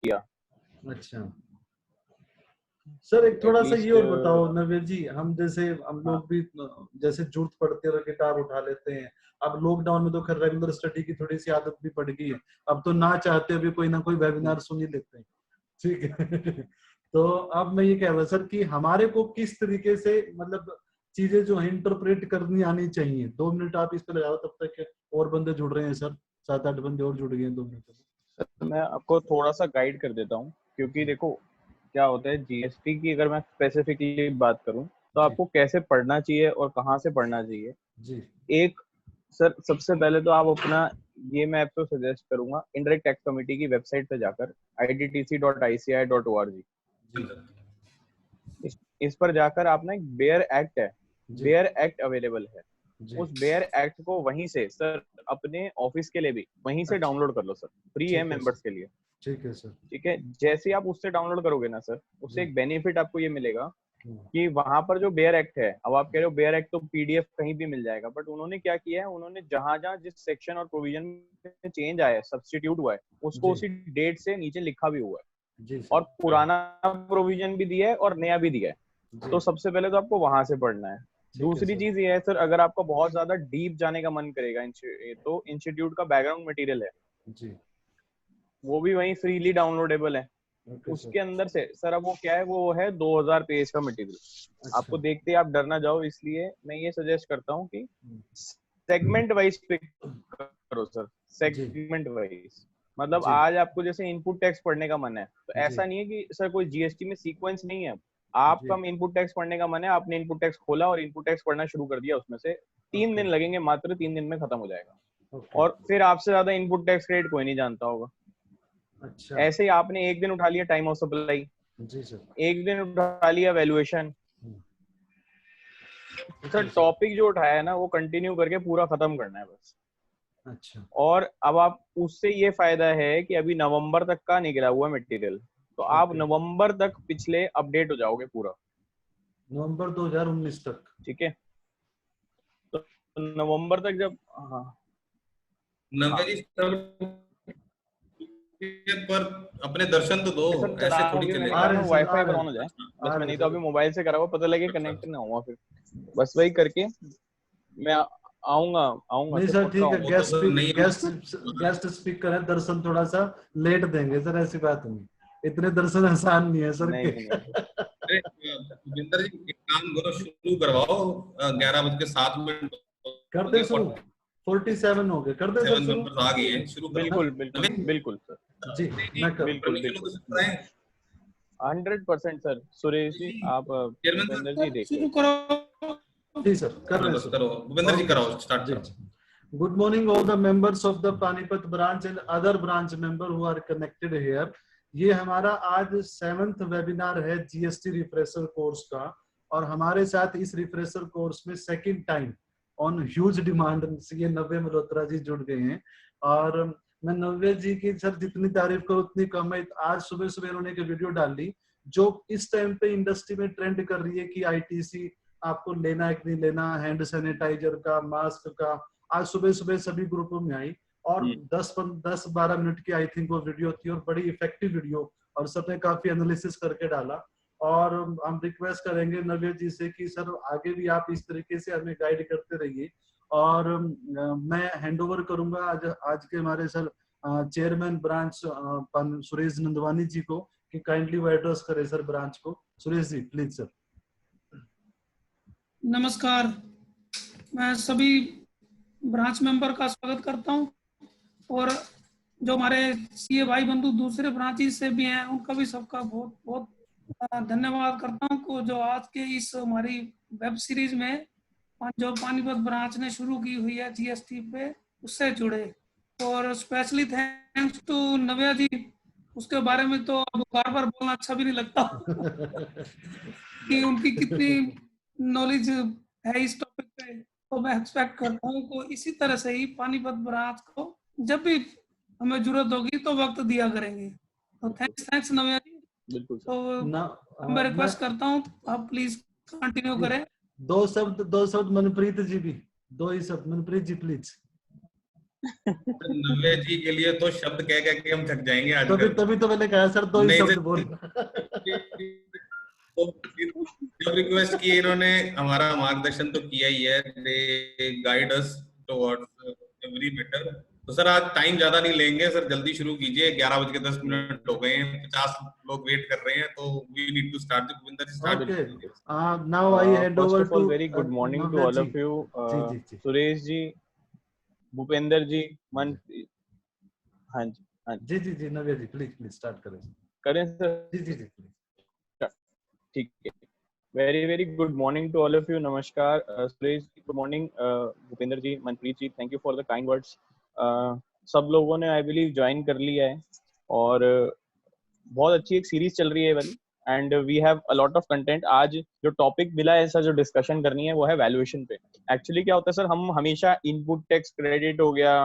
किया। अच्छा सर, एक थोड़ा सा ये और बताओ नव्य जी, हम लोग भी जैसे जरूरत पड़ती है किताब उठा लेते हैं। अब लॉकडाउन में तो खैर रेगुलर स्टडी की थोड़ी सी आदत भी पड़ गई है, अब तो ना चाहते भी कोई ना कोई वेबिनार सुन ही लेते हैं, ठीक है। तो अब मैं ये कह रहा सर कि हमारे को किस तरीके से मतलब चीजें जो है इंटरप्रेट करनी आनी चाहिए। 2 मिनट आप इस पे लगाओ, तब तक और बंदे जुड़ रहे हैं सर, 7-8 बंदे और जुड़ गए हैं 2 मिनट में। मैं आपको थोड़ा सा गाइड कर देता हूँ, क्योंकि देखो क्या होता है, जीएसटी की अगर मैं स्पेसिफिकली बात करूँ तो आपको कैसे पढ़ना चाहिए और कहाँ से पढ़ना चाहिए जी। एक सर, सबसे पहले तो आप अपना ये मैं आपको सजेस्ट करूंगा इनडायरेक्ट टैक्स कमेटी की वेबसाइट पे जाकर idtc.ici.org इस पर जाकर आप ना एक बेयर एक्ट है, बेयर एक्ट अवेलेबल है, उस बेयर एक्ट को वहीं से सर अपने ऑफिस के लिए भी वहीं से डाउनलोड कर लो सर, फ्री है मेंबर्स के लिए। ठीक है सर। ठीक है, जैसे ही आप उससे डाउनलोड करोगे ना सर, उससे एक बेनिफिट आपको ये मिलेगा कि वहां पर जो बेयर एक्ट है, अब आप कह रहे हो बेयर एक्ट तो पीडीएफ कहीं भी मिल जाएगा, बट उन्होंने क्या किया है, उन्होंने जहां जहां जिस सेक्शन और प्रोविजन में चेंज आया है, सब्स्टिट्यूट हुआ है, उसको उसी डेट से नीचे लिखा भी हुआ है, और पुराना प्रोविजन भी दिया है और नया भी दिया है। तो सबसे पहले तो आपको वहां से पढ़ना है। दूसरी चीज ये है सर, अगर आपका बहुत ज्यादा डीप जाने का मन करेगा तो इंस्टीट्यूट का बैकग्राउंड मटेरियल है जी, वो भी वहीं फ्रीली डाउनलोडेबल है। उसके अंदर से सर अब वो क्या है, वो है 2000 पेज का मटेरियल। आपको देखते ही आप डर ना जाओ, इसलिए मैं ये सजेस्ट करता हूँ कि सेगमेंट वाइज पिक करो सर, सेगमेंट वाइज। मतलब आज आपको जैसे इनपुट टैक्स पढ़ने का मन है, तो ऐसा नहीं है कि सर कोई जीएसटी में सीक्वेंस नहीं है। आपका इनपुट टैक्स पढ़ने का मन है, आपने इनपुट टैक्स खोला और इनपुट टैक्स पढ़ना शुरू कर दिया, उसमें से 3 दिन लगेंगे, मात्र 3 दिन में खत्म हो जाएगा। और फिर आपसे ज्यादा इनपुट टैक्स रेट कोई नहीं जानता होगा। अच्छा। ऐसे ही आपने एक दिन उठा लिया टाइम ऑफ सप्लाई, जी सर, एक दिन उठा लिया वैल्यूएशन, सर टॉपिक जो उठाया है ना वो कंटिन्यू करके पूरा खत्म करना है बस। अच्छा। और अब आप उससे ये फायदा है कि अभी नवंबर तक का निकला हुआ मटेरियल, तो आप नवंबर तक पिछले अपडेट हो जाओगे पूरा, नवंबर 2019 तक। ठीक है, तो नवंबर तक जब पर अपने दर्शन तो दो, ऐसे थोड़ी चलेगा। वाईफाई पर ऑन हो जाए बस, मैं नहीं तो अभी मोबाइल से करा हुआ, पता लगे कनेक्ट ना हुआ, फिर बस वही करके मैं आऊंगा नहीं सर, ठीक है, गेस्ट स्पीकर है, दर्शन थोड़ा सा लेट देंगे सर, ऐसी बात नहीं, इतने दर्शन आसान नहीं है सर के। भूपेंद्र जी एक काम करो, शुरू करवाओ 11:07 कर दे शुरू, 47 हो गए, कर दे सर शुरू। आ गए हैं, शुरू बिल्कुल बिल्कुल बिल्कुल सर जी, मैं कर बिल्कुल बिल्कुल 100% सर। सुरेश जी आप भूपेंद्र जी देखिए, शुरू करो। जी सर, कर रहे हैं, करो भूपेंद्र जी, कराओ, स्टार्ट करो। Good morning all the members of the Panipat branch and other branch member who are connected here. ये हमारा आज 7th वेबिनार है जीएसटी रिफ्रेशर कोर्स का, और हमारे साथ इस रिफ्रेशर कोर्स में second time on huge demand ये नव्य मल्होत्रा जी जुड़ गए हैं। और मैं नव्य जी की सर जितनी तारीफ करूं उतनी कम है। आज सुबह सुबह उन्होंने एक वीडियो डाली जो इस टाइम पे इंडस्ट्री में ट्रेंड कर रही है कि आईटीसी आपको लेना है कि नहीं लेना, हैंड सैनिटाइजर का, मास्क का। आज सुबह सुबह सभी ग्रुपों में आई और 10-12 मिनट की आई थिंक वो वीडियो थी, और बड़ी इफेक्टिव वीडियो, और सबने काफी एनालिसिस करके डाला। और हम रिक्वेस्ट करेंगे नव्य जी से कि सर आगे भी आप इस तरीके से हमें गाइड करते रहिए। और मैं हैंड ओवर करूंगा आज के हमारे sir chairman branch Suresh Nandwani ji को कि काइंडली वो एड्रेस करे सर ब्रांच को। Suresh ji please sir. नमस्कार, मैं सभी ब्रांच मेंबर का स्वागत करता हूं, और जो हमारे सीए भाई बंधु दूसरे ब्रांचेस से भी हैं उनका भी सबका बहुत बहुत धन्यवाद करता हूं को जो आज के इस हमारी वेब सीरीज में जो पानीपत ब्रांच ने शुरू की हुई है जीएसटी पे उससे जुड़े। और स्पेशली थैंक्स टू नव्या जी, उसके बारे में तो अब बार बार बोलना अच्छा भी नहीं लगता कि उनकी कितनी नॉलेज है इस टॉपिक पे। तो मैं एक्सपेक्ट करता हूँ को इसी तरह से ही पानीपत ब्रांच को जब भी हमें जरूरत होगी तो वक्त दिया करेंगे। तो थैंक्स नव्या जी। तो मैं रिक्वेस्ट करता हूँ आप प्लीज कंटिन्यू करें। दो शब्द मनप्रीत जी भी, 2 ही शब्द मनप्रीत जी प्लीज। नव्या जी के लिए तो शब्द कह कह के हम थक जाएंगे आजकल। तभी तो मैंने कहा सर 2 ही नहीं शब्द तो बोल। तो जब रिक्वेस्ट की इन्होंने, हमारा मार्गदर्शन तो किया ही है, they guide us towards every matter. तो सर आज टाइम ज्यादा नहीं लेंगे सर, जल्दी शुरू कीजिए, 11:10 हो गए हैं, 50 लोग वेट कर रहे हैं, तो we need to start. Bhupinder ji start Okay. कीजिए। Now I hand first over of to all very good morning to Navya all ji. Of you. जी जी जी सुरेश जी, भूपेंद्र जी, मन, हाँ जी, हाँ जी, जी जी जी नव्या जी प्लीज स्टार्ट करें। करें सर? जी जी जी प्लीज। ठीक है। Very very good morning to all of you. नमस्कार Suresh ji, good morning Bhupendra ji, Manpreet ji, thank you for the kind words. सब लोगों ने आई बिलीव ज्वाइन कर लिया है और बहुत अच्छी एक सीरीज चल रही है वाली, and we have a lot of content. आज जो टॉपिक मिला है ऐसा जो डिस्कशन करनी है वो है वैल्यूएशन पे। एक्चुअली क्या होता है सर, हम हमेशा इनपुट टैक्स क्रेडिट हो गया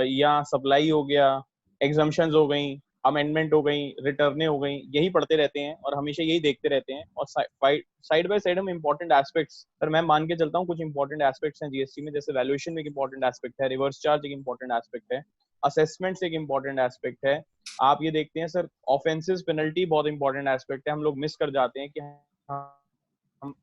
या सप्लाई हो गया, एग्जम्पशंस हो गई, अमेंडमेंट हो गई, रिटर्ने हो गई, यही पढ़ते रहते हैं और हमेशा यही देखते रहते हैं। और साइड बाय साइड हम इंपॉर्टेंट एस्पेक्ट्स, सर मैं मान के चलता हूँ कुछ इंपॉर्टेंट एस्पेक्ट्स हैं जीएसटी में, जैसे वैल्यूएशन एक इंपॉर्टेंट एस्पेक्ट है, रिवर्स चार्ज एक इंपॉर्टेंट एस्पेक्ट है, असेसमेंट्स एक इंपॉर्टेंट एस्पेक्ट है। आप ये देखते हैं सर, ऑफेंसेस पेनल्टी बहुत इंपॉर्टेंट एस्पेक्ट है। हम लोग मिस कर जाते हैं कि हम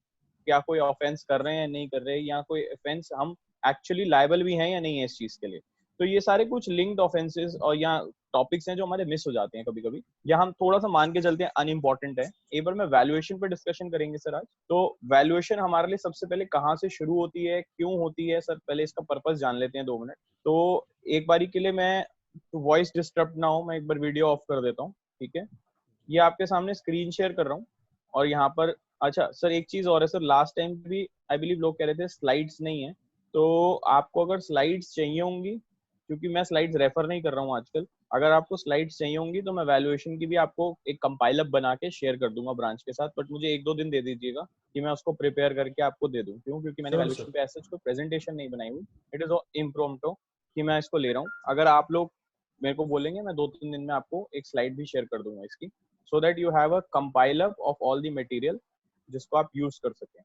क्या कोई ऑफेंस कर रहे हैं नहीं कर रहे हैं, या कोई ऑफेंस हम एक्चुअली लायबल भी हैं या नहीं है इस चीज के लिए। तो ये सारे कुछ लिंक्ड ऑफेंसेस और या टॉपिक्स हैं जो हमारे मिस हो जाते हैं कभी कभी, या हम थोड़ा सा मान के चलते हैं अनइम्पोर्टेंट है। एक बार में वैल्यूएशन पे डिस्कशन करेंगे सर आज। तो वैल्यूएशन हमारे लिए सबसे पहले कहाँ से शुरू होती है, क्यों होती है सर, पहले इसका पर्पस जान लेते हैं 2 मिनट। तो एक बारी के लिए मैं, वॉइस डिस्टर्ब ना हो, मैं एक बार वीडियो ऑफ कर देता हूँ, ठीक है? ये आपके सामने स्क्रीन शेयर कर रहा हूँ और यहाँ पर, अच्छा सर एक चीज और है सर, लास्ट टाइम भी आई बिलीव लोग कह रहे थे स्लाइड्स नहीं है, तो आपको अगर स्लाइड्स चाहिए होंगी, क्योंकि मैं स्लाइड्स रेफर नहीं कर रहा हूँ आजकल, अगर आपको स्लाइड्स चाहिए होंगी तो मैं वैल्यूएशन की भी आपको एक कंपाइलअप बना के शेयर कर दूंगा ब्रांच के साथ, बट मुझे 1-2 दिन दे दीजिएगा कि मैं उसको प्रिपेयर करके आपको दे दूं। क्यों? क्योंकि मैंने Sure, वैल्यूएशन sir. पे ऐसा कोई प्रेजेंटेशन नहीं बनाई हुई, इट इज इम्प्रोम्प्टो कि मैं इसको ले रहा हूँ। अगर आप लोग मेरे को बोलेंगे, मैं 2-3 दिन में आपको एक स्लाइड भी शेयर कर दूंगा इसकी, so that you have a compiler of all the material जिसको आप यूज कर सकें,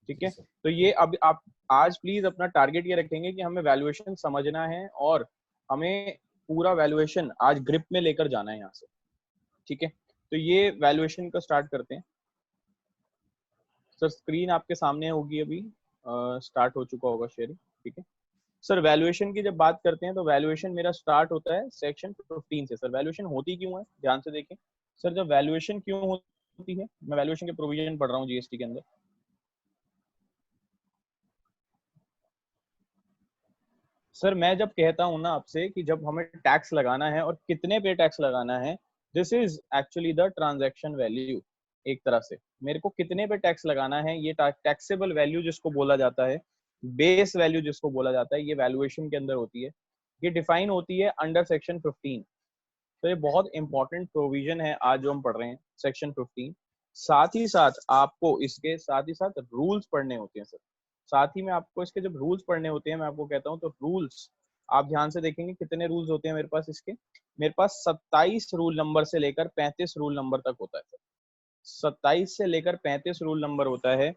ठीक जी है? सर। तो ये अब आप आज प्लीज अपना टारगेट ये रखेंगे कि हमें वैल्यूएशन समझना है और हमें पूरा वैल्यूएशन आज ग्रिप में लेकर जाना है यहाँ से, ठीक है? तो ये वैल्यूएशन का स्टार्ट करते हैं सर। स्क्रीन आपके सामने होगी अभी, स्टार्ट हो चुका होगा शेयरिंग, ठीक है सर? वैल्यूएशन की जब बात करते हैं तो वैल्यूएशन मेरा स्टार्ट होता है सेक्शन 15 से। सर वैल्यूएशन होती क्यों है, ध्यान से देखें सर। जब वैल्यूएशन क्यों होती है, मैं वैल्यूएशन के प्रोविजन पढ़ रहा हूँ जीएसटी के अंदर। सर मैं जब कहता हूँ ना आपसे कि जब हमें टैक्स लगाना है और कितने पे टैक्स लगाना है, this is actually the transaction value. एक तरह से मेरे को कितने पे टैक्स लगाना है, ये टैक्सेबल वैल्यू जिसको बोला जाता है, बेस वैल्यू जिसको बोला जाता है, ये वैल्यूएशन के अंदर होती है। ये डिफाइन होती है अंडर सेक्शन 15। तो ये बहुत इंपॉर्टेंट प्रोविजन है आज जो हम पढ़ रहे हैं, सेक्शन 15। साथ ही साथ आपको इसके साथ ही साथ रूल्स पढ़ने होते हैं सर। साथ ही में आपको इसके जब रूल्स पढ़ने होते हैं, मैं आपको कहता हूँ तो रूल्स आप ध्यान से देखेंगे कितने रूल्स होते हैं मेरे पास इसके। मेरे पास 27 रूल नंबर से लेकर 35 रूल नंबर तक होता है सर। 27 से लेकर 35 रूल नंबर होता है।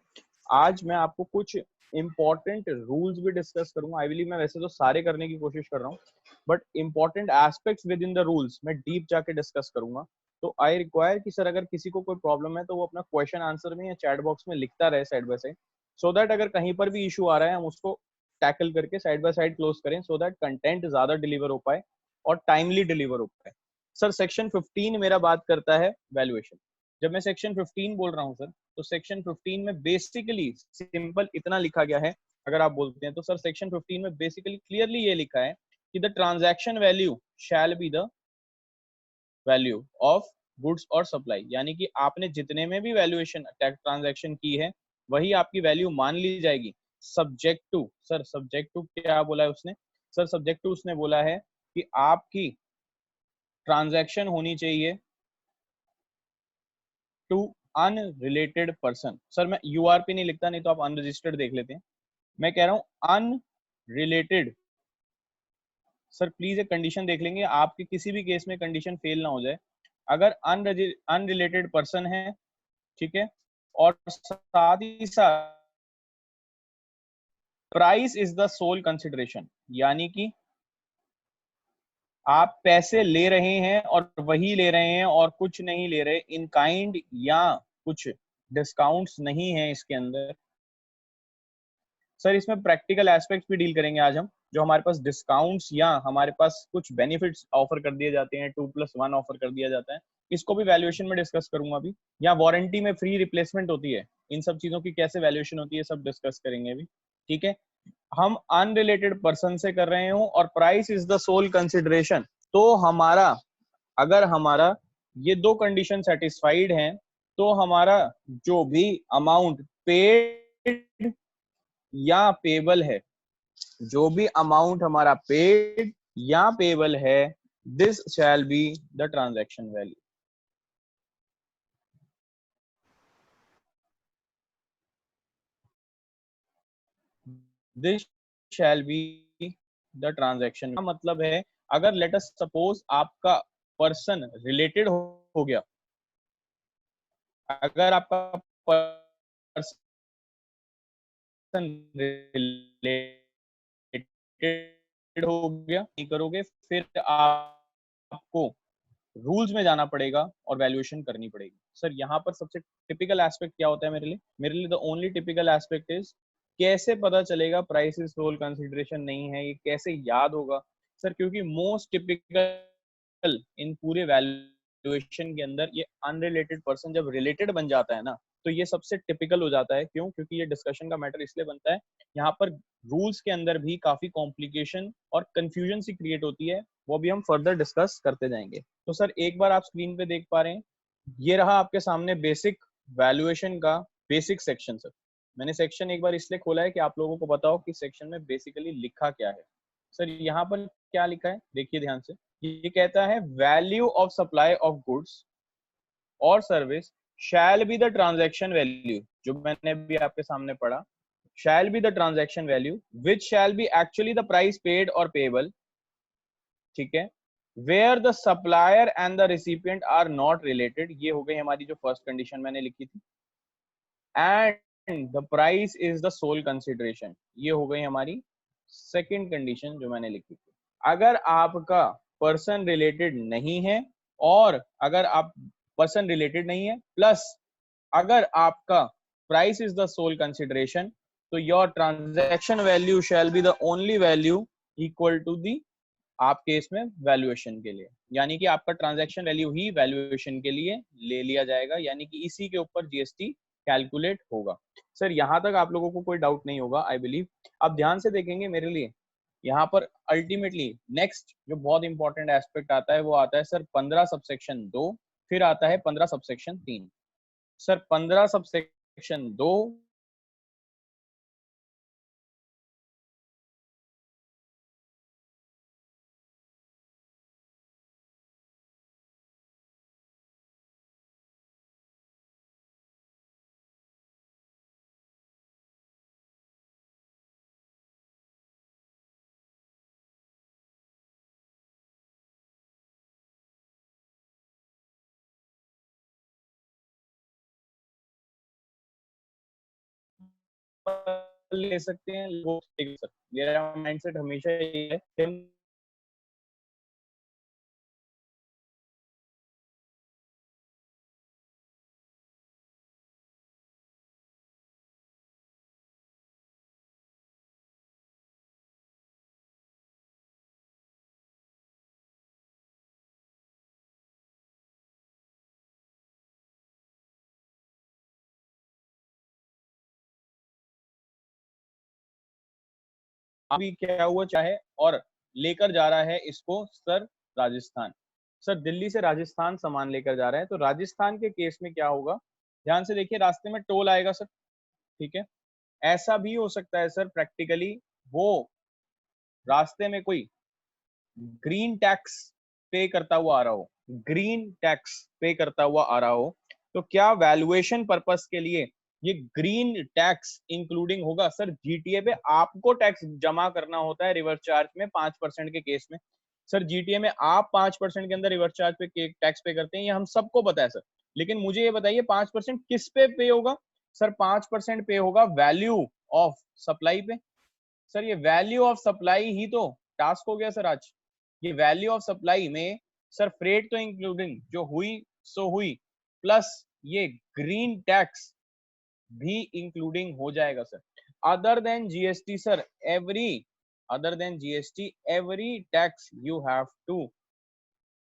आज मैं आपको कुछ इंपॉर्टेंट रूल्स भी डिस्कस करूंगा। आई बिलीव मैं वैसे तो सारे करने की कोशिश कर रहा हूँ, but important aspects with in the rules मैं डीप जाके डिस्कस करूंगा। तो आई रिक्वायर कि सर अगर किसी को कोई प्रॉब्लम है तो वो अपना क्वेश्चन आंसर में या चैट बॉक्स में लिखता रहे side by side, so that अगर कहीं पर भी इशू आ रहा है हम उसको टैकल करके साइड बाय साइड क्लोज करें, सो दैट कंटेंट ज्यादा डिलीवर हो पाए और टाइमली डिलीवर हो पाए। सर सेक्शन 15 मेरा बात करता है वैल्यूएशन। जब मैं सेक्शन 15 बोल रहा हूँ सर, तो सेक्शन 15 में बेसिकली सिंपल इतना लिखा गया है, अगर आप बोलते हैं तो सर सेक्शन 15 में बेसिकली क्लियरली ये लिखा है कि the transaction value shall be the value of goods और सप्लाई। यानी कि आपने जितने में भी वैल्यूएशन ट्रांजैक्शन की है वही आपकी वैल्यू मान ली जाएगी, subject to, sir subject to क्या बोला है उसने सर? सब्जेक्ट टू उसने बोला है कि आपकी ट्रांजैक्शन होनी चाहिए टू अनरिलेटेड पर्सन। सर मैं यूआर पे नहीं लिखता, नहीं तो आप अनरजिस्टर्ड देख लेते हैं। मैं कह रहा हूं अनरिलेटेड। सर प्लीज एक कंडीशन देख लेंगे, आपके किसी भी केस में कंडीशन फेल ना हो जाए। अगर अनरिलेटेड पर्सन है, ठीक है, और साथ ही साथ price is the sole consideration, यानी कि आप पैसे ले रहे हैं और वही ले रहे हैं और कुछ नहीं ले रहे इन काइंड, या कुछ डिस्काउंट्स नहीं है इसके अंदर। सर इसमें प्रैक्टिकल एस्पेक्ट्स भी डील करेंगे आज हम, जो हमारे पास डिस्काउंट्स या हमारे पास कुछ बेनिफिट्स ऑफर कर दिए जाते हैं, 2+1 ऑफर कर दिया जाता है, इसको भी वैल्यूएशन में डिस्कस करूंगा अभी। या वारंटी में फ्री रिप्लेसमेंट होती है, इन सब चीजों की कैसे वैल्यूएशन होती है सब डिस्कस करेंगे अभी, ठीक है। हम अनरिलेटेड पर्सन से कर रहे हो और price is the sole consideration, तो हमारा अगर हमारा ये दो कंडीशन सेटिस्फाइड हैं तो हमारा जो भी अमाउंट पेड या पेबल है, जो भी अमाउंट हमारा पेड या पेबल है, this shell be the transaction value. This shell be the transaction, मतलब है अगर लेट अस सपोज आपका पर्सन रिलेटेड हो गया, अगर आपका पर्सन रिलेटेड हो गया, नहीं करोगे फिर आपको रूल्स में जाना पड़ेगा और वैल्यूएशन करनी पड़ेगी। सर यहाँ पर सबसे टिपिकल एस्पेक्ट क्या होता है मेरे लिए the only typical aspect is कैसे पता चलेगा प्राइस इज सोल कंसिडरेशन नहीं है, ये कैसे याद होगा सर, क्योंकि मोस्ट टिपिकल इन पूरे वैल्यूएशन के अंदर ये अनरिलेटेड पर्सन जब रिलेटेड बन जाता है ना, तो ये सबसे टिपिकल हो जाता है। क्यों? क्योंकि ये डिस्कशन का मैटर इसलिए बनता है, यहाँ पर रूल्स के अंदर भी काफी कॉम्प्लिकेशन और कंफ्यूजन सी क्रिएट होती है, वो भी हम फर्दर डिस्कस करते जाएंगे। तो सर एक बार आप स्क्रीन पे देख पा रहे हैं, ये रहा आपके सामने बेसिक वैल्यूएशन का बेसिक सेक्शन। सर मैंने सेक्शन एक बार इसलिए खोला है कि आप लोगों को बताओ कि सेक्शन में बेसिकली लिखा क्या है। सर यहाँ पर क्या लिखा है देखिए ध्यान से, ये कहता है value of supply of goods और service shall be the transaction value, जो मैंने अभी आपके सामने पढ़ा, shall be the transaction value which shall be actually the price paid or payable, ठीक है, where the supplier and the recipient are not related, ये हो गई हमारी जो फर्स्ट कंडीशन मैंने लिखी थी, and the price is the sole consideration, ये हो गई हमारी सेकंड कंडीशन जो मैंने लिखी थी। अगर आपका पर्सन रिलेटेड नहीं है और अगर आप पर्सन रिलेटेड नहीं है प्लस अगर आपका price is the sole consideration, तो your transaction value shall be the only value equal to the आप केस में वैल्यूएशन के लिए, यानी कि आपका ट्रांजैक्शन वैल्यू ही वैल्यूएशन के लिए ले लिया जाएगा, यानी कि इसी के ऊपर जीएसटी कैलकुलेट होगा। सर यहाँ तक आप लोगों को कोई डाउट नहीं होगा आई बिलीव। अब ध्यान से देखेंगे मेरे लिए, यहाँ पर अल्टीमेटली नेक्स्ट जो बहुत इंपॉर्टेंट एस्पेक्ट आता है वो आता है सर 15 सबसेक्शन 2, फिर आता है 15 सबसेक्शन 3। सर 15 सबसेक्शन 2 ले सकते हैं, लोग मेरा माइंडसेट हमेशा ये है कि हम अभी क्या हुआ चाहे और लेकर जा रहा है इसको सर राजस्थान, सर दिल्ली से राजस्थान सामान लेकर जा रहा है, तो राजस्थान के केस में क्या होगा ध्यान से देखिए, रास्ते में टोल आएगा सर, ठीक है। ऐसा भी हो सकता है सर प्रैक्टिकली वो रास्ते में कोई ग्रीन टैक्स पे करता हुआ आ रहा हो, ग्रीन टैक्स पे करता हुआ आ रहा हो, तो क्या वैल्यूएशन पर्पस के लिए ये ग्रीन टैक्स इंक्लूडिंग होगा? सर जीटीए पे आपको टैक्स जमा करना होता है रिवर्स चार्ज में 5% के केस में। सर जीटीए में आप 5% के अंदर रिवर्स चार्ज पे टैक्स पे करते हैं, ये हम सबको पता है सर, लेकिन मुझे ये बताइए 5% किस पे होगा? सर 5% पे होगा वैल्यू ऑफ सप्लाई पे, सर ये वैल्यू ऑफ सप्लाई ही तो टास्क हो गया सर आज। ये वैल्यू ऑफ सप्लाई में सर फ्रेट तो इंक्लूडिंग जो हुई सो हुई, प्लस ये ग्रीन टैक्स भी इंक्लूडिंग हो जाएगा sir. Other than GST sir, other than GST every tax you have to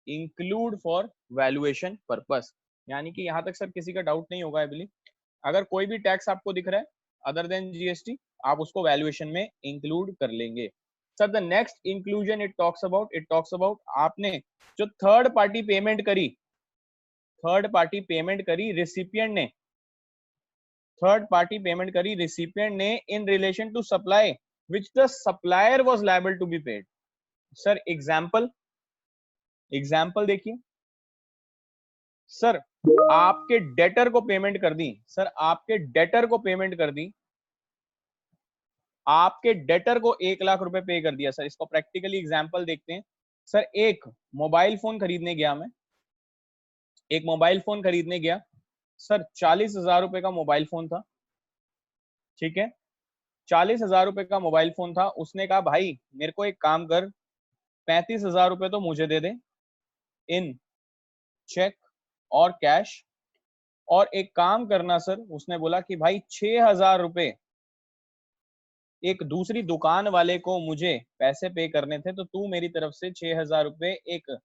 include for valuation purpose। यानी कि यहाँ तक सर किसी का डाउट नहीं होगा आई बिलीव। अगर कोई भी टैक्स आपको दिख रहा है अदर देन जीएसटी, आप उसको वैल्यूएशन में इंक्लूड कर लेंगे sir. The next inclusion it talks about आपने जो थर्ड पार्टी पेमेंट करी रिसिपिएंट ने in relation to supply which the supplier was liable to be paid। Sir example देखिए सर, आपके डेटर को पेमेंट कर दी सर, आपके डेटर को 1 लाख रुपए पे कर दिया सर। इसको प्रैक्टिकली एग्जाम्पल देखते हैं सर। एक मोबाइल फोन खरीदने गया सर, 40,000 रुपए का मोबाइल फोन था, ठीक है, 40,000 रुपए का मोबाइल फोन था। उसने कहा भाई मेरे को एक काम कर, 35,000 रुपए तो मुझे दे दे इन चेक और कैश, और एक काम करना सर, उसने बोला कि भाई 6,000 रुपए एक दूसरी दुकान वाले को मुझे पैसे पे करने थे, तो तू मेरी तरफ से 6,000 रुपए एक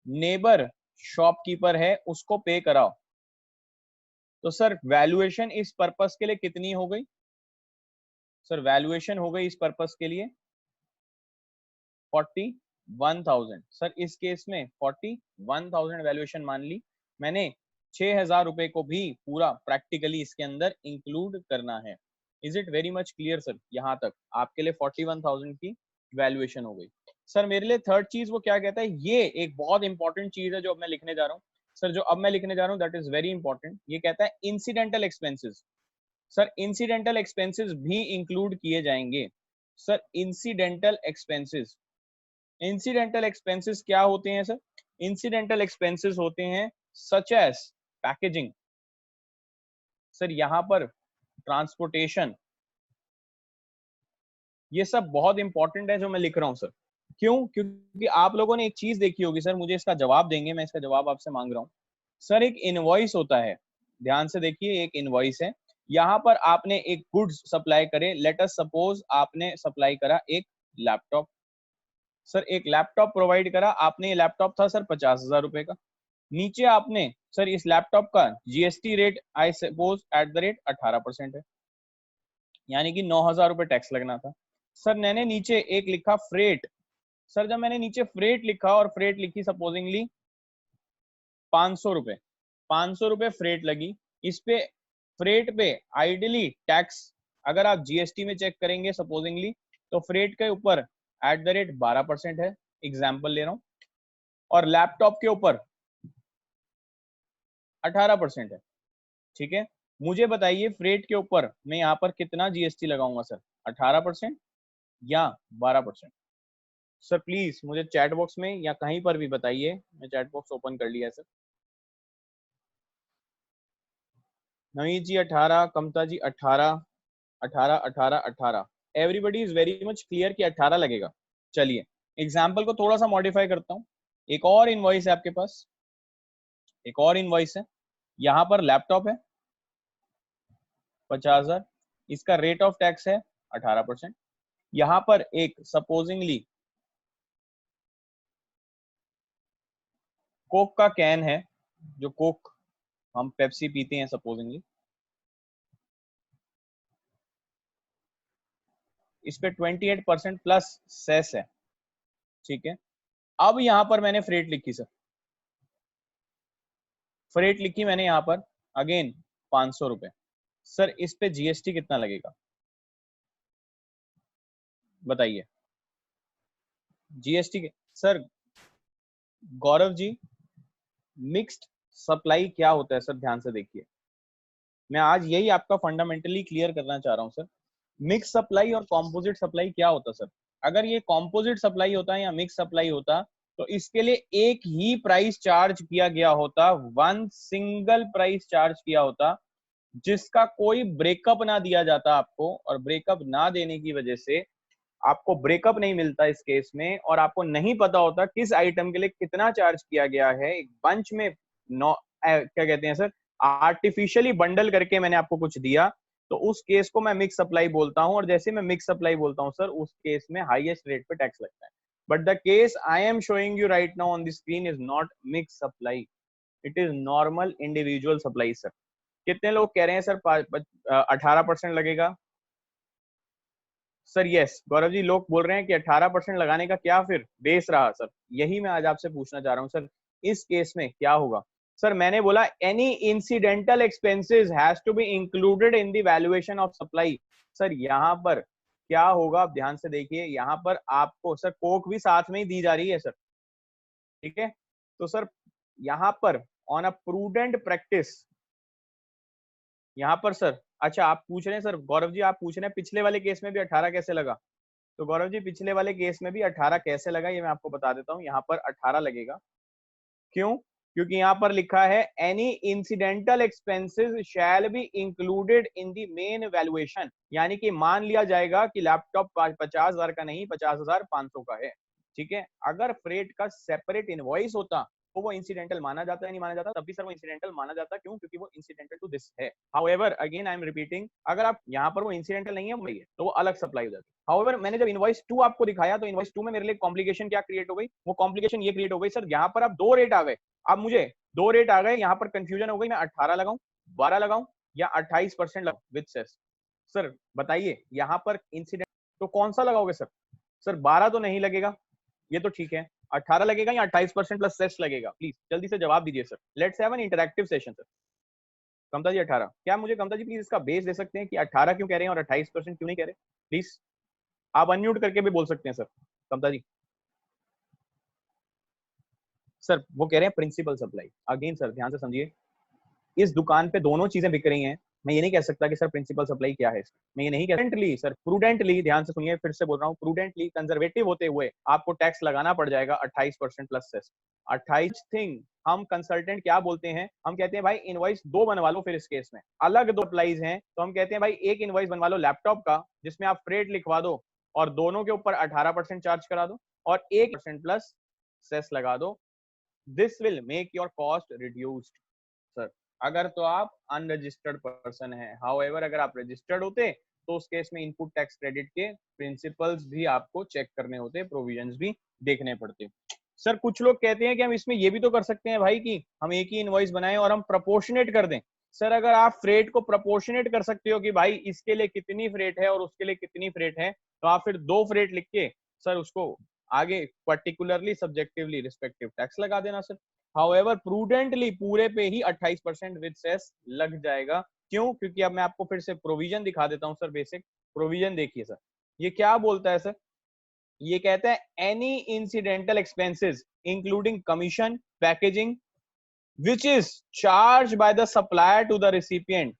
नेबर शॉपकीपर है उसको पे कराओ। तो सर वैल्यूएशन इस पर्पस के लिए कितनी हो गई सर? वैल्यूएशन हो गई इस पर्पस के लिए 41,000 सर। इस केस में 41,000 वैल्यूएशन मान ली मैंने। 6,000 रुपए को भी पूरा प्रैक्टिकली इसके अंदर इंक्लूड करना है। Is it very much clear sir? यहाँ तक आपके लिए 41,000 की वैल्यूएशन हो गई सर। मेरे लिए थर्ड चीज वो क्या कहता है, ये एक बहुत इंपॉर्टेंट चीज है जो अब मैं लिखने जा रहा हूँ सर। जो अब मैं लिखने जा रहा हूँ दैट इज वेरी इंपॉर्टेंट। ये कहता है incidental expenses sir. Incidental expenses भी इंक्लूड किए जाएंगे सर। इंसिडेंटल एक्सपेंसेस क्या होते हैं सर? इंसिडेंटल एक्सपेंसेस होते हैं सच एज पैकेजिंग सर, यहाँ पर ट्रांसपोर्टेशन, ये सब बहुत इंपॉर्टेंट है जो मैं लिख रहा हूँ सर। क्यों? क्योंकि आप लोगों ने एक चीज देखी होगी सर, मुझे इसका जवाब देंगे, मैं इसका जवाब आपसे मांग रहा हूँ सर। एक इनवॉइस होता है, ध्यान से देखिए, एक इनवॉइस है। यहाँ पर आपने एक गुड्स सप्लाई करे, लेट अस सपोज आपने सप्लाई करा एक लैपटॉप सर। एक लैपटॉप प्रोवाइड करा आपने, ये लैपटॉप था सर 50,000 रुपए का। नीचे आपने सर इस लैपटॉप का GST rate I suppose at the rate 18% है, यानी कि 9,000 रुपए टैक्स लगना था सर। मैंने नीचे एक लिखा फ्रेट सर। जब मैंने नीचे फ्रेट लिखा और फ्रेट लिखी सपोजिंगली 500 रुपए फ्रेट लगी, इस पे फ्रेट पे आइडियली टैक्स अगर आप जीएसटी में चेक करेंगे सपोजिंगली, तो फ्रेट के ऊपर एट द रेट 12% है, एग्जाम्पल ले रहा हूं, और लैपटॉप के ऊपर 18% है, ठीक है। मुझे बताइए फ्रेट के ऊपर मैं यहाँ पर कितना जीएसटी लगाऊंगा सर? 18% या 12%? सर प्लीज मुझे चैट बॉक्स में या कहीं पर भी बताइए। मैं चैट बॉक्स ओपन कर लिया है sir. Naveed ji 18, Kamta ji 18, 18, 18, 18। Everybody is very much clear कि 18 लगेगा। चलिए एग्जाम्पल को थोड़ा सा मॉडिफाई करता हूँ। एक और इनवॉइस है आपके पास, एक और इनवॉइस है। यहाँ पर लैपटॉप है 50,000, इसका रेट ऑफ टैक्स है 18%। यहाँ पर एक सपोजिंगली कोक का कैन है, जो कोक हम पेप्सी पीते हैं सपोजिंगली, इस पे 28% प्लस सेस है, ठीक है। अब यहां पर मैंने फ्रेट लिखी सर, फ्रेट लिखी मैंने यहां पर अगेन 500 रुपए सर। इस पे जीएसटी कितना लगेगा बताइए? GST sir Gaurav ji, mixed supply क्या होता है सर? ध्यान से देखिए, मैं आज यही आपका फंडामेंटली क्लियर करना चाह रहा हूं सर। मिक्स सप्लाई और कॉम्पोजिट सप्लाई क्या होता सर? अगर ये कॉम्पोजिट सप्लाई होता या मिक्स सप्लाई होता तो इसके लिए एक ही प्राइस चार्ज किया गया होता, वन सिंगल प्राइस चार्ज किया होता जिसका कोई ब्रेकअप ना दिया जाता आपको, और ब्रेकअप ना देने की वजह से आपको ब्रेकअप नहीं मिलता इस केस में, और आपको नहीं पता होता किस आइटम के लिए कितना चार्ज किया गया है। एक बंच में क्या कहते हैं सर, आर्टिफिशियली बंडल करके मैंने आपको कुछ दिया, तो उस केस को मैं मिक्स सप्लाई बोलता हूं, और जैसे मैं मिक्स सप्लाई बोलता हूं सर, उस केस में हाईएस्ट रेट पे टैक्स लगता है। But the case I am showing you right now on the screen is not mix supply, it is normal individual supply sir. कितने लोग कह रहे हैं सर 18% लगेगा? सर यस, गौरव जी लोग बोल रहे हैं कि 18% लगाने का क्या फिर बेस रहा सर, यही मैं आज आपसे पूछना चाह रहा हूं सर, इस केस में क्या होगा? सर मैंने बोला any incidental expenses has to be included in the valuation of supply. Sir यहाँ पर क्या होगा, आप ध्यान से देखिए, यहाँ पर आपको सर कोक भी साथ में ही दी जा रही है सर, ठीक है? तो सर यहाँ पर ऑन अ प्रूडेंट प्रैक्टिस, यहाँ पर सर, अच्छा आप पूछ रहे हैं सर, गौरव जी आप पूछ रहे हैं पिछले वाले केस में भी 18 कैसे लगा? तो गौरव जी पिछले वाले केस में भी 18 कैसे लगा ये मैं आपको बता देता हूँ। यहाँ पर 18 लगेगा, क्यों? क्योंकि यहाँ पर लिखा है any incidental expenses shall be included in the main valuation, यानी कि मान लिया जाएगा कि लैपटॉप 50,000 का नहीं 50,500 का है, ठीक है? अगर फ्रेट का सेपरेट इनवॉइस होता तो वो इंसिडेंटल माना जाता है, नहीं माना जाता? तब भी सर वो इंसिडेंटल माना जाता, क्यों? क्योंकि वो इंसिडेंटल टू दिस है। However again I am repeating, अगर आप यहाँ पर वो इंसिडेंटल नहीं है वही है तो वो अलग सप्लाई हो जाती है। हाउएवर मैंने जब इनवॉइस 2 आपको दिखाया तो इनवॉइस 2 में मेरे लिए कॉम्प्लिकेशन क्या क्रिएट हो गई? वो कॉम्प्लिकेशन ये क्रिएट हो गई सर, यहाँ पर आप 2 रेट आ गए, अब मुझे 2 रेट आ गए, यहाँ पर कंफ्यूजन हो गई, मैं 18 लगाऊं, 12 लगाऊं या 28% लगाऊं विद सेस? सर बताइए यहाँ पर इंसिडेंट तो कौन सा लगाओगे सर? सर 12 तो नहीं लगेगा, ये तो ठीक है, 18 लगेगा या 28% प्लस सेस लगेगा? प्लीज जल्दी से जवाब दीजिए sir. Let's have an interactive session sir. Kamta ji 18, क्या मुझे कमता जी प्लीज इसका बेस दे सकते हैं कि 18 क्यों कह रहे हैं और 28% क्यों नहीं कह रहे? प्लीज आप अनम्यूट करके भी बोल सकते हैं सर, कमता जी। सर वो कह रहे हैं प्रिंसिपल सप्लाई। अगेन सर ध्यान से समझिए, इस दुकान पे दोनों चीजें बिक रही हैं, मैं ये नहीं कह सकता कि सर प्रिंसिपल सप्लाई क्या है, मैं ये नहीं कह प्रूडेंटली सर, प्रूडेंटली ध्यान से सुनिए, फिर से बोल रहा हूँ, प्रूडेंटली कंजर्वेटिव होते हुए आपको टैक्स लगाना पड़ जाएगा 28% प्लस सेस। 28 थिंग हम कंसल्टेंट क्या बोलते हैं, हम कहते हैं भाई इनवॉइस 2 बनवा लो, फिर इस केस में अलग 2 अप्लाईज हैं, तो हम कहते हैं भाई एक इनवॉइस बनवा लो लैपटॉप का जिसमें आप फ्रेट लिखवा दो और दोनों के ऊपर 18% चार्ज करा दो और 1% प्लस सेस लगा दो, this will make your cost reduced sir, अगर तो आप अनरजिस्टर्ड पर्सन है। हाउएवर अगर आप रजिस्टर्ड होते तो उस केस में इनपुट टैक्स क्रेडिट के प्रिंसिपल्स भी आपको चेक करने होते, प्रोविजंस भी देखने पड़ते। सर कुछ लोग कहते हैं कि हम इसमें ये भी तो कर सकते हैं भाई कि हम एक ही इनवॉइस बनाएं और हम प्रोपोर्शनेट कर दें। सर अगर आप फ्रेट को प्रोपोर्शनेट कर सकते हो कि भाई इसके लिए कितनी फ्रेट है और उसके लिए कितनी फ्रेट है, तो आप फिर 2 फ्रेट लिख के सर उसको आगे पर्टिकुलरली सब्जेक्टिवली रिस्पेक्टिव टैक्स लगा देना सर। हाउएवर प्रूडेंटली पूरे पे ही 28% विद सेस लग जाएगा, क्यों? क्योंकि अब मैं आपको फिर से प्रोविजन दिखा देता हूं सर, बेसिक प्रोविजन देखिए सर, ये क्या बोलता है सर, ये कहता है any incidental expenses including commission packaging which is charged by the supplier to the recipient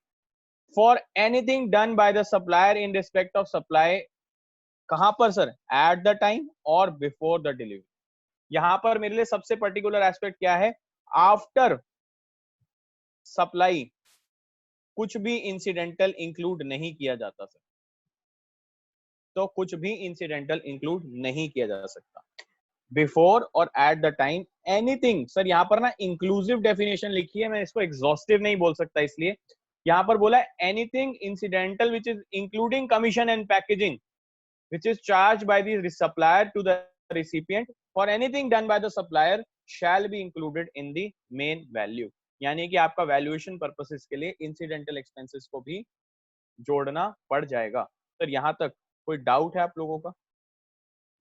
for anything done by the supplier in respect of supply, कहां पर सर? at the time और before the delivery। यहां पर मेरे लिए सबसे particular aspect क्या है, आफ्टर सप्लाई कुछ भी इंसिडेंटल इंक्लूड नहीं किया जाता सर, तो कुछ भी इंसिडेंटल इंक्लूड नहीं किया जा सकता। बिफोर और at the time anything, sir यहाँ पर ना इंक्लूसिव डेफिनेशन लिखी है, मैं इसको एग्जॉस्टिव नहीं बोल सकता, इसलिए यहाँ पर बोला है anything incidental which is including commission and packaging which is charged by the supplier to the recipient for anything done by the supplier shall be included in the main value, यानी कि आपका वैल्यूएशन पर्पसेस के लिए incidental expenses को भी जोड़ना पड़ जाएगा। सर यहाँ तक कोई डाउट है आप लोगों का?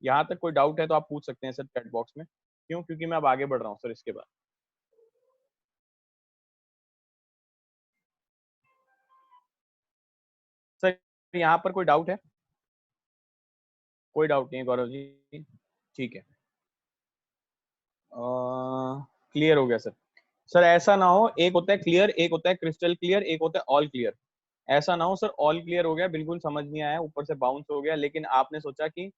यहाँ तक कोई डाउट है तो आप पूछ सकते हैं सर चैट बॉक्स में, क्यों? क्योंकि मैं अब आगे बढ़ रहा हूँ सर इसके बाद। सर यहाँ पर कोई डाउट है? कोई डाउट नहीं है गौरव जी, ठीक है, क्लियर हो गया सर। सर ऐसा ना हो, एक होता है क्लियर, एक होता है क्रिस्टल क्लियर, एक होता है ऑल क्लियर, ऐसा ना हो सर ऑल क्लियर हो गया, बिल्कुल समझ नहीं आया, ऊपर से बाउंस हो गया, लेकिन आपने सोचा कि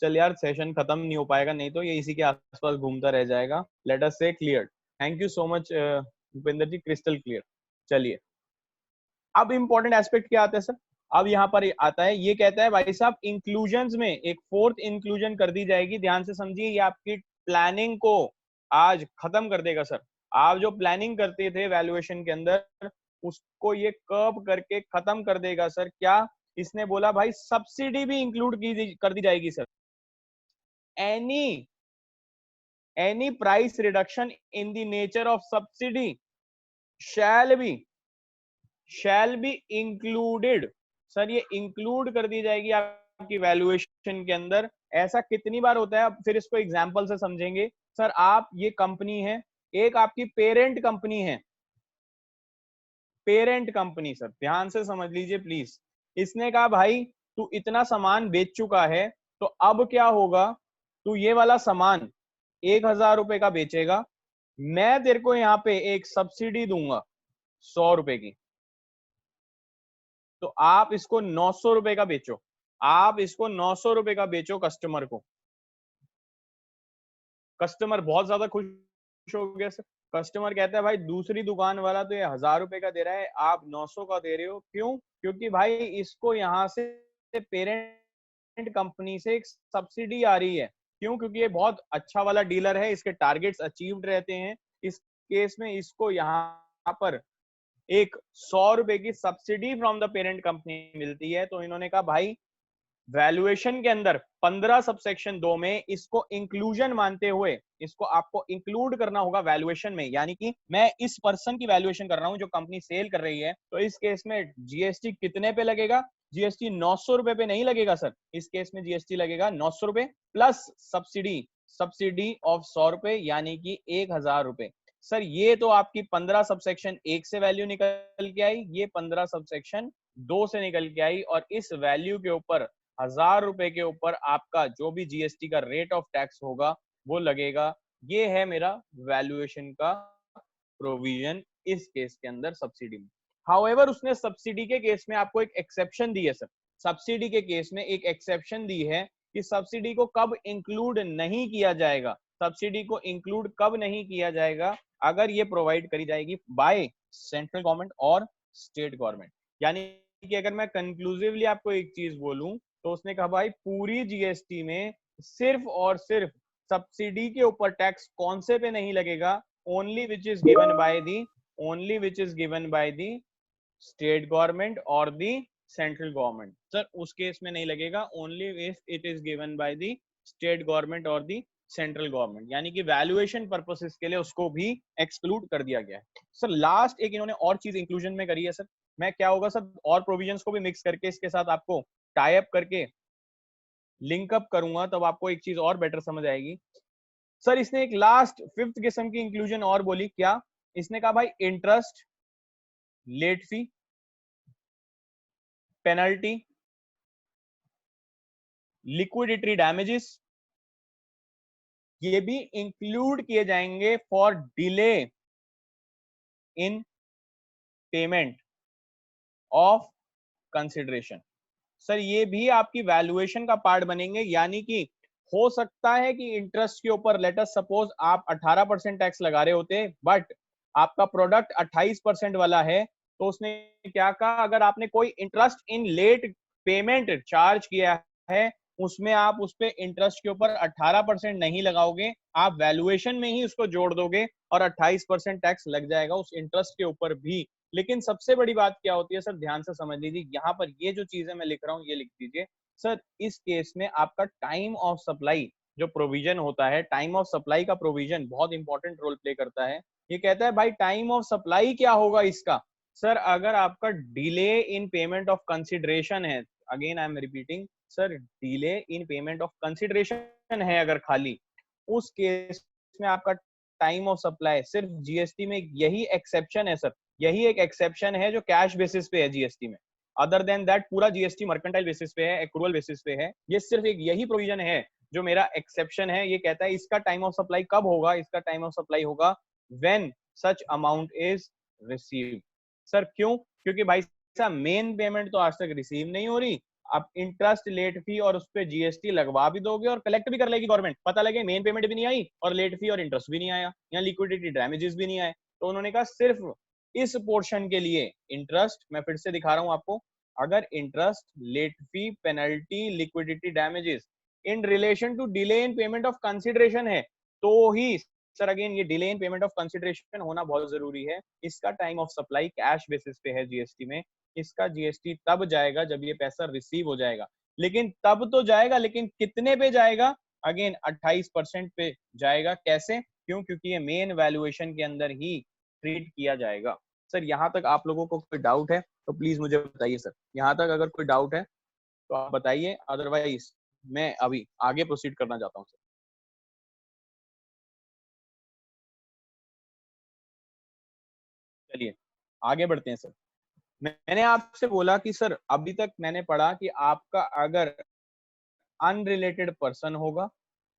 चल यार सेशन खत्म नहीं हो पाएगा, नहीं तो ये इसी के आसपास घूमता रह जाएगा। Let us say clear. Thank you so much Bhupendra ji, crystal clear. चलिए अब इंपॉर्टेंट एस्पेक्ट क्या आता है सर, अब यहाँ पर आता है, ये कहता है भाई साहब इंक्लूजन्स में एक फोर्थ इंक्लूजन कर दी जाएगी। ध्यान से समझिए, ये आपकी प्लानिंग को आज खत्म कर देगा सर। आप जो प्लानिंग करते थे वैल्यूएशन के अंदर, उसको ये कर्व करके खत्म कर देगा सर। क्या इसने बोला भाई, सब्सिडी भी इंक्लूड कर दी जाएगी sir. any price reduction in the nature of subsidy shall be included। Sir ये इंक्लूड कर दी जाएगी आपकी वैल्यूएशन के अंदर। ऐसा कितनी बार होता है, अब फिर इसको एग्जांपल से समझेंगे सर। आप, ये कंपनी है, एक आपकी पेरेंट कंपनी है, पेरेंट कंपनी सर, ध्यान से समझ लीजिए प्लीज। इसने कहा भाई तू इतना सामान बेच चुका है, तो अब क्या होगा, तू ये वाला सामान 1000 रुपए का बेचेगा, मैं तेरे को यहाँ पे एक सब्सिडी दूंगा 100 रुपए की, तो आप इसको 900 रुपए का बेचो, आप इसको 900 रुपए का बेचो कस्टमर को। कस्टमर बहुत ज्यादा खुश हो गया सर। कस्टमर कहता है भाई दूसरी दुकान वाला तो ये 1000 रुपए का दे रहा है, आप 900 का दे रहे हो, क्यों? क्योंकि भाई इसको यहाँ से पेरेंट कंपनी से एक सब्सिडी आ रही है। क्यों? क्योंकि ये बहुत अच्छा वाला डीलर है, इसके टारगेट्स अचीव्ड रहते हैं। इस केस में इसको यहाँ पर एक 100 रुपए की subsidy from the parent company मिलती है। तो इन्होंने कहा भाई वैल्यूएशन के अंदर 15 सबसेक्शन 2 में इसको इंक्लूजन मानते हुए इसको आपको इंक्लूड करना होगा वैल्यूएशन में। यानी कि मैं इस पर्सन की वैल्यूएशन कर रहा हूं जो कंपनी सेल कर रही है, तो इस केस में जीएसटी कितने पे लगेगा? जीएसटी 900 रुपए पे नहीं लगेगा सर। इस केस में जीएसटी लगेगा 900 रुपए प्लस सब्सिडी ऑफ 100 रुपए, यानी कि 1000 रुपए। सर ये तो आपकी 15 सबसेक्शन 1 से वैल्यू निकल के आई, ये 15 सबसेक्शन 2 से निकल के आई, और इस वैल्यू के ऊपर 1000 रुपए के ऊपर आपका जो भी जीएसटी का रेट ऑफ टैक्स होगा वो लगेगा। ये है मेरा वैल्यूएशन का प्रोविजन इस केस के अंदर सब्सिडी में। हाउएवर उसने सब्सिडी के केस में आपको एक एक्सेप्शन दी है सर। सब्सिडी के केस में एक एक्सेप्शन दी है कि सब्सिडी को कब इंक्लूड नहीं किया जाएगा। सब्सिडी को इंक्लूड कब नहीं किया जाएगा? अगर ये प्रोवाइड करी जाएगी बाय सेंट्रल गवर्नमेंट और स्टेट गवर्नमेंट। यानी कि अगर मैं कंक्लूसिवली आपको एक चीज बोलूं तो उसने कहा भाई पूरी जीएसटी में सिर्फ और सिर्फ सब्सिडी के ऊपर टैक्स कौन से पे नहीं लगेगा? Only which is given by the state government और दी सेंट्रल गवर्नमेंट। सर उस केस में नहीं लगेगा, only if it is given by the state government और दी सेंट्रल गवर्नमेंट। यानी कि वैल्यूएशन पर्पसेस के लिए उसको भी एक्सक्लूड कर दिया गया है। सर लास्ट एक इन्होंने और चीज इंक्लूजन में करी है सर। मैं क्या होगा सर, और प्रोविजंस को भी मिक्स करके इसके साथ आपको टाई अप करके लिंक अप करूंगा, तब आपको एक चीज और बेटर समझ आएगी। सर इसने एक लास्ट 5th किस्म की इंक्लूजन और बोली। क्या? इसने कहा भाई interest, late fee, penalty, liquidity damages, ये भी इंक्लूड किए जाएंगे for delay in payment of consideration. Sir ये भी आपकी वैल्यूएशन का पार्ट बनेंगे। यानी कि हो सकता है कि इंटरेस्ट के ऊपर लेट अस सपोज आप 18% टैक्स लगा रहे होते, बट आपका प्रोडक्ट 28% वाला है, तो उसने क्या कहा, अगर आपने कोई interest in late payment charge किया है उसमें आप उस पे इंटरेस्ट के ऊपर 18% नहीं लगाओगे, आप वैल्यूएशन में ही उसको जोड़ दोगे और 28% टैक्स लग जाएगा उस इंटरेस्ट के ऊपर भी। लेकिन सबसे बड़ी बात क्या होती है सर, ध्यान से समझ लीजिए, यहाँ पर ये जो चीजें मैं लिख रहा हूँ ये लिख दीजिए सर। इस केस में आपका टाइम ऑफ सप्लाई जो प्रोविजन होता है, टाइम ऑफ सप्लाई का प्रोविजन बहुत इंपॉर्टेंट रोल प्ले करता है। ये कहता है भाई टाइम ऑफ सप्लाई क्या होगा इसका? सर अगर आपका delay in payment of consideration है, again I am repeating sir, delay in payment of consideration है अगर खाली, उस केस में आपका टाइम ऑफ सप्लाई सिर्फ जीएसटी में यही एक्सेप्शन है सर, यही एक एक्सेप्शन है जो कैश बेसिस पे है जीएसटी में। अदर देन दैट पूरा जीएसटी मर्केंटाइल बेसिस पे है, एक्रूअल बेसिस पे है। ये सिर्फ एक यही प्रोविजन है जो मेरा एक्सेप्शन है। ये कहता है इसका टाइम ऑफ सप्लाई कब होगा? इसका टाइम ऑफ सप्लाई होगा when such amount is received. Sir क्यों? क्योंकि भाई साहब मेन पेमेंट तो आज तक रिसीव नहीं हो रही, आप इंटरेस्ट, लेट फी और उस पर जीएसटी लगवा भी दोगे और कलेक्ट भी कर लेगी गवर्नमेंट। पता लगे मेन पेमेंट भी नहीं आई और लेट फी और इंटरेस्ट भी नहीं आया, यहाँ लिक्विडिटी डैमेजेस भी नहीं आए। तो उन्होंने कहा सिर्फ इस पोर्शन के लिए इंटरेस्ट, मैं फिर से दिखा रहा हूं आपको, अगर interest, late fee, penalty, liquidity damages in relation to delay in payment of consideration है, तो ही सर अगेन ये delay in payment of consideration होना बहुत जरूरी है। इसका time of supply cash basis पे है जीएसटी में, इसका जीएसटी तब जाएगा जब ये पैसा रिसीव हो जाएगा। लेकिन तब तो जाएगा, लेकिन कितने पे जाएगा? अगेन 28% पे जाएगा। कैसे? क्यों? क्योंकि ये मेन वैल्यूएशन के अंदर ही ट्रीट किया जाएगा। सर यहाँ तक आप लोगों को कोई डाउट है तो प्लीज मुझे बताइए सर, यहाँ तक अगर कोई डाउट है तो आप बताइए, अदरवाइज मैं अभी आगे प्रोसीड करना चाहता हूँ सर। चलिए आगे बढ़ते हैं सर। मैंने आपसे बोला कि सर अभी तक मैंने पढ़ा कि आपका अगर अनरिलेटेड पर्सन होगा,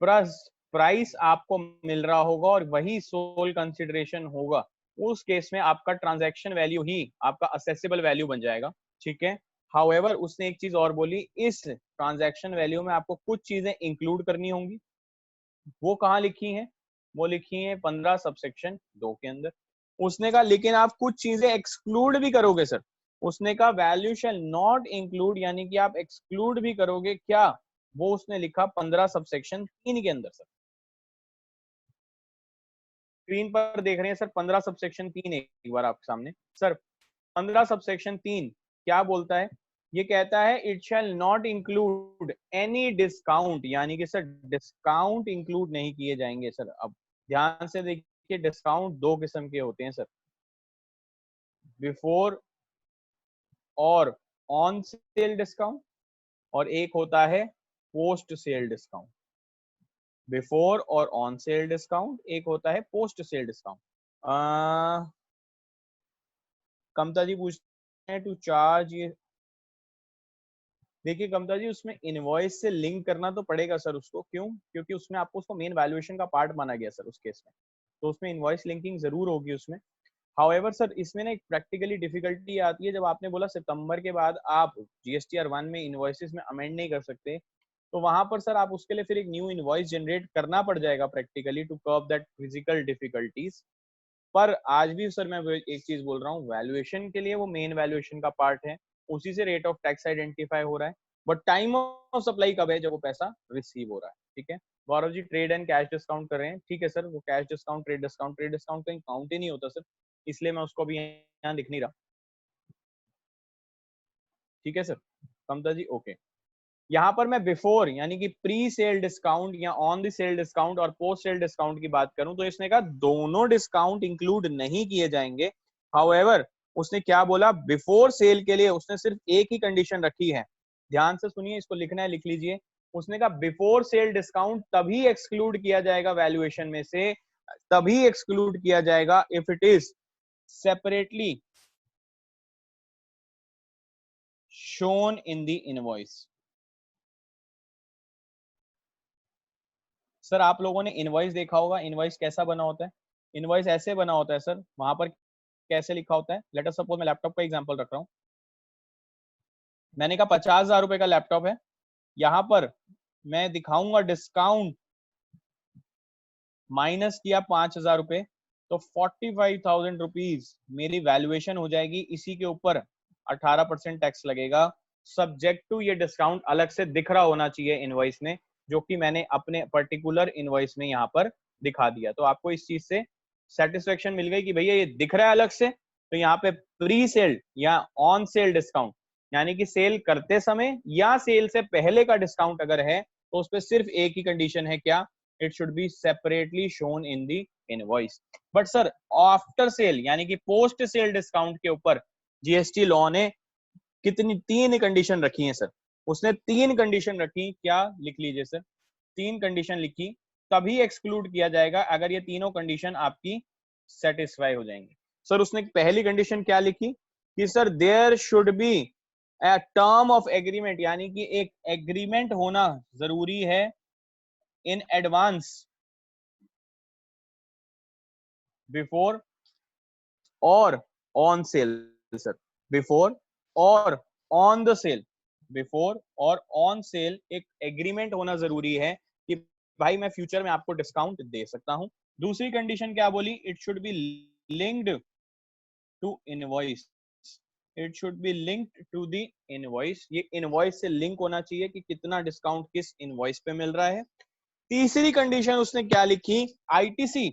प्लस प्राइस आपको मिल रहा होगा और वही सोल कंसिडरेशन होगा, उस केस में आपका ट्रांजैक्शन वैल्यू ही आपका असेसेबल वैल्यू बन जाएगा। ठीक है। हाउएवर उसने एक चीज और बोली, इस ट्रांजैक्शन वैल्यू में आपको कुछ चीजें इंक्लूड करनी होंगी। वो कहाँ लिखी हैं? वो लिखी हैं 15 सबसेक्शन 2 के अंदर। उसने कहा लेकिन आप कुछ चीजें एक्सक्लूड भी करोगे सर। उसने कहा वैल्यू शैल नॉट इंक्लूड, यानी कि आप एक्सक्लूड भी करोगे क्या? वो उसने लिखा 15 सबसेक्शन 3 के अंदर। सर स्क्रीन पर देख रहे हैं सर 15 सबसेक्शन 3 एक बार आपके सामने। सर 15 सबसेक्शन 3 क्या बोलता है? ये कहता है it shall not include any discount, यानी कि सर डिस्काउंट इंक्लूड नहीं किए जाएंगे सर। अब ध्यान से देखिए, डिस्काउंट दो किस्म के होते हैं सर, बिफोर और ऑन सेल डिस्काउंट, और एक होता है पोस्ट सेल डिस्काउंट। बिफोर और ऑन सेल डिस्काउंट, एक होता है पोस्ट सेल डिस्काउंट। कमता जी पूछते हैं टू चार्ज, ये देखिए कमता जी उसमें इनवॉइस से लिंक करना तो पड़ेगा सर उसको। क्यों? क्योंकि उसमें आपको उसको मेन वैल्यूएशन का पार्ट माना गया सर उस केस में, तो उसमें इनवॉइस लिंकिंग जरूर होगी उसमें। हाउएवर सर इसमें ना एक प्रैक्टिकली डिफिकल्टी आती है, जब आपने बोला सितंबर के बाद आप जीएसटीआर 1 में इनवॉइसेस में अमेंड नहीं कर सकते, तो वहां पर सर आप उसके लिए फिर एक न्यू इनवॉइस जनरेट करना पड़ जाएगा practically to curb that physical difficulties. पर आज भी सर मैं एक चीज बोल रहा हूँ, वैल्यूएशन के लिए वो मेन वैल्यूएशन का पार्ट है, उसी से रेट ऑफ टैक्स आइडेंटिफाई हो रहा है। बट टाइम ऑफ सप्लाई कब है? जब वो पैसा रिसीव हो रहा है। ठीक है। Gaurav ji trade and cash discount कर रहे हैं, ठीक है सर। वो कैश डिस्काउंट, ट्रेड डिस्काउंट कहीं काउंट ही नहीं होता सर, इसलिए मैं उसको भी यहाँ लिख नहीं रहा। ठीक है सर। कमता जी ओके। यहाँ पर मैं बिफोर यानी कि प्री सेल डिस्काउंट या ऑन द सेल डिस्काउंट और पोस्ट सेल डिस्काउंट की बात करूं तो इसने कहा दोनों डिस्काउंट इंक्लूड नहीं किए जाएंगे। हाउएवर उसने क्या बोला? बिफोर सेल के लिए उसने सिर्फ एक ही कंडीशन रखी है, ध्यान से सुनिए, इसको लिखना है, लिख लीजिए। उसने कहा बिफोर सेल डिस्काउंट तभी एक्सक्लूड किया जाएगा वैल्यूएशन में से, तभी एक्सक्लूड किया जाएगा if it is separately shown in the invoice. Sir आप लोगों ने इनवॉइस देखा होगा, इनवॉइस कैसा बना होता है? इनवॉइस ऐसे बना होता है सर, वहां पर कैसे लिखा होता है? लेट अस सपोज मैं लैपटॉप का एग्जांपल रख रहा हूं। मैंने कहा 50,000 रुपए का लैपटॉप है, यहां पर मैं दिखाऊंगा डिस्काउंट माइनस किया 5,000 रुपए, तो 45,000 रुपीज मेरी वैल्यूएशन हो जाएगी। इसी के ऊपर 18% टैक्स लगेगा, सब्जेक्ट टू ये डिस्काउंट अलग से दिख रहा होना चाहिए इनवॉइस में, जो कि मैंने अपने पर्टिकुलर इनवॉइस में यहाँ पर दिखा दिया। तो आपको इस चीज से सेटिस्फेक्शन मिल गई कि भैया ये दिख रहा है अलग से। तो यहाँ पे प्री सेल या ऑन सेल डिस्काउंट, यानी कि सेल करते समय या सेल से पहले का डिस्काउंट अगर है तो उस पर सिर्फ एक ही कंडीशन है, क्या? It should B separately shown in the invoice. But sir after sale यानी कि पोस्ट सेल डिस्काउंट के ऊपर जीएसटी लॉ ने कितनी, 3 कंडीशन रखी हैं सर। उसने 3 कंडीशन रखी, क्या? लिख लीजिए सर, 3 कंडीशन लिखी, तभी एक्सक्लूड किया जाएगा अगर ये तीनों कंडीशन आपकी सेटिस्फाई हो जाएंगी। सर उसने पहली कंडीशन क्या लिखी कि sir there should be a term of agreement, यानी कि एक एग्रीमेंट होना जरूरी है इन एडवांस बिफोर और ऑन सेल। सर बिफोर और ऑन द सेल, बिफोर और ऑन सेल एक एग्रीमेंट होना जरूरी है कि भाई मैं फ्यूचर में आपको डिस्काउंट दे सकता हूं। दूसरी कंडीशन क्या बोली? It should be linked to invoice, it should be linked to the invoice, ये इनवॉइस से लिंक होना चाहिए कि कितना डिस्काउंट किस इनवॉइस पे मिल रहा है। तीसरी कंडीशन उसने क्या लिखी, आईटीसी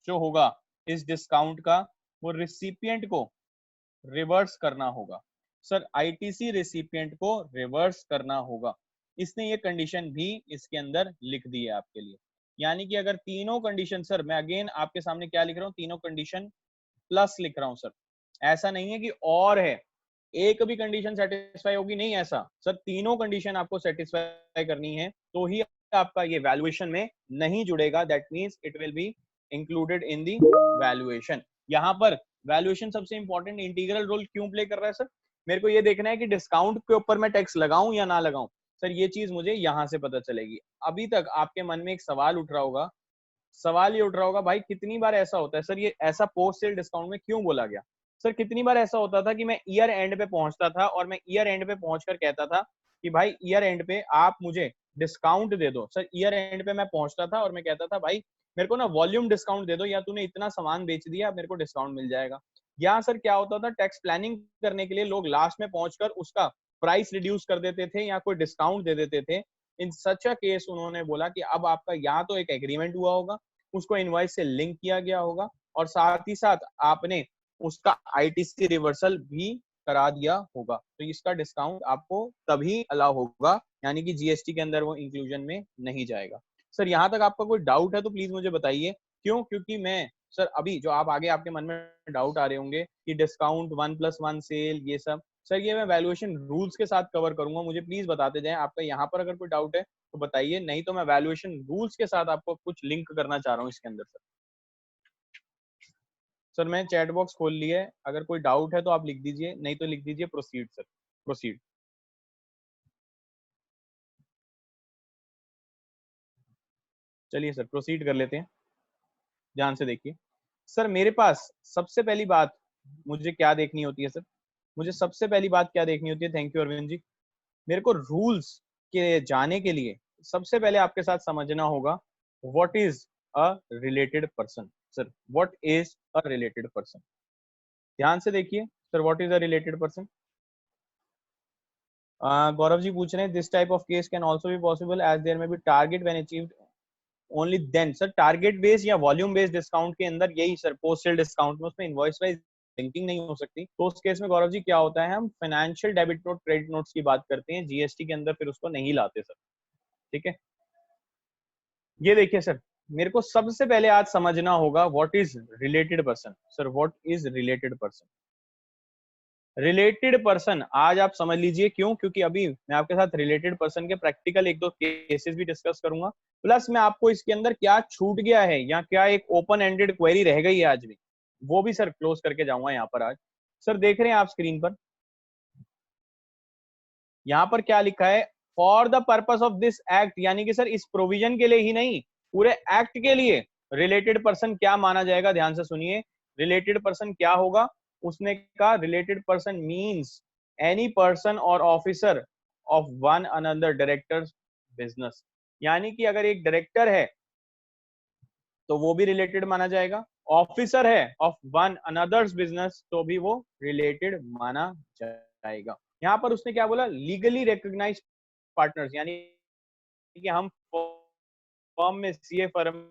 जो होगा इस डिस्काउंट का वो रिसिपिएंट को रिवर्स करना होगा। सर आईटीसी रिसिपिएंट को रिवर्स करना होगा, इसने ये कंडीशन भी इसके अंदर लिख दी है आपके लिए। यानी कि अगर तीनों कंडीशन, सर मैं अगेन आपके सामने क्या लिख रहा हूँ, तीनों कंडीशन प्लस लिख रहा हूँ सर, ऐसा नहीं है कि और है एक भी कंडीशन सेटिस्फाई होगी, नहीं ऐसा सर, तीनों कंडीशन आपको सेटिस्फाई करनी है तो ही आपका ये वैल्यूएशन में नहीं जुड़ेगा, that means it will be included in the valuation. यहाँ पर वैल्यूएशन सबसे इंपॉर्टेंट इंटीग्रल रोल क्यों प्ले कर रहा है सर, मेरे को ये देखना है कि डिस्काउंट के ऊपर मैं टैक्स लगाऊं या ना लगाऊं, सर ये चीज मुझे यहाँ से पता चलेगी। अभी तक आपके मन में एक सवाल उठ रहा होगा, सवाल ये उठ रहा होगा भाई कितनी बार ऐसा होता है सर, ये ऐसा पोस्ट सेल डिस्काउंट में क्यों बोला गया। सर कितनी बार ऐसा होता था कि मैं ईयर एंड पे पहुंचता था और मैं ईयर एंड पे पहुंचकर कहता था कि भाई ईयर एंड पे आप मुझे डिस्काउंट दे दो। सर ईयर एंड पे मैं पहुंचता था और मैं कहता था भाई मेरे को ना वॉल्यूम डिस्काउंट दे दो, या तूने इतना सामान बेच दिया मेरे को डिस्काउंट मिल जाएगा। यहाँ सर क्या होता था, टैक्स प्लानिंग करने के लिए लोग लास्ट में पहुंचकर उसका प्राइस रिड्यूस कर देते थे या कोई डिस्काउंट दे देते थे। इन सच अ केस उन्होंने बोला कि अब आपका या तो एक एग्रीमेंट हुआ होगा, उसको इनवॉइस से लिंक किया गया होगा, और साथ ही साथ आपने उसका आईटीसी रिवर्सल भी करा दिया होगा, तो इसका डिस्काउंट आपको तभी अलाउ होगा, यानी कि जीएसटी के अंदर वो इंक्लूजन में नहीं जाएगा। सर यहाँ तक आपका कोई डाउट है तो प्लीज मुझे बताइए। क्यों, क्योंकि मैं सर अभी जो आप आगे आपके मन में डाउट आ रहे होंगे कि डिस्काउंट 1+1 सेल ये सब, सर ये मैं वैल्यूएशन रूल्स के साथ कवर करूंगा, मुझे प्लीज बताते जाएं। आपका यहाँ पर अगर कोई डाउट है तो बताइए, नहीं तो मैं वैल्यूएशन रूल्स के साथ आपको कुछ लिंक करना चाह रहा हूँ इसके अंदर। सर मैं चैट बॉक्स खोल लिया है, अगर कोई डाउट है तो आप लिख दीजिए, नहीं तो लिख दीजिए प्रोसीड सर, प्रोसीड। चलिए सर प्रोसीड कर लेते हैं, ध्यान से देखिए। सर मेरे पास सबसे पहली बात मुझे क्या देखनी होती है सर, मुझे सबसे पहली बात क्या देखनी होती है, थैंक यू अरविंद जी, मेरे को रूल्स के जाने के लिए सबसे पहले आपके साथ समझना होगा what is a related person. Sir what is a related person, ध्यान से देखिए sir, what is a related person. Gaurav ji पूछ रहे हैं this type of case can also be possible as there may be target when achieved only then. Sir target based या volume based discount के अंदर यही सर, पोस्ट सेल डिस्काउंट में उसमें invoice wise linking नहीं हो सकती, तो उस केस में गौरव जी क्या होता है, हम financial debit note credit notes की बात करते हैं, जीएसटी के अंदर फिर उसको नहीं लाते सर, ठीक है। ये देखिए सर, मेरे को सबसे पहले आज समझना होगा what is related person. Sir what is related person, related person आज आप समझ लीजिए, क्यों, क्योंकि अभी मैं आपके साथ रिलेटेड पर्सन के प्रैक्टिकल एक दो केसेस भी डिस्कस करूंगा, प्लस मैं आपको इसके अंदर क्या छूट गया है या क्या एक ओपन एंडेड क्वेरी रह गई है आज भी, वो भी सर क्लोज करके जाऊंगा यहाँ पर आज। सर देख रहे हैं आप स्क्रीन पर, यहाँ पर क्या लिखा है, for the purpose of this act, यानी कि सर इस प्रोविजन के लिए ही नहीं, पूरे एक्ट के लिए रिलेटेड पर्सन क्या माना जाएगा, ध्यान से सुनिए। रिलेटेड पर्सन क्या होगा, उसने कहा related person means any person और officer of one another directors business, यानी कि अगर एक डायरेक्टर है तो वो भी रिलेटेड माना जाएगा, ऑफिसर है ऑफ वन अनदर्स बिजनेस तो भी वो रिलेटेड माना जाएगा। यहाँ पर उसने क्या बोला, लीगली रिकॉग्नाइज्ड पार्टनर्स, यानी कि हम फर्म में, सीए फर्म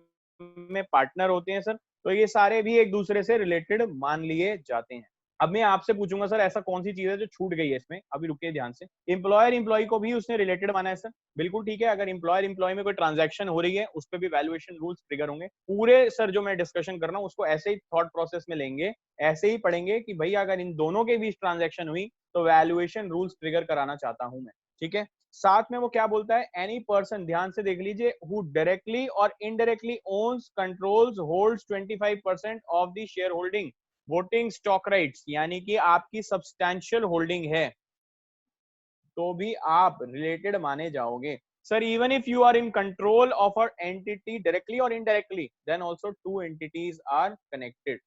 में पार्टनर होते हैं सर, तो ये सारे भी एक दूसरे से रिलेटेड मान लिए जाते हैं। अब मैं आपसे पूछूंगा सर ऐसा कौन सी चीज है जो छूट गई है इसमें, अभी रुकिए ध्यान से। एम्प्लॉयर एम्प्लॉय को भी उसने रिलेटेड माना है सर, बिल्कुल ठीक है, अगर एम्प्लॉयर एम्प्लॉय में कोई ट्रांजैक्शन हो रही है उस पर भी वैल्यूएशन रूल्स ट्रिगर होंगे। पूरे सर जो मैं डिस्कशन कर रहा हूँ उसको ऐसे ही थॉट प्रोसेस में लेंगे, ऐसे ही पढ़ेंगे कि भैया अगर इन दोनों के बीच ट्रांजैक्शन हुई तो वैल्यूएशन रूल्स ट्रिगर कराना चाहता हूं मैं, ठीक है। साथ में वो क्या बोलता है, एनी पर्सन, ध्यान से देख लीजिए, हु डायरेक्टली और indirectly owns, controls, holds 25% of the share holding, voting stock rights, यानी कि आपकी सब्सटैंशियल होल्डिंग है तो भी आप रिलेटेड माने जाओगे। Sir even if you are in control of a entity directly और indirectly then also two entities are connected.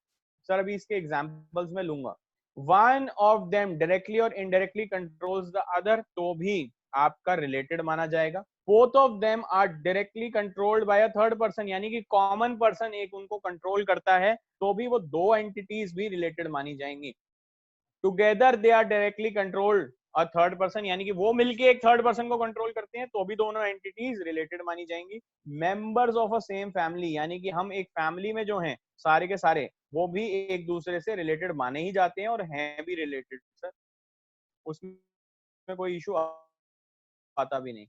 Sir अभी इसके एग्जांपल्स में लूंगा, वन ऑफ देम डायरेक्टली और इनडायरेक्टली कंट्रोल्स द अदर तो भी आपका रिलेटेड माना जाएगा। Both of them are directly controlled by a third person, यानी कि कॉमन पर्सन एक उनको कंट्रोल करता है, तो भी वो दो एंटिटीज भी रिलेटेड मानी जाएंगी। Together they are directly controlled a third person, यानी कि वो मिलके एक थर्ड पर्सन को कंट्रोल करते हैं, तो भी दोनों एंटिटीज रिलेटेड मानी जाएंगी। Members of a same family, यानी कि हम एक फैमिली में जो हैं सारे के सारे, वो भी एक दूसरे से रिलेटेड माने ही जाते हैं और हैं भी रिलेटेड सर, उसमें कोई इशू आता भी नहीं।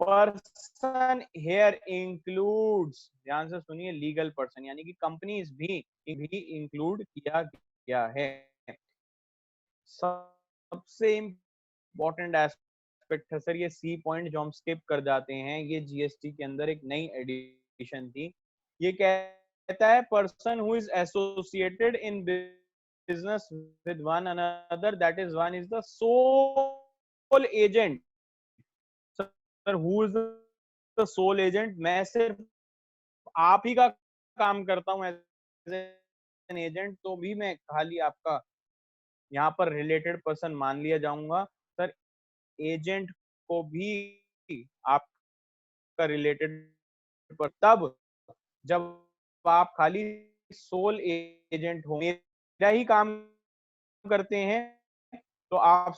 पर्सन हेयर इंक्लूड्स, ध्यान से सुनिए, लीगल पर्सन, यानी कि कंपनीज भी इंक्लूड किया गया है। सबसे इम्पोर्टेंट एस्पेक्ट है सर ये सी पॉइंट जो हम स्किप कर जाते हैं, ये जीएसटी के अंदर एक नई एडिशन थी। ये कहता है person who is associated in business with one another, that is one is the sole agent. Sir who is the sole agent? मैं सिर्फ आप ही का काम करता हूं एज एन एजेंट, तो भी मैं खाली आपका यहाँ पर रिलेटेड पर्सन मान लिया जाऊंगा। सर एजेंट को भी आपका रिलेटेड पर तब जब आप खाली सोल एजेंट हो, मेरा ही काम करते हैं, तो आप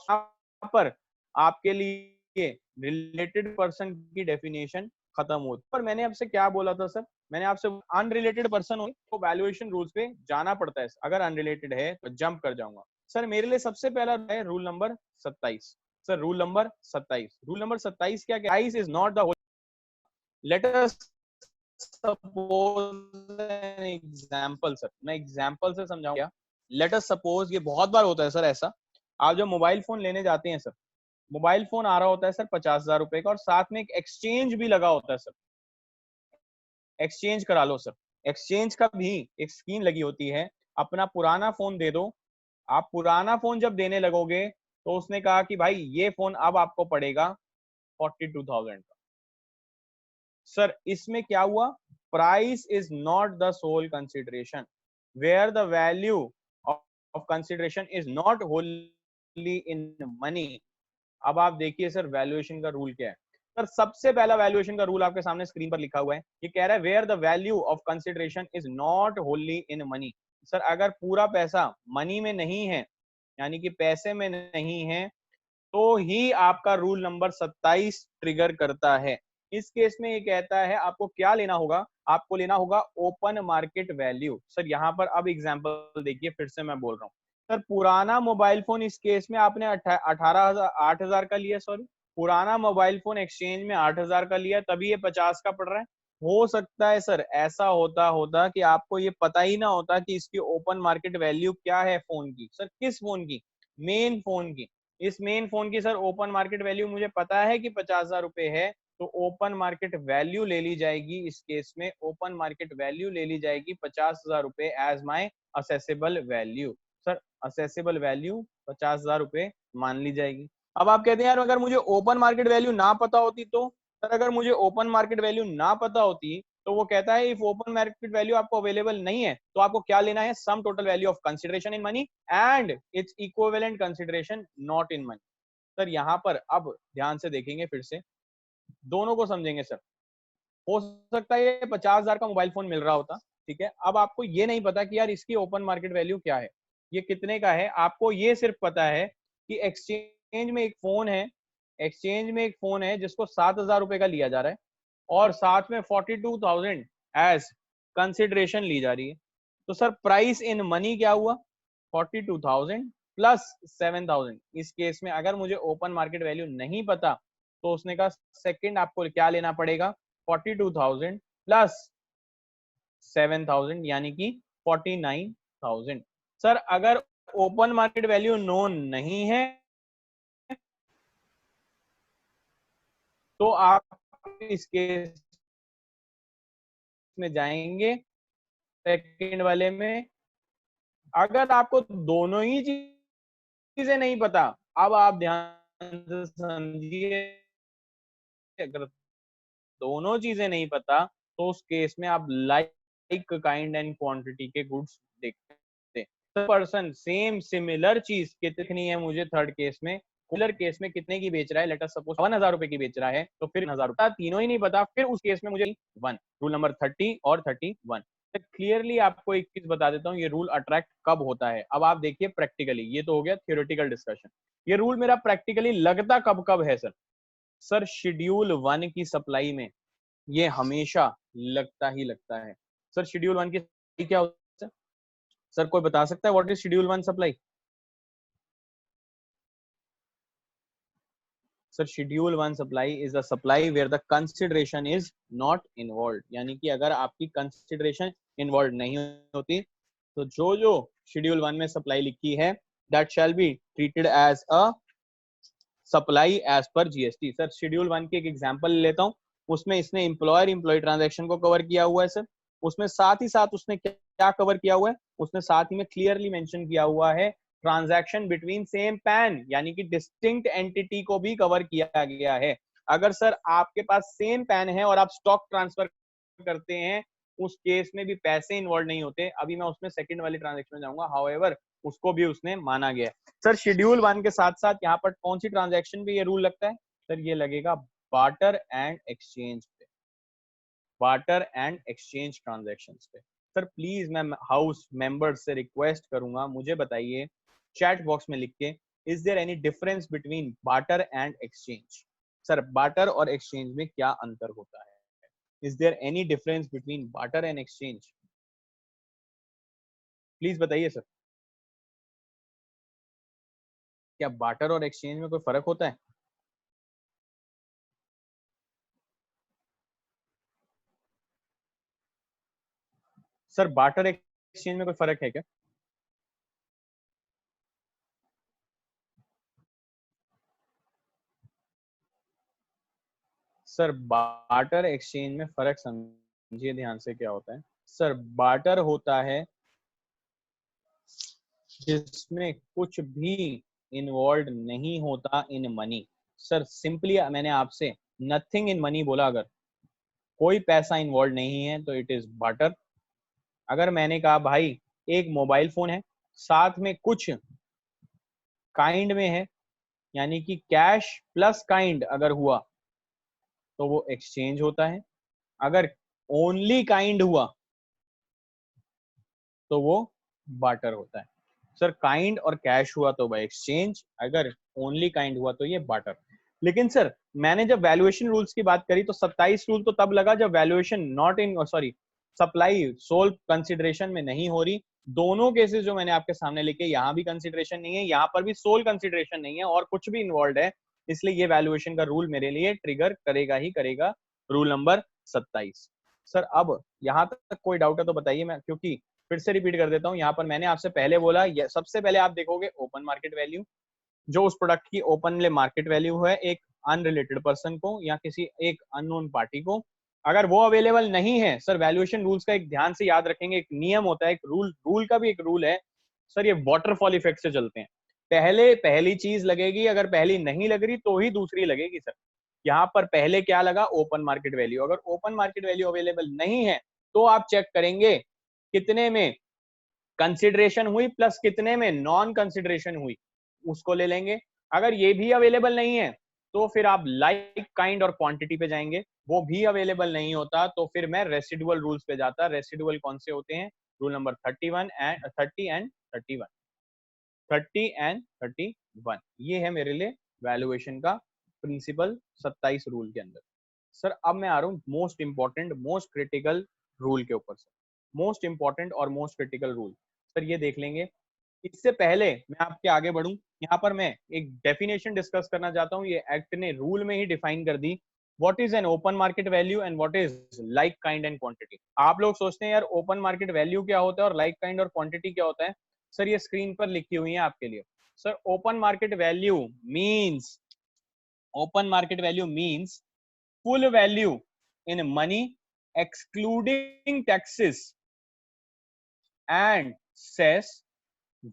पर आपके लिए रिलेटेड पर्सन की डेफिनेशन खत्म होती। पर मैंने आपसे क्या बोला था सर? मैंने आपसे अनरिलेटेड पर्सन हो तो वैल्यूएशन रूल्स पे जाना पड़ता है, अगर अनरिलेटेड है तो जंप कर जाऊंगा। सर मेरे लिए सबसे पहला है rule number 27। Sir rule number 27, rule number 27 क्या कहता है? Is not the whole. Let us suppose an example, sir मैं एग्जांपल से समझाऊंगा। लेट अस सपोज, ये बहुत बार होता है सर ऐसा, आप जब मोबाइल फोन लेने जाते हैं सर, मोबाइल फोन आ रहा होता है सर 50,000 रुपए का, और साथ में एक एक्सचेंज भी लगा होता है सर, एक्सचेंज करा लो सर। एक्सचेंज का भी एक स्कीम लगी होती है, अपना पुराना फोन दे दो। आप पुराना फोन जब देने लगोगे तो उसने कहा कि भाई ये फोन अब आपको पड़ेगा 42,000 का। सर इसमें क्या हुआ? Price is not the sole consideration, where the value of consideration is not wholly in money. अब आप देखिए सर वैल्यूएशन का रूल क्या है। सर सबसे पहला वैल्यूएशन का रूल आपके सामने स्क्रीन पर लिखा हुआ है, ये कह रहा है where the value of consideration is not wholly in money. Sir अगर पूरा पैसा मनी में नहीं है, यानी कि पैसे में नहीं है, तो ही आपका रूल नंबर 27 ट्रिगर करता है। इस केस में ये कहता है आपको क्या लेना होगा? आपको लेना होगा ओपन मार्केट वैल्यू। सर यहाँ पर अब एग्जांपल देखिए, फिर से मैं बोल रहा हूँ सर, पुराना मोबाइल फोन इस केस में आपने 8,000 का लिया, सॉरी पुराना मोबाइल फोन एक्सचेंज में 8,000 का लिया, तभी ये 50 का पड़ रहा है। हो सकता है सर ऐसा होता कि आपको ये पता ही ना होता कि इसकी ओपन मार्केट वैल्यू क्या है फोन की। सर किस फोन की? मेन फोन की। इस मेन फोन की सर ओपन मार्केट वैल्यू मुझे पता है कि 50,000 रुपए है, तो ओपन मार्केट वैल्यू ले ली जाएगी। इस केस में ओपन मार्केट वैल्यू ले ली जाएगी 50,000 रुपए as my assessable value. Sir assessable value 50,000 रुपए मान ली जाएगी। अब आप कहते हैं यार अगर मुझे ओपन मार्केट वैल्यू ना पता होती तो? सर अगर मुझे ओपन मार्केट वैल्यू ना पता होती तो वो कहता है इफ ओपन मार्केट वैल्यू आपको अवेलेबल नहीं है तो आपको क्या लेना है? Sum total value of consideration in money and its equivalent consideration not in money. Sir यहाँ पर अब ध्यान से देखेंगे, फिर से दोनों को समझेंगे। सर हो सकता है ये 50,000 का मोबाइल फोन मिल रहा होता, ठीक है, अब आपको ये नहीं पता कि यार इसकी ओपन मार्केट वैल्यू क्या है, ये कितने का है। आपको ये सिर्फ पता है कि एक्सचेंज में एक फोन है, एक्सचेंज में एक फोन है जिसको 7,000 रुपए का लिया जा रहा है और साथ में 42,000 एज कंसिडरेशन ली जा रही है। तो सर प्राइस इन मनी क्या हुआ? 42,000 प्लस 7,000। इस केस में अगर मुझे ओपन मार्केट वैल्यू नहीं पता तो उसने कहा सेकंड आपको क्या लेना पड़ेगा? 42,000 प्लस 7,000 यानी कि 49,000। सर अगर ओपन मार्केट वैल्यू नोन नहीं है तो आप इस केस में जाएंगे सेकंड वाले में। अगर आपको दोनों ही चीजें नहीं पता, अब आप ध्यान से समझिए, अगर दोनों चीजें नहीं पता तो उस केस में आप लाइक काइंड एंड क्वांटिटी के गुड्स देखते हैं। पर्सन सेम सिमिलर चीज कितनी है मुझे थर्ड केस में? पर्टिकुलर केस में कितने की बेच रहा है, लेट अस सपोज 1000 रुपए की बेच रहा है, तो फिर 1000 रुपए, तीनों ही नहीं पता, फिर उस केस में मुझे 1 रूल नंबर 30 और 31। तो क्लियरली आपको एक चीज बता देता हूँ, ये रूल अट्रैक्ट कब होता है। अब आप देखिए प्रैक्टिकली, ये तो हो गया थियोरेटिकल डिस्कशन, ये रूल मेरा प्रैक्टिकली लगता कब कब है सर। सर शेड्यूल 1 की सप्लाई में ये हमेशा लगता ही लगता है। सर शेड्यूल 1 की क्या होता है सर, कोई बता सकता है what is schedule 1 supply? Sir schedule 1 supply is the supply where the consideration is not involve, यानी कि अगर आपकी कंसिडरेशन इन्वॉल्व नहीं होती तो जो जो शेड्यूल 1 में सप्लाई लिखी है that shall be treated as a supply as per GST. Sir schedule 1 की एक एग्जांपल लेता हूं, उसमें इसने एम्प्लॉयर एम्प्लॉय ट्रांजैक्शन को कवर किया हुआ है सर। उसमें साथ ही साथ उसने क्या कवर किया हुआ है, उसने साथ ही में क्लियरली मेंशन किया हुआ है ट्रांजैक्शन बिटवीन सेम पैन, यानी कि डिस्टिंक्ट एंटिटी को भी कवर किया गया है। अगर सर आपके पास सेम पैन है और आप स्टॉक ट्रांसफर करते हैं, उस केस में भी पैसे इन्वॉल्व नहीं होते। अभी मैं उसमें सेकंड वाली ट्रांजैक्शन में जाऊंगा, हाउएवर उसको भी उसने माना गया है। सर शेड्यूल 1 के साथ साथ यहाँ पर कौन सी ट्रांजैक्शन पे ये रूल लगता है? सर ये लगेगा बार्टर एंड एक्सचेंज पे, बार्टर एंड एक्सचेंज ट्रांजैक्शंस पे। सर प्लीज मैं हाउस मेंबर्स से रिक्वेस्ट करूंगा, मुझे बताइए चैट बॉक्स में लिख के, is there any difference between barter and exchange? Sir barter और एक्सचेंज में क्या अंतर होता है? Is there any difference between barter and exchange? Please बताइए सर, क्या बार्टर और एक्सचेंज में कोई फर्क होता है? सर बार्टर एक्सचेंज में कोई फर्क है क्या? सर बार्टर एक्सचेंज में फर्क समझिए ध्यान से, क्या होता है सर? बार्टर होता है जिसमें कुछ भी इन्वॉल्व नहीं होता इन मनी। सर सिंपली मैंने आपसे नथिंग इन मनी बोला, अगर कोई पैसा इन्वॉल्व नहीं है तो इट इज बार्टर। अगर मैंने कहा भाई एक मोबाइल फोन है, साथ में कुछ काइंड में है, यानी कि कैश प्लस काइंड अगर हुआ तो वो एक्सचेंज होता है। अगर ओनली काइंड हुआ तो वो बार्टर होता है। सर काइंड और कैश हुआ तो भाई एक्सचेंज, अगर ओनली काइंड हुआ तो ये बार्टर। लेकिन सर मैंने जब वैल्यूएशन रूल्स की बात करी तो 27 रूल तो तब लगा जब valuation not in sorry supply sole consideration में नहीं हो रही। दोनों केसेस जो मैंने आपके सामने लिखे, यहाँ भी कंसिडरेशन नहीं है, यहाँ पर भी सोल कंसिडरेशन नहीं है और कुछ भी इन्वॉल्व है, इसलिए ये वैल्यूएशन का रूल मेरे लिए ट्रिगर करेगा ही करेगा, रूल नंबर 27। सर अब यहाँ तक कोई डाउट है तो बताइए, मैं क्योंकि फिर से रिपीट कर देता हूँ, यहाँ पर मैंने आपसे पहले बोला सबसे पहले आप देखोगे ओपन मार्केट वैल्यू, जो उस प्रोडक्ट की ओपन मार्केट वैल्यू है एक अनरिलेटेड पर्सन को या किसी एक अननोन पार्टी को, अगर वो अवेलेबल नहीं है, सर वैल्यूएशन रूल्स का एक ध्यान से याद रखेंगे, एक नियम होता है, एक रूल का भी एक रूल है सर, ये वाटरफॉल इफेक्ट से चलते हैं। पहले पहली चीज लगेगी, अगर पहली नहीं लग रही तो ही दूसरी लगेगी सर। यहाँ पर पहले क्या लगा? Open market value. अगर ओपन मार्केट वैल्यू अवेलेबल नहीं है तो आप चेक करेंगे कितने में कंसिडरेशन हुई प्लस कितने में नॉन कंसिडरेशन हुई, उसको ले लेंगे। अगर ये भी अवेलेबल नहीं है तो फिर आप लाइक काइंड और क्वांटिटी पे जाएंगे, वो भी अवेलेबल नहीं होता तो फिर मैं रेसिडुअल रूल्स पे जाता। रेसिडुअल कौन से होते हैं? Rule number 31 and 30 and 31, 30 and 31, ये है मेरे लिए वैल्यूएशन का प्रिंसिपल 27 रूल के अंदर। सर अब मैं आ रहा हूँ most important most critical rule के ऊपर। सर मोस्ट इंपॉर्टेंट और मोस्ट क्रिटिकल रूल, सर ये देख लेंगे। इससे पहले मैं आपके आगे बढ़ूं, यहाँ पर मैं एक डेफिनेशन डिस्कस करना चाहता हूँ। ये एक्ट ने रूल में ही डिफाइन कर दी what is an open market value and what is like kind and quantity. आप लोग सोचते हैं यार ओपन मार्केट वैल्यू क्या होता है और लाइक काइंड और क्वांटिटी क्या होता है? सर ये स्क्रीन पर लिखी हुई है आपके लिए। Sir open market value means, open market value means full value in money excluding taxes and cess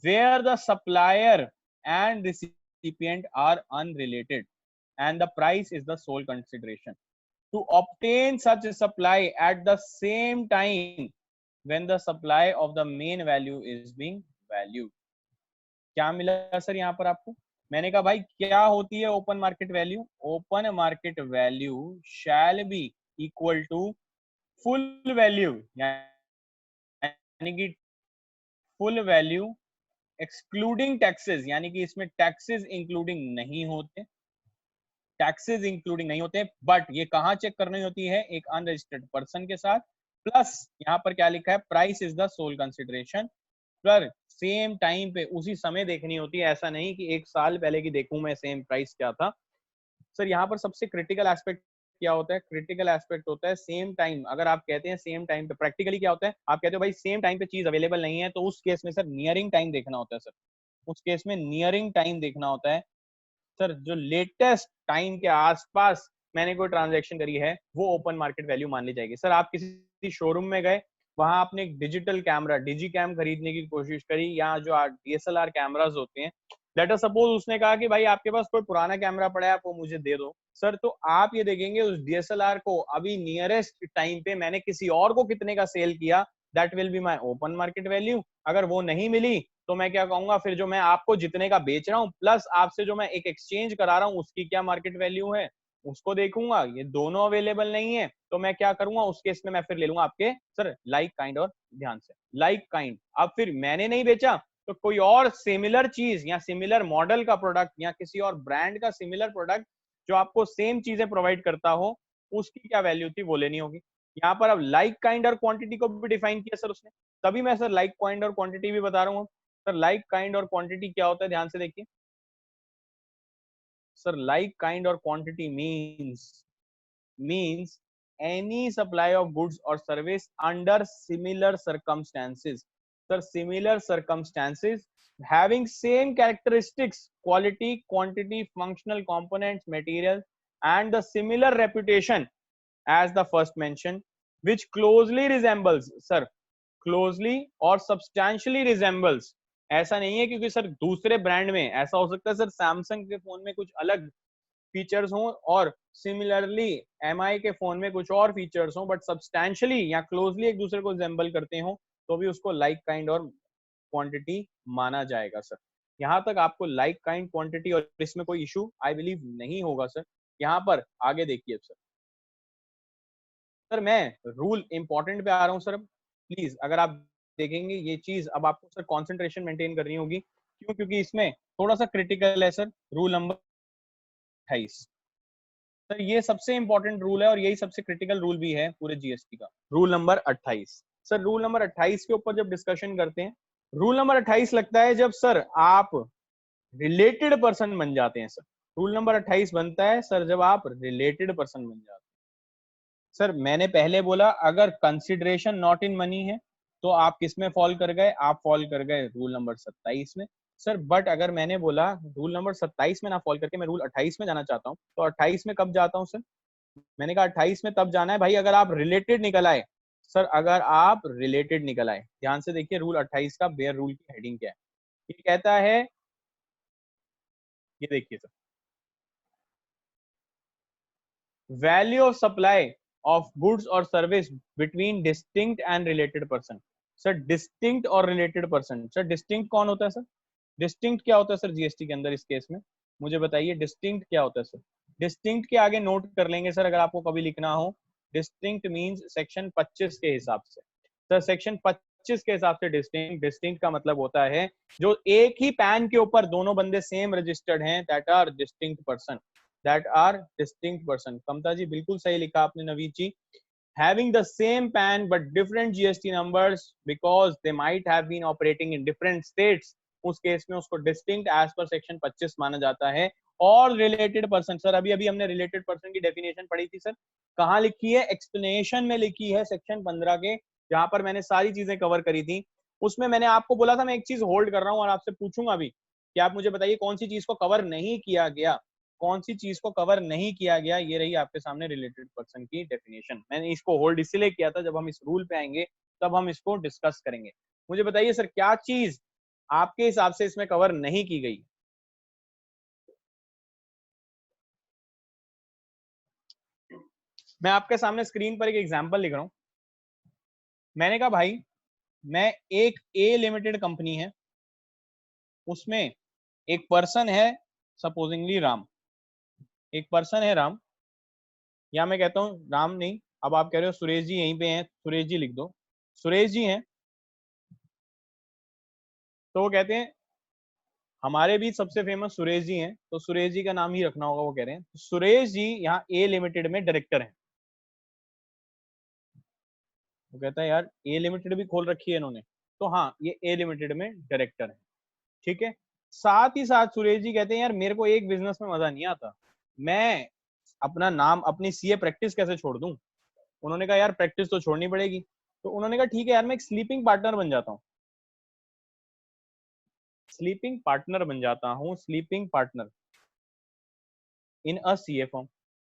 where the supplier and recipient are unrelated and the price is the sole consideration. To obtain such a supply at the same time when the supply of the main value is being valued. क्या मिला sir यहाँ पर आपको? मैंने कहा भाई क्या होती है open market value? Open market value shall be equal to full value, यानी कि फुल वैल्यू एक्सक्लूडिंग टैक्सेस, यानी कि इसमें टैक्सेस इंक्लूडिंग नहीं होते, टैक्सेस इंक्लूडिंग नहीं होते। बट ये कहाँ चेक करनी होती है? एक अनरजिस्टर्ड पर्सन के साथ। प्लस यहाँ पर क्या लिखा है? Price is the sole consideration. पर सेम टाइम पे उसी समय देखनी होती है, ऐसा नहीं कि एक साल पहले की देखूं मैं सेम प्राइस क्या था। सर यहाँ पर सबसे क्रिटिकल एस्पेक्ट क्या होता है? क्रिटिकल एस्पेक्ट होता है सेम टाइम। अगर आप कहते हैं सेम टाइम पे, प्रैक्टिकली क्या होता है? आप कहते हो भाई सेम टाइम पे चीज अवेलेबल नहीं है, तो उस केस में सर नियरिंग टाइम देखना होता है। सर उस केस में नियरिंग टाइम देखना होता है। सर जो लेटेस्ट टाइम के आसपास मैंने कोई ट्रांजैक्शन करी है वो ओपन मार्केट वैल्यू मान ली जाएगी। सर आप किसी शोरूम में गए, वहां आपने एक डिजिटल कैमरा डिजी कैम खरीदने की कोशिश करी, या जो DSLR कैमरास होते हैं, लेट अस सपोज उसने कहा कि भाई आपके पास कोई पुराना कैमरा पड़ा है, आप वो मुझे दे दो। सर तो आप ये देखेंगे उस DSLR को अभी नियरेस्ट टाइम पे मैंने किसी और को कितने का सेल किया, that will be my open market value. अगर वो नहीं मिली तो मैं क्या कहूंगा, फिर जो मैं आपको जितने का बेच रहा हूँ प्लस आपसे जो मैं एक एक्सचेंज करा रहा हूँ उसकी क्या मार्केट वैल्यू है, उसको देखूंगा। ये दोनों अवेलेबल नहीं है तो मैं क्या करूंगा, उस केस में मैं फिर ले लूंगा आपके सर लाइक काइंड। और ध्यान से लाइक काइंड, अब फिर मैंने नहीं बेचा तो कोई और सिमिलर चीज या सिमिलर मॉडल का प्रोडक्ट या किसी और ब्रांड का सिमिलर प्रोडक्ट जो आपको सेम चीजें प्रोवाइड करता हो, उसकी क्या वैल्यू थी वो लेनी होगी। यहाँ पर अब लाइक काइंड और क्वांटिटी को भी डिफाइन किया सर उसने, तभी मैं सर लाइक काइंड और क्वांटिटी भी बता रहा हूँ। सर लाइक काइंड और क्वांटिटी क्या होता है, ध्यान से देखिए। सर लाइक काइंड और quantity means any supply of goods और service under similar circumstances. Sir similar circumstances having same characteristics, quality, quantity, functional components, material, and the similar reputation as the first mentioned, which closely resembles, sir closely और substantially resembles। ऐसा नहीं है क्योंकि sir दूसरे brand में ऐसा हो सकता है सर सैमसंग के फोन में कुछ अलग फीचर्स हों और सिमिलरली MI के फोन में कुछ और फीचर्स हों, बट सब्सटैंशियली या क्लोजली एक दूसरे को रिजेंबल करते हो तो भी उसको लाइक काइंड और क्वांटिटी माना जाएगा। सर यहाँ तक आपको लाइक काइंड क्वांटिटी और इसमें कोई इशू आई बिलीव नहीं होगा। सर यहाँ पर आगे देखिए सर मैं रूल इंपॉर्टेंट पे आ रहा हूँ सर। प्लीज अगर आप देखेंगे ये चीज अब आपको सर कंसंट्रेशन मेंटेन करनी होगी। क्यों? क्योंकि इसमें थोड़ा सा क्रिटिकल है सर रूल नंबर 28। सर ये सबसे इंपॉर्टेंट रूल है और यही सबसे क्रिटिकल रूल भी है पूरे GST का, rule number 28। Sir rule number 28 के ऊपर जब डिस्कशन करते हैं, रूल नंबर 28 लगता है जब सर आप रिलेटेड पर्सन बन जाते हैं। सर रूल नंबर 28 बनता है सर जब आप रिलेटेड पर्सन बन जाते हैं। सर मैंने पहले बोला अगर कंसिडरेशन नॉट इन मनी है तो आप किस में फॉल कर गए? आप फॉल कर गए रूल नंबर 27 में। सर बट अगर मैंने बोला रूल नंबर 27 में ना फॉल करके मैं रूल 28 में जाना चाहता हूँ, तो 28 में कब जाता हूँ सर? मैंने कहा 28 में तब जाना है भाई अगर आप रिलेटेड निकल आए। सर अगर आप रिलेटेड निकल आए, ध्यान से देखिए रूल 28 का बेयर रूल की हेडिंग क्या है। ये कहता है, ये देखिए sir, value of supply of goods और service between distinct and related person. Sir distinct और रिलेटेड पर्सन, सर डिस्टिंक्ट कौन होता है? सर डिस्टिंक्ट क्या होता है सर GST के अंदर इस केस में? मुझे बताइए डिस्टिंक्ट क्या होता है सर? डिस्टिंक्ट के आगे नोट कर लेंगे सर अगर आपको कभी लिखना हो। डिस्टिंक्ट मींस सेक्शन 25 के हिसाब से। सर सेक्शन 25 के हिसाब से डिस्टिंक्ट का मतलब होता है जो एक ही पैन के ऊपर दोनों बंदे सेम रजिस्टर्ड हैं, that are distinct person, that are distinct person. Kamta ji बिल्कुल सही लिखा आपने, Naveed ji. Having the same PAN but different GST numbers because they might have been operating in different states, उस केस में उसको डिस्टिंक्ट एज पर सेक्शन 25 माना जाता है। और रिलेटेड पर्सन, सर अभी अभी हमने रिलेटेड पर्सन की डेफिनेशन पढ़ी थी सर, कहाँ लिखी है? एक्सप्लेनेशन में लिखी है सेक्शन 15 के, जहां पर मैंने सारी चीजें कवर करी थी। उसमें मैंने आपको बोला था मैं एक चीज होल्ड कर रहा हूँ और आपसे पूछूंगा भी कि आप मुझे बताइए कौन सी चीज को कवर नहीं किया गया, कौन सी चीज को कवर नहीं किया गया। ये रही आपके सामने रिलेटेड पर्सन की डेफिनेशन। मैंने इसको होल्ड इसलिए किया था, जब हम इस रूल पे आएंगे तब हम इसको डिस्कस करेंगे। मुझे बताइए सर क्या चीज आपके हिसाब से इसमें कवर नहीं की गई? मैं आपके सामने स्क्रीन पर एक एग्जांपल लिख रहा हूं। मैंने कहा भाई मैं एक A लिमिटेड कंपनी है, उसमें एक पर्सन है सपोजिंगली राम, एक पर्सन है राम, या मैं कहता हूँ राम नहीं, अब आप कह रहे हो सुरेश जी यहीं पे हैं, सुरेश जी लिख दो, सुरेश जी हैं, तो वो कहते हैं हमारे भी सबसे फेमस सुरेश जी हैं, तो सुरेश जी का नाम ही रखना होगा, वो कह रहे हैं। सुरेश जी यहाँ ए लिमिटेड में डायरेक्टर हैं। वो कहता है यार ए लिमिटेड भी खोल रखी है इन्होंने, तो हाँ ये ए लिमिटेड में डायरेक्टर है, ठीक है। साथ ही साथ सुरेश जी कहते हैं यार मेरे को एक बिजनेस में मजा नहीं आता, मैं अपना नाम अपनी सीए प्रैक्टिस कैसे छोड़ दूं। उन्होंने कहा यार प्रैक्टिस तो छोड़नी पड़ेगी, तो उन्होंने कहा ठीक है यार मैं एक स्लीपिंग पार्टनर बन जाता हूँ, स्लीपिंग पार्टनर बन जाता हूँ, sleeping partner in a CA firm.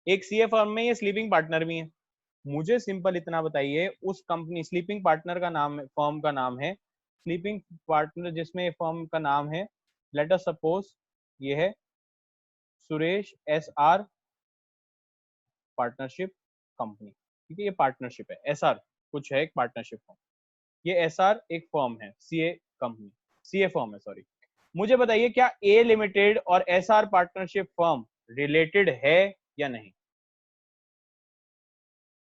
एक सीए फर्म में ये स्लीपिंग पार्टनर भी है। मुझे सिंपल इतना बताइए उस कंपनी स्लीपिंग पार्टनर का नाम, फर्म का नाम है स्लीपिंग पार्टनर, जिसमें फर्म का नाम है, लेट अस सपोज ये है Suresh S R partnership company, ठीक है। ये पार्टनरशिप है, एस आर कुछ है, एक पार्टनरशिप फर्म, ये एस आर एक फर्म है, सीए कंपनी, सीए फर्म है, सॉरी। मुझे बताइए क्या ए लिमिटेड और S R partnership firm related है या नहीं।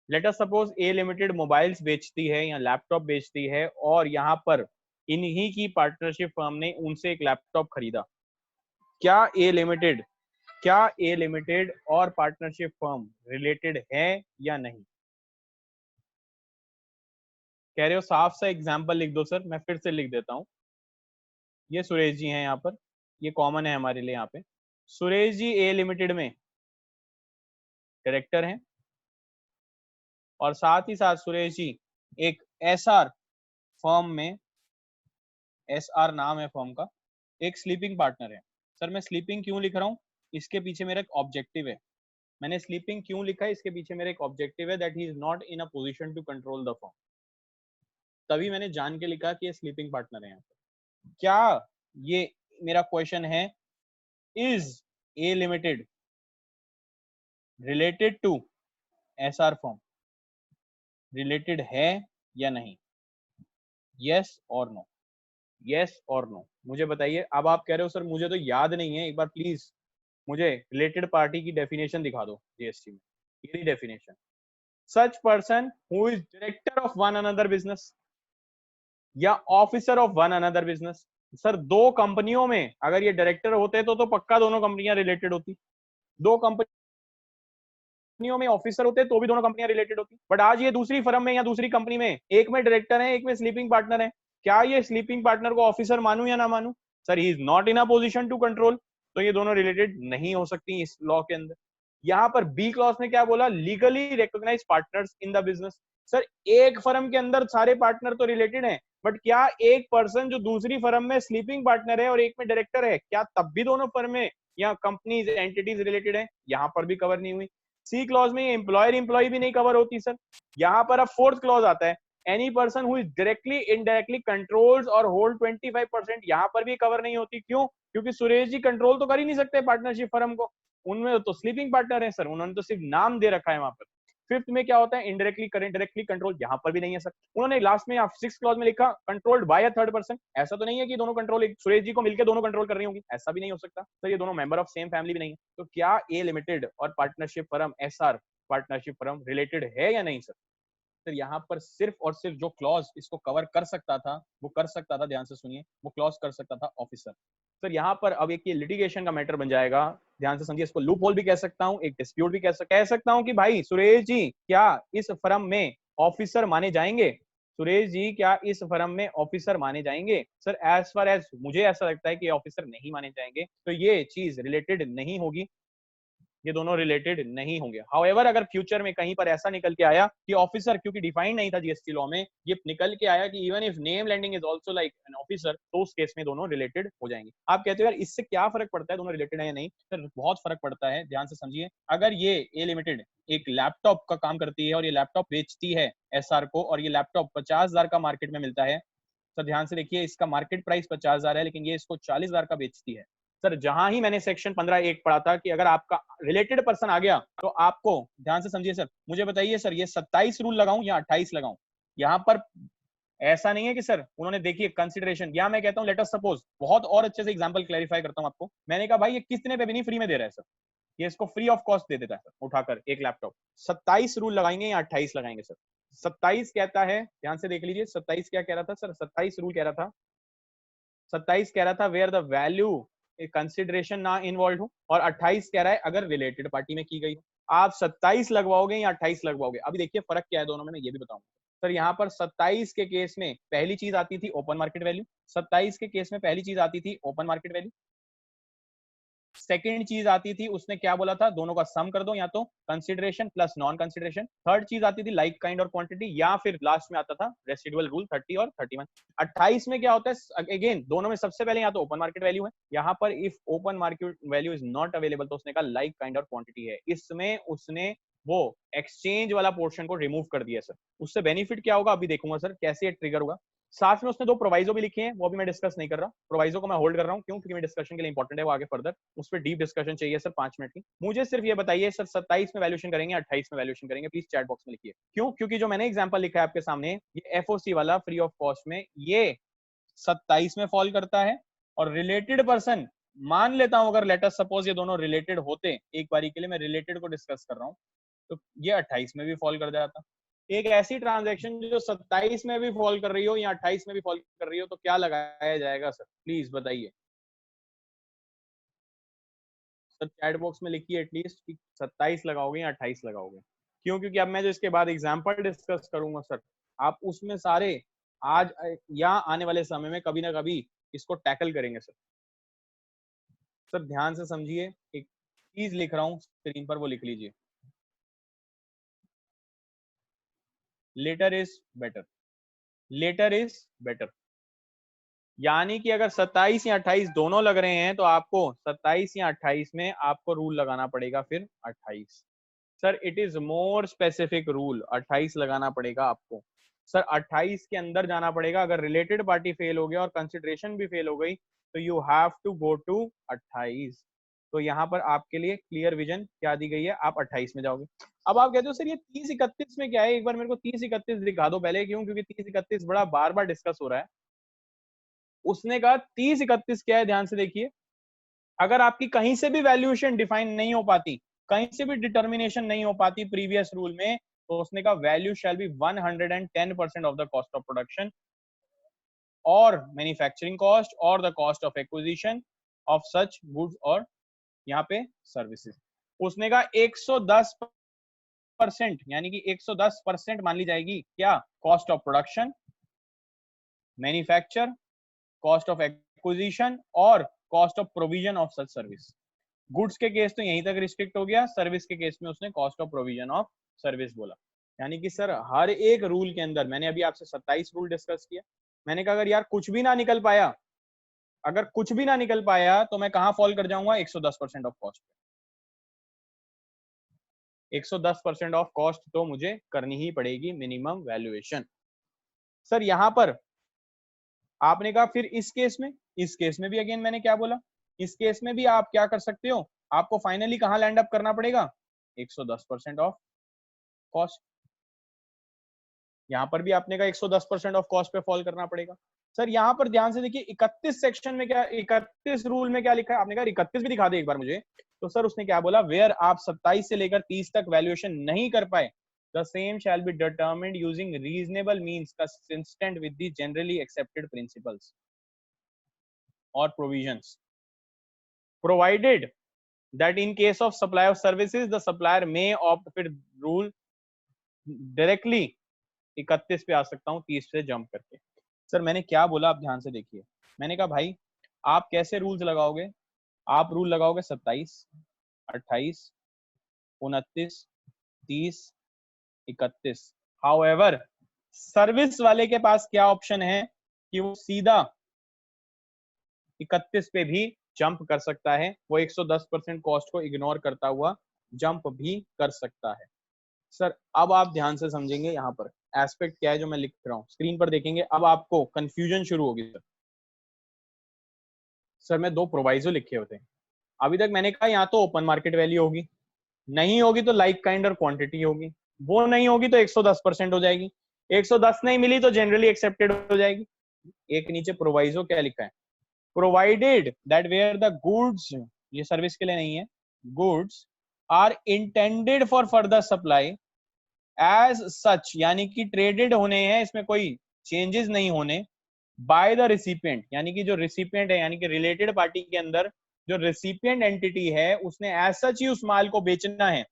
लेट अस सपोज ए लिमिटेड मोबाइल्स बेचती है या लैपटॉप बेचती है, और यहाँ पर इन्हीं की पार्टनरशिप फर्म ने उनसे एक लैपटॉप खरीदा, क्या ए लिमिटेड और पार्टनरशिप फर्म रिलेटेड है या नहीं। कह रहे हो साफ सा एग्जांपल लिख दो सर, मैं फिर से लिख देता हूं। ये सुरेश जी हैं यहाँ पर, ये कॉमन है हमारे लिए यहाँ पे। सुरेश जी ए लिमिटेड में डायरेक्टर हैं, और साथ ही साथ सुरेश जी एक एसआर फर्म में, एसआर नाम है फर्म का, एक स्लीपिंग पार्टनर है। सर मैं स्लीपिंग क्यों लिख रहा हूँ, इसके पीछे मेरा एक ऑब्जेक्टिव है। मैंने स्लीपिंग क्यों लिखा है, इसके पीछे मेरा एक ऑब्जेक्टिव है, that he is not in a position to control the firm. तभी मैंने जान के लिखा कि ये स्लीपिंग पार्टनर है यहाँ पर। क्या ये मेरा क्वेश्चन है, is a limited related to SR firm, related है या नहीं, यस और नो, यस और नो मुझे बताइए। अब आप कह रहे हो सर मुझे तो याद नहीं है, एक बार प्लीज मुझे रिलेटेड पार्टी की डेफिनेशन दिखा दो जीएसटी में। ये definition, such person who is director of one another business या officer of one another business. Sir दो कंपनियों में अगर ये डायरेक्टर होते तो पक्का दोनों कंपनियां रिलेटेड होती, दो कंपनियों में ऑफिसर होते तो भी दोनों कंपनियां रिलेटेड होती। बट आज ये दूसरी फर्म में या दूसरी कंपनी में, एक में डायरेक्टर है एक में स्लीपिंग पार्टनर है, क्या ये स्लीपिंग पार्टनर को ऑफिसर मानूं या ना मानूं। Sir he is not in a position to control, तो ये दोनों रिलेटेड नहीं हो सकती इस लॉ के अंदर। यहाँ पर बी क्लॉज में क्या बोला, legally recognize partners in the business. Sir एक फर्म के अंदर सारे पार्टनर तो रिलेटेड हैं, बट क्या एक पर्सन जो दूसरी फर्म में स्लीपिंग पार्टनर है और एक में डायरेक्टर है, क्या तब भी दोनों फर्में या कंपनीज एंटिटीज रिलेटेड है, यहाँ पर भी कवर नहीं हुई। सी क्लॉज में एम्प्लॉयर एम्प्लॉय भी नहीं कवर होती सर। यहाँ पर अब फोर्थ क्लॉज आता है, any person who is directly indirectly controls और होल्ड 25%, यहाँ पर भी कवर नहीं होती। क्यों, क्योंकि सुरेश जी कंट्रोल तो कर ही नहीं सकते पार्टनरशिप फर्म को, उनमें तो स्लीपिंग पार्टनर है सर, उन्होंने तो सिर्फ नाम दे रखा है वहां पर। फिफ्थ में क्या होता है, इनडायरेक्टली करेंट डायरेक्टली कंट्रोल, यहाँ पर भी नहीं है सर। उन्होंने लास्ट में सिक्स क्लॉज में लिखा controlled by a third person, ऐसा तो नहीं है कि दोनों कंट्रोल सुरेश जी को मिलकर दोनों कंट्रोल कर रही होंगी, ऐसा भी नहीं हो सकता सर, ये दोनों मेंबर ऑफ सेम फैमिली भी नहीं है। तो क्या ए लिमिटेड और partnership firm SR partnership firm related है या नहीं सर। तो यहाँ पर सिर्फ और सिर्फ जो क्लॉज इसको कवर कर सकता था वो कर सकता था, ध्यान से सुनिए, वो क्लॉज कर सकता था ऑफिसर। सर यहाँ पर अब एक ये लिटिगेशन का मैटर बन जाएगा, ध्यान से समझिए, इसको लूप होल भी कह सकता हूँ, एक डिस्प्यूट भी कह सकता हूँ कि भाई सुरेश जी क्या इस फर्म में ऑफिसर माने जाएंगे, सुरेश जी क्या इस फर्म में ऑफिसर माने जाएंगे। सर एज फार एज मुझे ऐसा लगता है कि ऑफिसर नहीं माने जाएंगे, तो ये चीज रिलेटेड नहीं होगी, ये दोनों रिलेटेड नहीं होंगे। हाउएवर अगर फ्यूचर में कहीं पर ऐसा निकल के आया कि ऑफिसर, क्योंकि डिफाइन नहीं था जीएसटी लॉ में, ये निकल के आया कि even if name landing is also like an officer, तो उस केस में दोनों रिलेटेड हो जाएंगे। आप कहते हो यार इससे क्या फर्क पड़ता है, दोनों रिलेटेड है या नहीं। सर बहुत फर्क पड़ता है, ध्यान से समझिए। अगर ये ए लिमिटेड एक लैपटॉप का काम करती है और ये लैपटॉप बेचती है एसआर को, और ये लैपटॉप 50,000 का मार्केट में मिलता है, सर ध्यान से देखिए, इसका मार्केट प्राइस 50,000 है, लेकिन ये इसको 40,000 का बेचती है। सर जहां ही मैंने सेक्शन 15(1) पढ़ा था कि अगर आपका रिलेटेड पर्सन आ गया तो आपको, ध्यान से समझिए सर, मुझे बताइए सर ये 27 रूल लगाऊं या 28 लगाऊं। यहाँ पर ऐसा नहीं है कि सर उन्होंने देखिए कंसिडरेशन, या मैं कहता हूं लेट अस सपोज, बहुत और अच्छे से एग्जांपल क्लैरिफाई करता हूं आपको। मैंने कहा भाई ये कितने पे भी नहीं फ्री में दे रहा है सर, ये इसको फ्री ऑफ कॉस्ट दे देता है सर उठाकर एक लैपटॉप। 27 रूल लगाएंगे या 28 लगाएंगे सर? 27 कहता है, ध्यान से देख लीजिए 27 क्या कह रहा था सर, 27 रूल कह रहा था, 27 कह रहा था वेयर द वैल्यू कंसिडरेशन ना इन्वॉल्व हो, और 28 कह रहा है अगर रिलेटेड पार्टी में की गई। आप 27 लगवाओगे या 28 लगवाओगे? अभी देखिए फर्क क्या है दोनों में, मैं ये भी बताऊंगा सर। यहाँ पर 27 के केस में पहली चीज आती थी ओपन मार्केट वैल्यू, 27 के केस में पहली चीज आती थी ओपन मार्केट वैल्यू। सेकेंड चीज आती थी, उसने क्या बोला था, दोनों का सम कर दो, या तो consideration plus non consideration. Third चीज आती थी लाइक काइंड और क्वांटिटी, या फिर लास्ट में आता था रेसिडुअल रूल 30 और 31। 28 में क्या होता है, अगेन दोनों में सबसे पहले या तो ओपन मार्केट वैल्यू है, यहाँ पर if open market value is not available तो उसने कहा लाइक काइंड और क्वांटिटी है। इसमें उसने वो एक्सचेंज वाला पोर्शन को रिमूव कर दिया सर। उससे बेनिफिट क्या होगा अभी देखूंगा सर कैसे ट्रिगर होगा। साथ में उसने दो प्रोवाइजो भी लिखे हैं, वो भी मैं डिस्कस नहीं कर रहा, प्रोवाइजो को मैं होल्ड कर रहा हूं, क्यों? क्योंकि मैं डिस्कशन के लिए इंपॉर्टेंट है वो, आगे फर्दर उस पर डीप डिस्कशन चाहिए सर 5 मिनट की। मुझे सिर्फ ये बताइए सर 27 में वैल्यूएशन करेंगे 28 में वैल्यूएशन करेंगे, प्लीज चैट बॉक्स में लिखिए। क्यों? क्योंकि जो मैंने एग्जांपल लिखा है आपके सामने, ये एफओसी वाला फ्री ऑफ कॉस्ट में ये 27 में फॉल करता है, और रिलेटेड पर्सन मान लेता हूं अगर लेट अस सपोज ये दोनों रिलेटेड होते, एक बारी के लिए मैं रिलेटेड को डिस्कस कर रहा हूं, तो ये 28 में भी फॉल कर जाता। एक ऐसी ट्रांजैक्शन जो 27 में भी फॉल कर रही हो या 28 में भी फॉल कर रही हो, तो क्या लगाया जाएगा सर, प्लीज बताइए सर। चैट बॉक्स में लिखिए एटलीस्ट कि 27 लगाओगे या 28 लगाओगे। क्यों? क्योंकि अब मैं जो इसके बाद एग्जांपल डिस्कस करूंगा सर, आप उसमें सारे आज या आने वाले समय में कभी ना कभी इसको टैकल करेंगे सर। सर ध्यान से समझिए, एक चीज लिख रहा हूं स्क्रीन पर, वो लिख लीजिए, letter is better, letter is better. यानी कि अगर 27 या 28 दोनों लग रहे हैं तो आपको 27 या 28 में आपको रूल लगाना पड़ेगा फिर 28। Sir it is more specific rule, 28 लगाना पड़ेगा आपको सर। 28 के अंदर जाना पड़ेगा, अगर रिलेटेड पार्टी फेल हो गया और कंसिडरेशन भी फेल हो गई तो you have to go to 28। तो यहाँ पर आपके लिए क्लियर विजन क्या दी गई है, आप 28 में जाओगे। अब आप कहते हो सर ये 30-31 में क्या है, एक बार मेरे को 30-31 दिखा दो पहले। क्यों? क्योंकि 30-31 बड़ा बार बार डिस्कस हो रहा है। उसने कहा 30-31 क्या है, ध्यान से देखिए, अगर आपकी कहीं से भी वैल्यूएशन डिफाइन नहीं हो पाती, कहीं से भी डिटर्मिनेशन नहीं हो पाती प्रीवियस रूल में, तो उसने कहा value shall B 110% of the cost of production और मैन्युफैक्चरिंग कॉस्ट और the cost of acquisition of such goods और यहाँ पे सर्विसेज। उसने कहा 110%, यानी कि 110% मान ली जाएगी क्या, cost of production, manufacture, cost of acquisition और cost of provision of such service. Goods के केस तो यहीं तक रिस्ट्रिक्ट हो गया, सर्विस के केस में उसने cost of provision of service बोला। यानी कि सर हर एक रूल के अंदर, मैंने अभी आपसे 27 रूल डिस्कस किया, मैंने कहा अगर यार कुछ भी ना निकल पाया, अगर कुछ भी ना निकल पाया तो मैं कहां फॉल कर जाऊंगा, 110% ऑफ कॉस्ट। 110% ऑफ कॉस्ट तो मुझे करनी ही पड़ेगी मिनिमम वैल्यूएशन। सर यहां पर आपने कहा फिर इस केस में भी अगेन मैंने क्या बोला, इस केस में भी आप क्या कर सकते हो, आपको फाइनली कहां लैंड अप करना पड़ेगा, 110% ऑफ कॉस्ट। यहां पर भी आपने कहा 110% ऑफ कॉस्ट पे फॉल करना पड़ेगा। सर यहां पर ध्यान से देखिए 31 सेक्शन में क्या, 31 रूल में क्या लिखा है, आपने कहा 31 भी दिखा दे एक बार मुझे। तो सर उसने क्या बोला, वेयर आप 27 से लेकर 30 तक वैल्यूएशन नहीं कर पाए, the same shall be determined using reasonable means consistent with the generally accepted principles or provisions, provided that in case of supply of services the supplier may opt for rule directly। 31 पे आ सकता हूँ 30 से jump करके। Sir मैंने क्या बोला, आप ध्यान से देखिए, मैंने कहा भाई आप कैसे रूल्स लगाओगे, आप रूल लगाओगे 27, 28, 29, 30, 31। हाउएवर सर्विस वाले के पास क्या ऑप्शन है कि वो सीधा 31 पे भी जंप कर सकता है, वो 110% कॉस्ट को इग्नोर करता हुआ जंप भी कर सकता है। सर अब आप ध्यान से समझेंगे, यहाँ पर एस्पेक्ट क्या है जो मैं लिख रहा हूँ, स्क्रीन पर देखेंगे, अब आपको कंफ्यूजन शुरू होगी। सर मैं दो प्रोवाइजो लिखे होते हैं, अभी तक मैंने कहा या तो ओपन मार्केट वैल्यू होगी, नहीं होगी तो लाइक काइंड और क्वांटिटी होगी, वो नहीं होगी तो 110% हो जाएगी। 110 नहीं मिली तो जनरली एक्सेप्टेड हो जाएगी। एक नीचे प्रोवाइजो क्या लिखा है, provided that where the goods, ये सर्विस के लिए नहीं है, goods are intended for further supply as such, यानी कि ट्रेडेड होने हैं, इसमें कोई चेंजेस नहीं होने, बाय द रिसिपिएंट, यानी कि जो रिसिपिएंट है, यानी कि रिलेटेड पार्टी के अंदर जो रिसिपिएंट एंटिटी है उसने एज सच ही उस माल को बेचना है,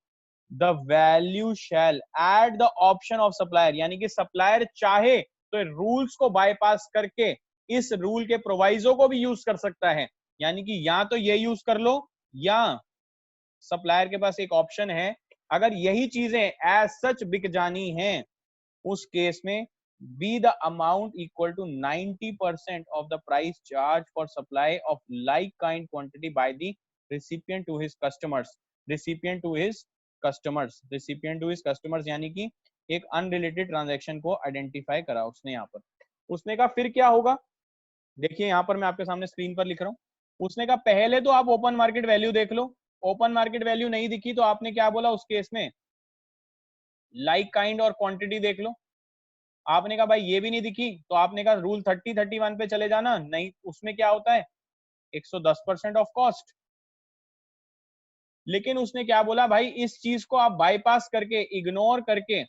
the value shell at the option of supplier, यानी कि सप्लायर चाहे तो रूल्स को बाईपास करके इस रूल के प्रोवाइजो को भी यूज कर सकता है, यानी कि या तो ये यूज कर लो या सप्लायर के पास एक ऑप्शन है, अगर यही चीजें एज सच बिक जानी हैं उस केस में be the amount equal to 90% of the price charged for supply of like kind quantity by the recipient to his customers, recipient to his customers, recipient to his customers, यानी कि एक unrelated transaction को identify करा उसने। यहाँ पर उसने कहा फिर क्या होगा, देखिए यहाँ पर मैं आपके सामने स्क्रीन पर लिख रहा हूँ, उसने कहा पहले तो आप ओपन मार्केट वैल्यू देख लो, ओपन मार्केट वैल्यू नहीं दिखी तो आपने क्या बोला उस केस में, लाइक काइंड और क्वांटिटी देख लो। आपने कहा भाई ये भी नहीं दिखी तो आपने कहा रूल 30-31 पे चले जाना, नहीं उसमें क्या होता है 110% ऑफ कॉस्ट। लेकिन उसने क्या बोला भाई इस चीज को आप बाईपास करके इग्नोर करके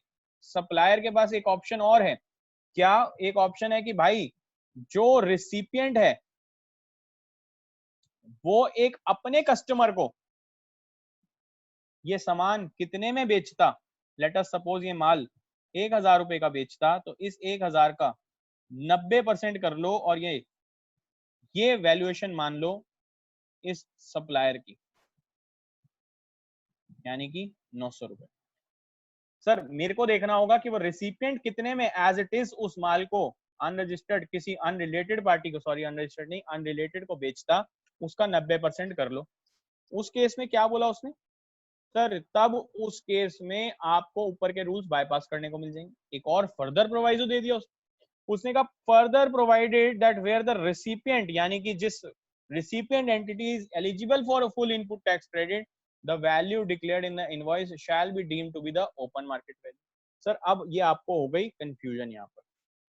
सप्लायर के पास एक ऑप्शन और है, क्या एक ऑप्शन है कि भाई जो रिसिपिएंट है वो एक अपने कस्टमर को ये सामान कितने में बेचता, लेट अस सपोज ये माल 1000 रुपए का बेचता, तो इस 1000 का 90% कर लो और ये वैल्यूएशन मान लो इस सप्लायर की, यानी कि 900 रुपए। सर मेरे को देखना होगा कि वो रिसिपिएंट कितने में एज इट इज उस माल को अनरजिस्टर्ड किसी अनरिलेटेड पार्टी को, सॉरी अनरजिस्टर्ड नहीं अनरिलेटेड को बेचता, उसका 90% कर लो। उस केस में क्या बोला उसने, सर तब उस केस में आपको ऊपर के रूल्स बाईपास करने को मिल जाएंगे। एक और फर्दर प्रोवाइजो दे दिया उसने कहा further provided that where the recipient, यानी कि जिस recipient entity is eligible for a full input tax credit, the value declared in the invoice shall be deemed to be the open market value। Sir अब ये आपको हो गई confusion यहाँ पर,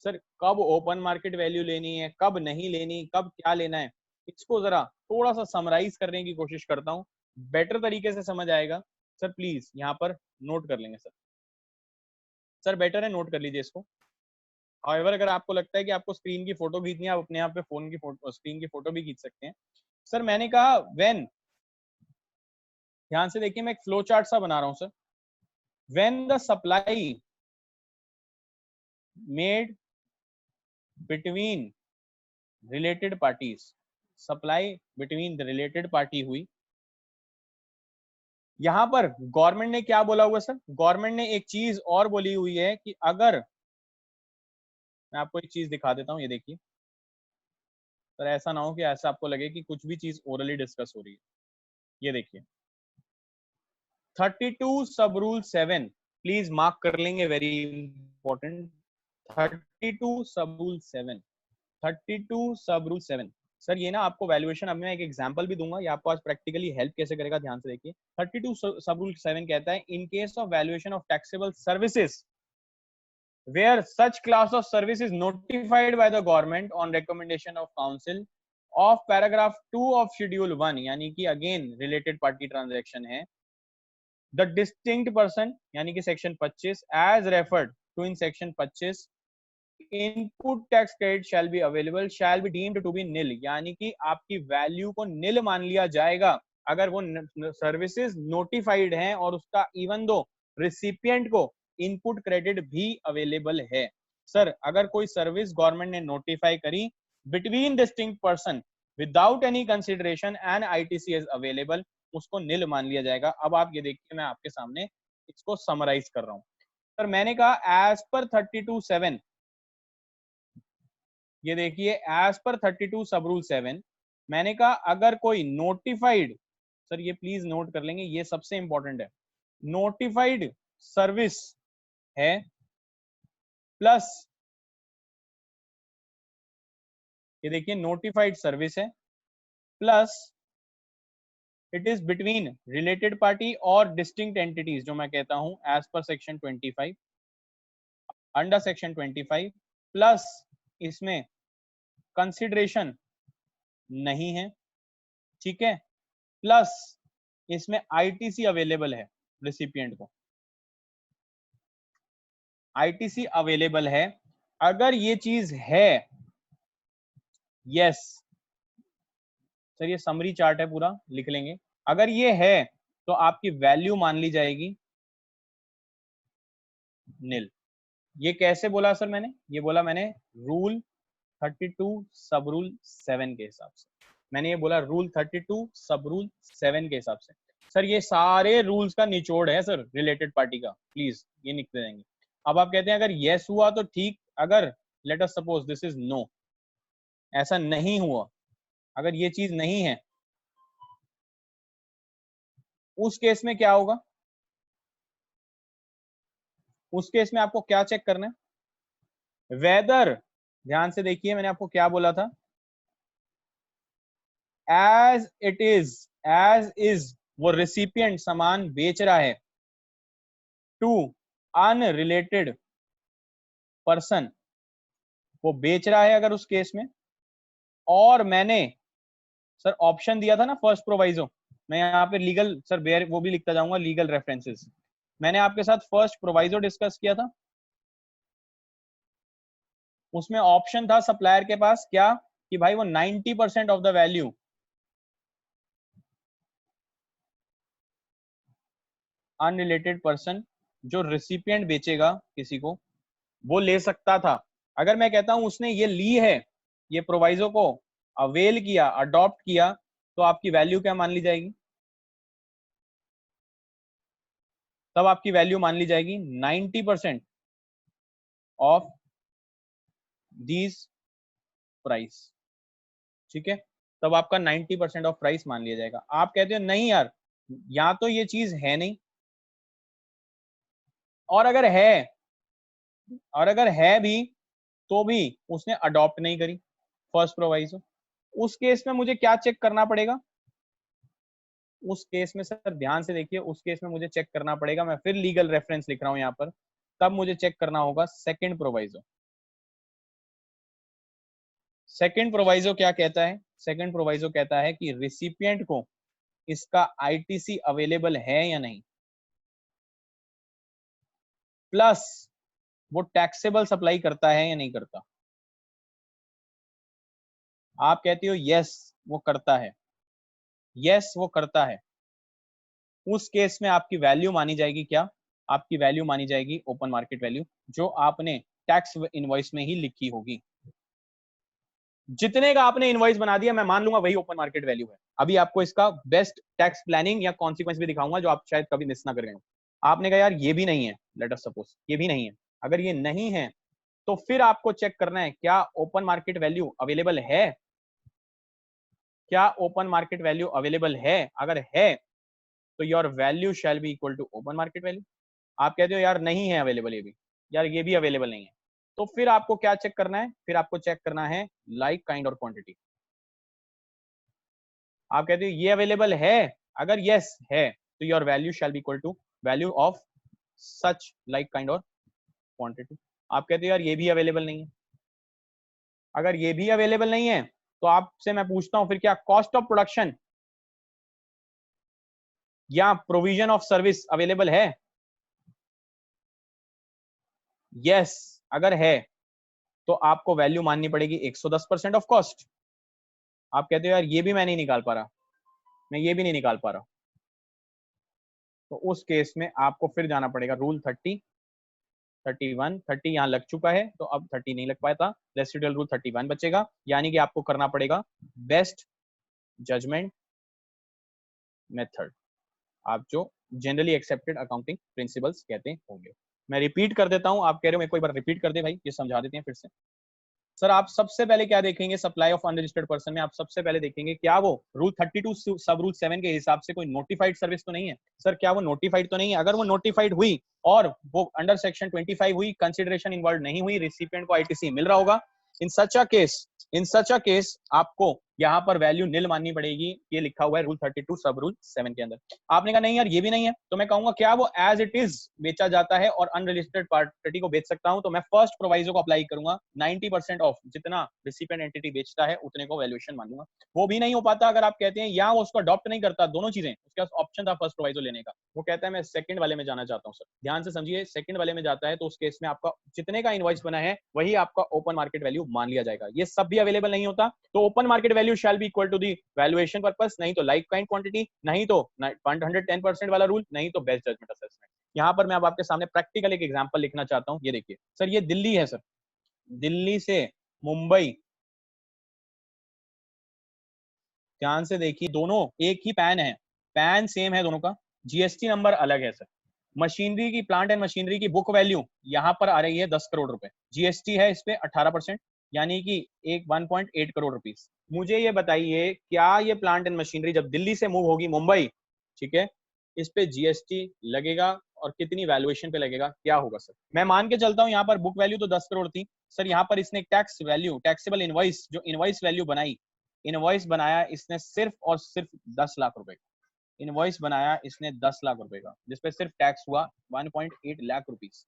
सर कब ओपन मार्केट वैल्यू लेनी है कब नहीं लेनी, कब क्या लेना है, इसको जरा थोड़ा सा समराइज करने की कोशिश करता हूँ, बेटर तरीके से समझ आएगा। सर प्लीज यहाँ पर नोट कर लेंगे सर बेटर है नोट कर लीजिए इसको। However, अगर आपको लगता है कि आपको स्क्रीन की फोटो खींचनी है, आप अपने यहाँ पे फोन की फोटो स्क्रीन की फोटो भी खींच सकते हैं। सर मैंने कहा व्हेन, ध्यान से देखिए मैं एक फ्लो चार्ट सा बना रहा हूं sir, when the supply made between related parties, supply between the related party हुई, यहां पर गवर्नमेंट ने क्या बोला हुआ सर, गवर्नमेंट ने एक चीज और बोली हुई है कि अगर मैं आपको एक चीज दिखा देता हूं, ये देखिए सर, ऐसा ना हो कि ऐसा आपको लगे कि कुछ भी चीज ओरली डिस्कस हो रही है। ये देखिए 32 सब रूल 7, प्लीज मार्क कर लेंगे, वेरी इंपॉर्टेंट, 32 सब रूल 7, 32 सब रूल 7। सर ये ना आपको वैल्यूएशन, अब मैं एक एग्जांपल भी दूंगा, ये आपको आज प्रैक्टिकली हेल्प कैसे करेगा, ध्यान से देखिए। 32 सब रूल 7 कहता है in case of valuation of taxable services where such class of service is notified by the government on recommendation of council of paragraph 2 of schedule 1, यानी कि अगेन रिलेटेड पार्टी ट्रांजैक्शन है, the distinct person यानी कि section 25 as referred to in section 25 input tax credit shall be available shall be deemed to be nil, यानी कि आपकी value को नील मान लिया जाएगा अगर वो सर्विसेज नोटिफाइड हैं और उसका इवन दो रिसिपिएंट को इनपुट क्रेडिट भी अवेलेबल है। सर अगर कोई सर्विस गवर्नमेंट ने नोटिफाई करी between distinct person without any consideration and ITC is available, उसको नील मान लिया जाएगा। अब आप ये देखिए मैं आपके सामने इसको समराइज कर रहा हूं। सर मैंने कहा एज पर 32(7), ये देखिए एज पर 32 सब रूल 7, मैंने कहा अगर कोई नोटिफाइड, सर ये प्लीज नोट कर लेंगे, ये सबसे इंपॉर्टेंट है, नोटिफाइड सर्विस है प्लस, ये देखिए नोटिफाइड सर्विस है plus it is between related party और डिस्टिंक्ट एंटिटीज, जो मैं कहता हूं as per section 25, under section 25 plus इसमें कंसिडरेशन नहीं है, ठीक है, प्लस इसमें आईटीसी अवेलेबल है रिसिपिएंट को, आईटीसी अवेलेबल है। अगर ये चीज है, यस सर ये समरी चार्ट है पूरा, लिख लेंगे। अगर ये है तो आपकी वैल्यू मान ली जाएगी नील। ये कैसे बोला सर मैंने? ये बोला मैंने रूल 32 सब रूल 7 के हिसाब से। मैंने ये बोला रूल 32 सब रूल 7 के हिसाब से। सर ये सारे रूल्स का निचोड़ है सर रिलेटेड पार्टी का, प्लीज ये लिख देंगे। अब आप कहते हैं अगर यस हुआ तो ठीक, अगर let us suppose this is no, ऐसा नहीं हुआ, अगर ये चीज नहीं है, उस केस में क्या होगा? उस केस में आपको क्या चेक करना है? वेदर, ध्यान से देखिए मैंने आपको क्या बोला था, एज इज वो रिसिपिएंट सामान बेच रहा है टू अनरिलेटेड पर्सन, वो बेच रहा है अगर उस केस में, और मैंने सर ऑप्शन दिया था ना फर्स्ट प्रोवाइजो, मैं यहाँ पे लीगल सर बेयर वो भी लिखता जाऊंगा, लीगल रेफरेंसेस। मैंने आपके साथ फर्स्ट प्रोवाइजो डिस्कस किया था, उसमें ऑप्शन था सप्लायर के पास क्या कि भाई वो 90% of the value unrelated person जो रिसिपिएंट बेचेगा किसी को वो ले सकता था। अगर मैं कहता हूं उसने ये ली है, ये प्रोवाइजो को अवेल किया, अडॉप्ट किया, तो आपकी वैल्यू क्या मान ली जाएगी? तब आपकी वैल्यू मान ली जाएगी 90% ऑफ दीज प्राइस, ठीक है, तब आपका 90% ऑफ प्राइस मान लिया जाएगा। आप कहते हो नहीं यार या तो ये चीज है नहीं, और अगर है भी तो भी उसने अडॉप्ट नहीं करी फर्स्ट प्रोवाइजो, उस केस में मुझे क्या चेक करना पड़ेगा? उस केस में सर ध्यान से देखिए, उस केस में मुझे चेक करना पड़ेगा, मैं फिर लीगल रेफरेंस लिख रहा हूं यहाँ पर, तब मुझे चेक करना होगा सेकंड प्रोवाइजो। सेकंड प्रोवाइजो क्या कहता है? सेकंड प्रोवाइजो कहता है कि रिसिपिएंट को इसका आईटीसी अवेलेबल है या नहीं, प्लस वो टैक्सेबल सप्लाई करता है या नहीं करता। आप कहते हो यस वो करता है, यस वो करता है, उस केस में आपकी वैल्यू मानी जाएगी क्या? आपकी वैल्यू मानी जाएगी ओपन मार्केट वैल्यू, जो आपने टैक्स इनवॉइस में ही लिखी होगी। जितने का आपने इनवॉइस बना दिया मैं मान लूंगा वही ओपन मार्केट वैल्यू है। अभी आपको इसका बेस्ट टैक्स प्लानिंग या कॉन्सिक्वेंस भी दिखाऊंगा जो आप शायद कभी मिस ना कर गए हो। आपने कहा यार ये भी नहीं है, लेट अस सपोज ये भी नहीं है, अगर ये नहीं है तो फिर आपको चेक करना है क्या ओपन मार्केट वैल्यू अवेलेबल है, क्या ओपन मार्केट वैल्यू अवेलेबल है। अगर है तो your value shall be equal to open market value. आप कहते हो यार नहीं है अवेलेबल, ये भी यार ये भी अवेलेबल नहीं है, तो फिर आपको क्या चेक करना है? फिर आपको चेक करना है लाइक काइंड और क्वांटिटी। आप कहते हो ये अवेलेबल है, अगर यस है तो your value shall be equal to value of such like kind और क्वांटिटी। आप कहते हो यार ये भी अवेलेबल नहीं है, अगर ये भी अवेलेबल नहीं है तो आपसे मैं पूछता हूं फिर क्या कॉस्ट ऑफ प्रोडक्शन या प्रोविजन ऑफ सर्विस अवेलेबल है? यस अगर है तो आपको वैल्यू माननी पड़ेगी 110% ऑफ कॉस्ट। आप कहते हो यार ये भी मैं नहीं निकाल पा रहा, मैं ये भी नहीं निकाल पा रहा, तो उस केस में आपको फिर जाना पड़ेगा रूल 30 31 30 यहाँ लग चुका है तो अब 30 नहीं लग पाया था, रेसिडुअल रूल 31 बचेगा, यानी कि आपको करना पड़ेगा बेस्ट जजमेंट मेथड, आप जो जनरली एक्सेप्टेड अकाउंटिंग प्रिंसिपल्स कहते होंगे। मैं रिपीट कर देता हूं, आप कह रहे हो मेरे को एक बार रिपीट कर दे भाई, ये समझा देते हैं फिर से। सर आप सबसे पहले क्या देखेंगे सप्लाई ऑफ अनरजिस्टर्ड पर्सन में? आप सबसे पहले देखेंगे क्या वो रूल 32 सब रूल 7 के हिसाब से कोई नोटिफाइड सर्विस तो नहीं है। सर क्या वो नोटिफाइड तो नहीं है? अगर वो नोटिफाइड हुई और वो अंडर सेक्शन 25 हुई, कंसिडरेशन इन्वॉल्व नहीं हुई, रिसिपिएंट को आईटीसी मिल रहा होगा, इन सच अ केस आपको यहाँ पर वैल्यू नील माननी पड़ेगी, ये लिखा हुआ है रूल 32 सब रूल 7 के अंदर। आपने कहा नहीं यार ये भी नहीं है, तो मैं कहूंगा क्या वो एज इट इज बेचा जाता है और अनरजिस्टर्ड पार्टी को बेच सकता हूं, तो मैं फर्स्ट प्रोवाइजो को अप्लाई करूंगा, 90% ऑफ जितना रिसिपिएंट एंटिटी बेचता है उतने को वैल्यूएशन मान लूंगा। वो भी नहीं हो पाता अगर आप कहते हैं या वो उसको अडॉप्ट नहीं करता दोनों चीजें, उसके पास ऑप्शन था फर्स्ट प्रोवाइजो लेने का, वो कहता है मैं सेकंड वाले में जाना चाहता हूं। सर ध्यान से समझिए, सेकंड वाले में जाता है तो उस केस में आपका जितने का इनवॉइस बना है वही आपका ओपन मार्केट वैल्यू मान लिया जाएगा। ये सब भी अवेलेबल नहीं होता, तो open market value shall be equal to the valuation purpose, नहीं तो लाइफ काइंड क्वांटिटी, नहीं तो 110% वाला रूल, नहीं तो बेस्ट जजमेंट असेसमेंट। यहाँ पर मैं अब आपके सामने प्रैक्टिकल एक एग्जांपल लिखना चाहता हूँ। ये देखिए सर, ये दिल्ली है सर, दिल्ली से मुंबई, ध्यान से देखिए दोनों एक ही पैन है, पैन सेम है दोनों का, जीएसटी नंबर अलग है सर। मशीनरी की, प्लांट एंड मशीनरी की बुक वैल्यू यहाँ पर आ रही है 10 करोड़ रुपए, जीएसटी है इस पे 18%, यानी कि 1.8 करोड़ रुपीस। मुझे ये बताइए क्या ये प्लांट एंड मशीनरी जब दिल्ली से मूव होगी मुंबई, ठीक है, इस पे जीएसटी लगेगा और कितनी वैल्यूएशन पे लगेगा, क्या होगा सर? मैं मान के चलता हूँ यहाँ पर बुक वैल्यू तो 10 करोड़ थी सर, यहाँ पर इसने टैक्स वैल्यू, टैक्सेबल इनवॉइस, जो इनवॉइस वैल्यू बनाई, इनवॉइस बनाया इसने सिर्फ और सिर्फ 10 लाख रुपए का इनवॉइस बनाया इसने 10 लाख रुपए का, जिसपे सिर्फ टैक्स हुआ 1.8 लाख रुपीस।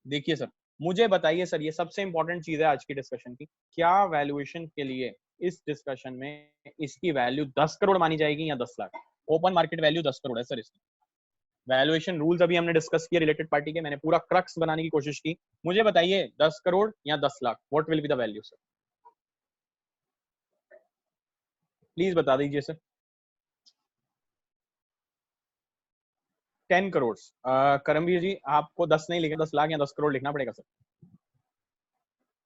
देखिए सर, मुझे बताइए सर, ये सबसे इंपॉर्टेंट चीज है आज की डिस्कशन की, क्या वैल्यूएशन के लिए इस डिस्कशन में इसकी वैल्यू 10 करोड़ मानी जाएगी या 10 lakh? Open market value 10 crore है सर। इसमें वैल्यूएशन रूल्स अभी हमने डिस्कस किए रिलेटेड पार्टी के, मैंने पूरा क्रक्स बनाने की कोशिश की। मुझे बताइए 10 करोड़ या 10 lakh, what will be the value sir? Please बता दीजिए सर। 10 करोड़। करमवीर जी आपको 10 नहीं लिखना, 10 लाख या 10 करोड़ लिखना पड़ेगा सर?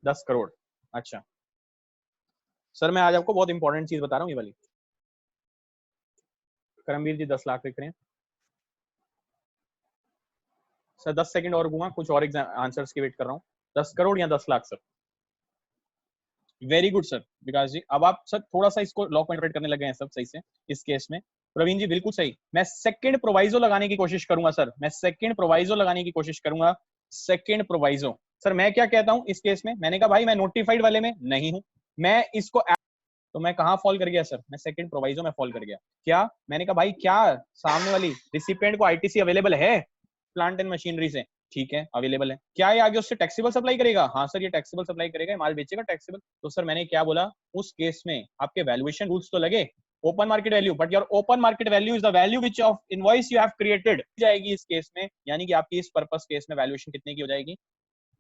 10 करोड़। अच्छा सर, मैं आज आपको बहुत इंपॉर्टेंट चीज बता रहा हूँ ये वाली। करमवीर जी 10 लाख लिख रहे हैं सर, 10 सेकंड और रुकूंगा, कुछ और आंसर्स की वेट कर रहा हूँ। 10 करोड़ या 10 lakh sir? Very good sir Vikas ji, अब आप सर थोड़ा सा इसको लॉ को इंटरप्रेट करने लगे हैं सब सही से इस केस में। प्रवीण जी बिल्कुल सही, मैं सेकंड प्रोवाइजो लगाने की कोशिश करूंगा सर, मैं सेकंड प्रोवाइजो लगाने की कोशिश करूंगा। सेकंड प्रोवाइजो सर, मैं क्या कहता हूं इस केस में, मैंने कहा भाई मैं नोटिफाइड वाले में नहीं हूं, मैं इसको, तो मैं कहां फॉल कर गया सर? मैं सेकंड प्रोवाइजो में फॉल कर गया। क्या? मैंने कहा भाई क्या सामने वाली रिसिपिएंट को आईटीसी अवेलेबल है प्लांट एंड मशीनरी से? ठीक है अवेलेबल है। क्या ये आगे उससे टैक्सेबल सप्लाई करेगा? हाँ सर ये टैक्सेबल सप्लाई करेगा, माल बेचेगा टैक्सेबल। तो सर मैंने क्या बोला, उस केस में आपके वैल्यूएशन रूल्स तो लगे open market value, but your open market value is the value which of invoice you have created जाएगी इस केस में, यानी कि आपकी इस पर्पस केस में वैल्यूएशन कितने की हो जाएगी?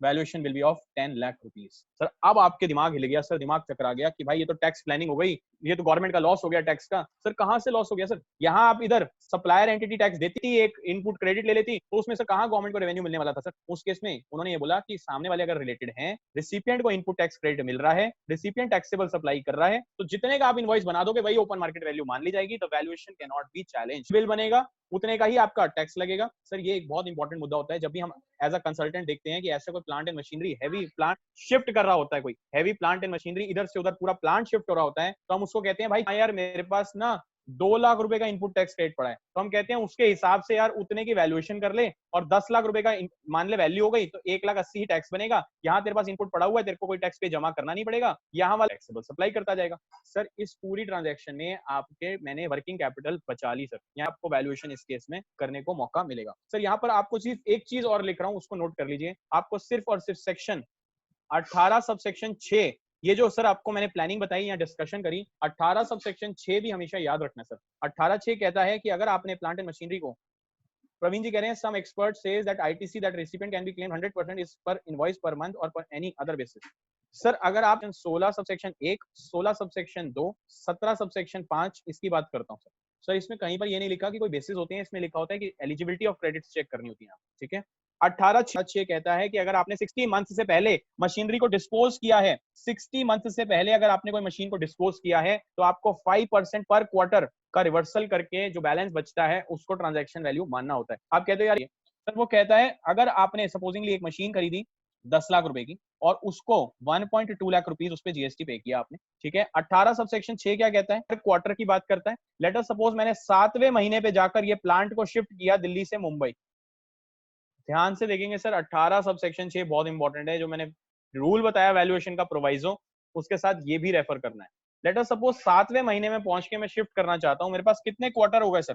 Valuation will be of 10 lakh rupees. Sir अब आपके दिमाग हिल गया सर, दिमाग चकरा गया कि भाई ये तो टैक्स प्लानिंग हो गई, ये तो गवर्नमेंट का लॉस हो गया टैक्स का। सर कहां से लॉस हो गया सर? यहाँ आप इधर सप्लायर एंटिटी टैक्स देती थी, एक इनपुट क्रेडिट ले लेती, तो उसमें से कहां गवर्नमेंट को रेवेन्यू मिलने वाला था सर? उस केस में उन्होंने ये बोला कि सामने वाले अगर रिलेटेड हैं, रिसिपिएंट को इनपुट टैक्स क्रेडिट मिल रहा है, रिसिपिएंट टैक्सेबल सप्लाई कर रहा है, तो जितने का आप इनवॉइस बना दोगे वही ओपन मार्केट वैल्यू मान ली जाएगी, तो valuation can not be challenge. Bill बनेगा उतने का ही आपका टैक्स लगेगा। सर ये एक बहुत इंपॉर्टेंट मुद्दा होता है जब भी हम एज अ कंसल्टेंट देखते हैं कि ऐसे कोई plant and machinery heavy plant shift कर रहा होता है, कोई हैवी प्लांट एंड मशीनरी इधर से उधर पूरा प्लांट शिफ्ट हो रहा होता है, तो हम उसको कहते हैं भाई हाँ यार मेरे पास ना 2 लाख रुपए का इनपुट टैक्स क्रेडिट पड़ा है, तो हम कहते हैं उसके हिसाब से यार उतने की वैल्यूएशन कर ले, और 10 लाख रुपए का मान ले वैल्यू हो गई तो 1,80,000 ही टैक्स बनेगा। यहाँ तेरे पास इनपुट पड़ा हुआ है, तेरे को कोई टैक्स पे जमा करना नहीं पड़ेगा, यहाँ वाला टैक्सेबल सप्लाई करता जाएगा। सर इस पूरी ट्रांजैक्शन में आपके मैंने वर्किंग कैपिटल बचा ली सर, यहाँ आपको वैल्यूएशन इस केस में करने को मौका मिलेगा। सर यहाँ पर आपको सिर्फ एक चीज और लिख रहा हूँ, उसको नोट कर लीजिए, आपको सिर्फ और सिर्फ सेक्शन 18 सब सेक्शन 6, ये जो सर आपको मैंने प्लानिंग बताई या डिस्कशन करी, 18 सब सेक्शन 6 भी हमेशा याद रखना सर। 18(6) कहता है कि अगर आपने प्लांट एंड मशीनरी को, प्रवीण जी कह रहे हैं some expert says that ITC that recipient can be claim 100% is per invoice per month और per any other basis. Sir अगर आप 16 सबसेक्शन 1, 16 सबसेक्शन 2, 17 सबसेक्शन 5 इसकी बात करता हूं सर, सर इसमें कहीं पर ये नहीं लिखा कि कोई बेसिस होते हैं, इसमें लिखा होता है कि एलिजिबिलिटी ऑफ क्रेडिट्स चेक करनी होती है, ठीक है। 18(6) कहता है कि अगर आपने 60 मंथ से पहले मशीनरी को डिस्पोज किया है, 60 मंथ से पहले अगर आपने कोई मशीन को डिस्पोज किया है, तो आपको 5% पर क्वार्टर का रिवर्सल करके जो बैलेंस बचता है उसको ट्रांजैक्शन वैल्यू मानना होता है। आप कहते हो यार सर, वो कहता है अगर आपने सपोजिंगली एक मशीन खरीदी 10 लाख रुपए की और उसको 1.2 लाख रुपीस उस पे जीएसटी पे किया आपने, ठीक है। 18 सबसेक्शन 6 क्या कहता है? हर क्वार्टर की बात करता है। लेट अस सपोज मैंने 7वें महीने पे जाकर ये प्लांट को शिफ्ट किया दिल्ली से मुंबई। ध्यान से देखेंगे सर, 18 सबसेक्शन 6 बहुत इंपॉर्टेंट है, जो मैंने रूल बताया वैल्यूएशन का प्रोवाइजो, उसके साथ ये भी रेफर करना है। लेट अस सपोज 7वें महीने में पहुंच के मैं शिफ्ट करना चाहता हूं, मेरे पास कितने क्वार्टर हो गए सर,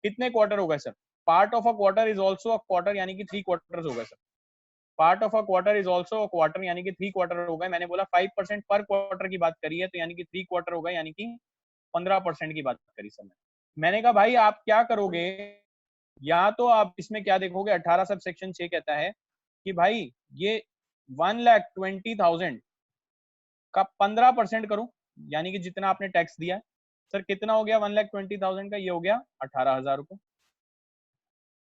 कितने क्वार्टर हो गए sir? Part of a quarter is also a quarter, यानी कि 3 क्वार्टर्स हो गए sir. Part of a quarter is also a quarter, यानी कि 3 क्वार्टर हो गए। मैंने बोला 5% पर क्वार्टर की बात करी है, तो यानी कि 3 क्वार्टर हो गए, यानी कि 15% की बात करी सर। मैंने कहा भाई आप क्या करोगे, या तो आप इसमें क्या देखोगे, 18 सब सेक्शन 6 कहता है कि भाई ये 1,20,000 का 15% करो, यानी कि जितना आपने टैक्स दिया है। सर कितना हो गया 1,20,000 का? ये हो गया 18,000 रुपए।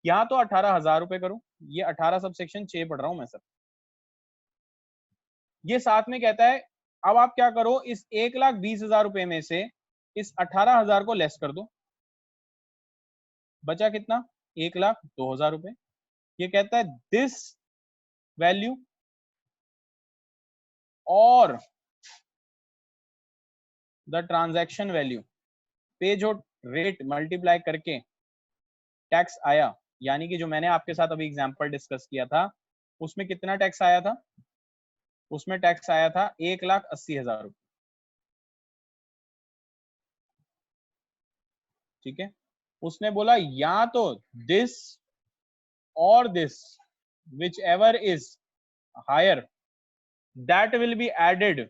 यहाँ तो 18,000 रुपए करो, ये 18 सब सेक्शन 6 पढ़ रहा हूं मैं सर। ये साथ में कहता है अब आप क्या करो, इस 1,20,000 रुपए में से इस 18,000 को लेस कर दो, बचा कितना? 1,02,000 रुपए। ये कहता है दिस वैल्यू और द ट्रांजैक्शन वैल्यू पे जो रेट मल्टीप्लाई करके टैक्स आया, यानी कि जो मैंने आपके साथ अभी एग्जांपल डिस्कस किया था उसमें कितना टैक्स आया था? उसमें टैक्स आया था 1,80,000 रुपए। ठीक है, उसने बोला या तो दिस और this whichever is higher that will be added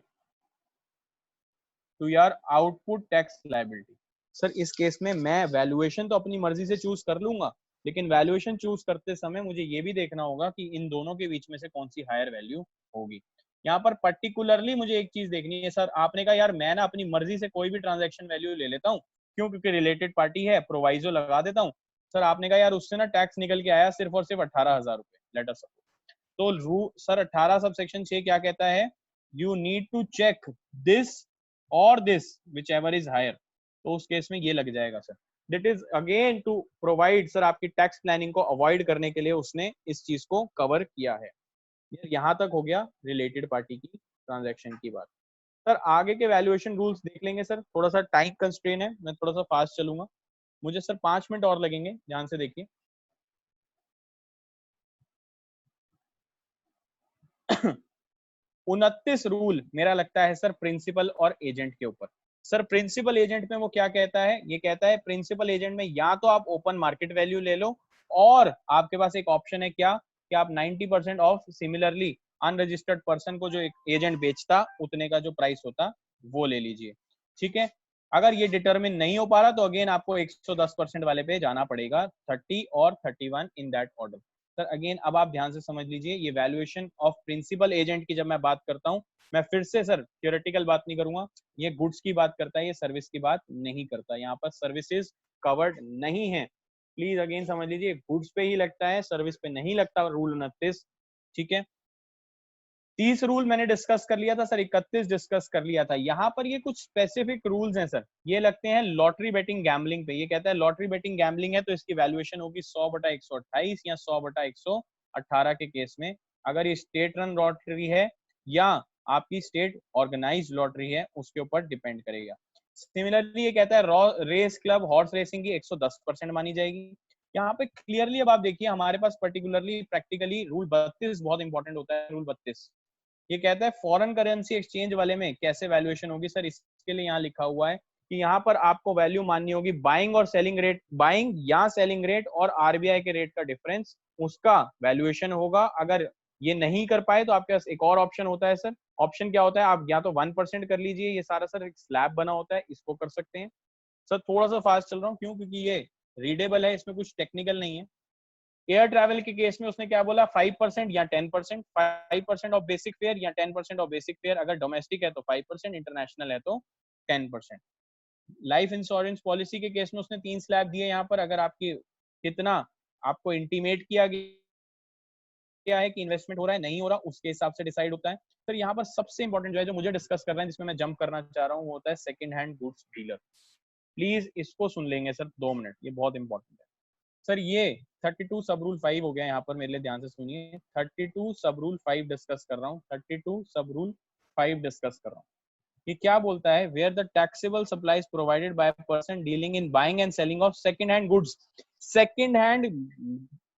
to your output tax liability. Sir इस केस में मैं वैल्यूएशन तो अपनी मर्जी से चूज कर लूंगा, लेकिन वैल्यूएशन चूज करते समय मुझे ये भी देखना होगा कि इन दोनों के बीच में से कौन सी हायर वैल्यू होगी। यहाँ पर पर्टिकुलरली मुझे एक चीज देखनी है सर। आपने कहा यार मैं ना अपनी मर्जी से कोई भी ट्रांजैक्शन वैल्यू ले लेता हूँ, क्यों? क्योंकि रिलेटेड पार्टी है, प्रोवाइजो लगा देता हूँ। सर आपने कहा यार उससे ना टैक्स निकल के आया सिर्फ और सिर्फ 18,000 रुपए, लेट अस सपोज। तो सर 18 सब सेक्शन 6 क्या कहता है? You need to check this और this whichever is higher. तो उस केस में ये लग जाएगा sir. That is again to provide sir, आपकी टैक्स प्लानिंग को अवॉइड करने के लिए उसने इस चीज को कवर किया है। यहां तक हो गया रिलेटेड पार्टी की ट्रांजैक्शन की बात। सर आगे के वैल्यूएशन रूल्स देख लेंगे सर, थोड़ा सा टाइम कंस्ट्रेन है, मैं थोड़ा सा फास्ट चलूंगा, मुझे सर 5 मिनट और लगेंगे, ध्यान से देखिए। 29 रूल मेरा लगता है सर प्रिंसिपल और एजेंट के ऊपर। सर प्रिंसिपल एजेंट में वो क्या कहता है? ये कहता है प्रिंसिपल एजेंट में या तो आप ओपन मार्केट वैल्यू ले लो, और आपके पास एक ऑप्शन है क्या कि आप 90% ऑफ सिमिलरली अनरजिस्टर्ड पर्सन को जो एक एजेंट बेचता उतने का जो प्राइस होता वो ले लीजिए। ठीक है, अगर ये डिटरमिन नहीं हो पा रहा तो अगेन आपको 110% वाले पे जाना पड़ेगा, 30 और 31 in that order. Sir again अब आप ध्यान से समझ लीजिए, ये वैल्यूएशन ऑफ प्रिंसिपल एजेंट की जब मैं बात करता हूँ, मैं फिर से सर थियोरेटिकल बात नहीं करूंगा, ये गुड्स की बात करता है, ये सर्विस की बात नहीं करता। यहाँ पर सर्विसेज कवर्ड नहीं है, प्लीज अगेन समझ लीजिए, गुड्स पे ही लगता है, सर्विस पे नहीं लगता रूल 29। ठीक है, 30 रूल मैंने डिस्कस कर लिया था सर, 31 डिस्कस कर लिया था। यहाँ पर ये कुछ स्पेसिफिक रूल्स हैं सर, ये लगते हैं लॉटरी बेटिंग गैम्बलिंग पे। ये कहता है लॉटरी बेटिंग गैम्बलिंग है तो इसकी वैल्यूएशन होगी 100/128 या 100/118 के केस में। अगर ये स्टेट रन लॉटरी है या आपकी स्टेट ऑर्गेनाइज लॉटरी है उसके ऊपर डिपेंड करेगा। सिमिलरली ये कहता है रेस क्लब हॉर्स रेसिंग की 110% मानी जाएगी। यहाँ पे क्लियरली अब आप देखिए हमारे पास पर्टिकुलरली प्रैक्टिकली रूल 32 बहुत इंपॉर्टेंट होता है। रूल 32 ये कहता है फॉरेन करेंसी एक्सचेंज वाले में कैसे वैल्यूएशन होगी। सर इसके लिए यहाँ लिखा हुआ है कि यहाँ पर आपको वैल्यू माननी होगी बाइंग और सेलिंग रेट, बाइंग या सेलिंग रेट और आरबीआई के रेट का डिफरेंस, उसका वैल्यूएशन होगा। अगर ये नहीं कर पाए तो आपके पास एक और ऑप्शन होता है सर। ऑप्शन क्या होता है? आप या तो 1% कर लीजिए, ये सारा सर एक स्लैब बना होता है, इसको कर सकते हैं। सर थोड़ा सा फास्ट चल रहा हूँ, क्यों? क्योंकि ये रीडेबल है, इसमें कुछ टेक्निकल नहीं है। एयर ट्रैवल के केस में उसने क्या बोला? 5% या 10%, 5% ऑफ बेसिक फेयर या 10% ऑफ बेसिक फेयर। अगर डोमेस्टिक है तो 5%, इंटरनेशनल है तो 10%। लाइफ इंश्योरेंस पॉलिसी के केस में उसने 3 स्लैब दिए यहाँ पर। अगर आपकी कितना आपको इंटीमेट किया गया है कि इन्वेस्टमेंट हो रहा है नहीं हो रहा, उसके हिसाब से डिसाइड होता है। फिर यहाँ पर सबसे इंपॉर्टेंट जो है, जो मुझे डिस्कस करना है, जिसमें मैं जंप करना चाह रहा हूँ, वो होता है second hand goods dealer. Please इसको सुन लेंगे सर 2 मिनट, ये बहुत इंपॉर्टेंट है सर। ये 32 सब रूल 5 हो गया यहाँ पर, मेरे लिए ध्यान से सुनिए। 32 सब रूल 5 डिस्कस कर रहा हूँ, 32 सब रूल 5 डिस्कस कर रहा हूँ। ये क्या बोलता है? Where the taxable supplies provided by person dealing in buying and selling of second hand goods. Second hand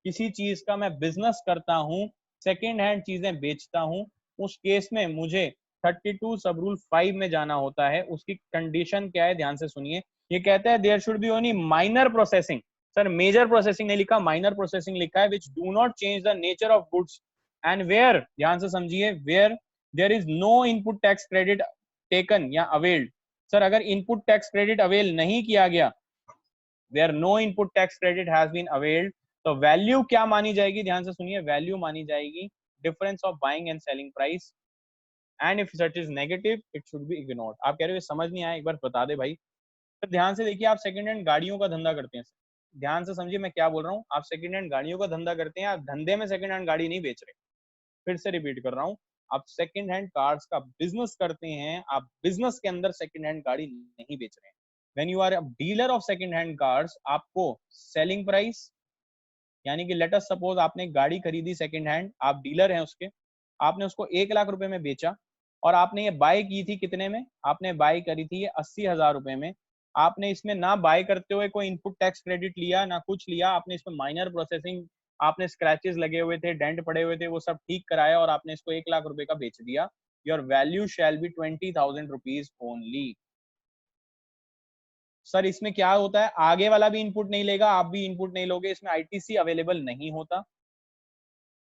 किसी चीज का मैं बिजनेस करता हूँ, सेकंड हैंड चीजें बेचता हूँ, उस केस में मुझे 32 सब रूल 5 में जाना होता है। उसकी कंडीशन क्या है, ध्यान से सुनिए। ये कहता है there should be only minor processing. Sir major processing नहीं लिखा, माइनर प्रोसेसिंग लिखा है, which do not change the nature of goods and where, ध्यान से समझिए, where there is no input tax credit taken या अवेल्ड। सर अगर input tax credit avail नहीं किया गया, where no input tax credit has been availed, तो value क्या मानी जाएगी, ध्यान से सुनिए, वैल्यू मानी जाएगी difference of buying and selling price, and if such is negative it should be ignored. आप कह रहे हो समझ नहीं आया, एक बार बता दे भाई। तो ध्यान से देखिए, आप सेकंड हैंड गाड़ियों का धंधा करते हैं, ध्यान से समझिए मैं क्या बोल रहा हूँ। आप सेकंड हैंड गाड़ियों का धंधा करते हैं, आप धंधे में सेकंड हैंड गाड़ी नहीं बेच रहे। फिर से रिपीट कर रहा हूँ, आप सेकंड हैंड कार्स का बिजनेस करते हैं, आप बिजनेस के अंदर सेकंड हैंड गाड़ी नहीं बेच रहे हैं। When you are a dealer of second hand cars, आपको सेलिंग प्राइस, यानी कि लेट अस सपोज आपने गाड़ी खरीदी सेकंड हैंड, आप डीलर हैं उसके, आपने उसको 1 लाख रुपए में बेचा, और आपने ये बाय की थी कितने में, आपने बाय करी थी ये 80,000 रुपए में। आपने इसमें ना बाय करते हुए कोई इनपुट टैक्स क्रेडिट लिया ना कुछ लिया, आपने इसमें माइनर प्रोसेसिंग, आपने स्क्रैचेस लगे हुए थे, डेंट पड़े हुए थे, वो सब ठीक कराया और आपने इसको 1 लाख रुपए का बेच दिया। Your value shall B 20,000 rupees only. Sir इसमें क्या होता है, आगे वाला भी इनपुट नहीं लेगा, आप भी इनपुट नहीं लोगे, इसमें आईटीसी अवेलेबल नहीं होता।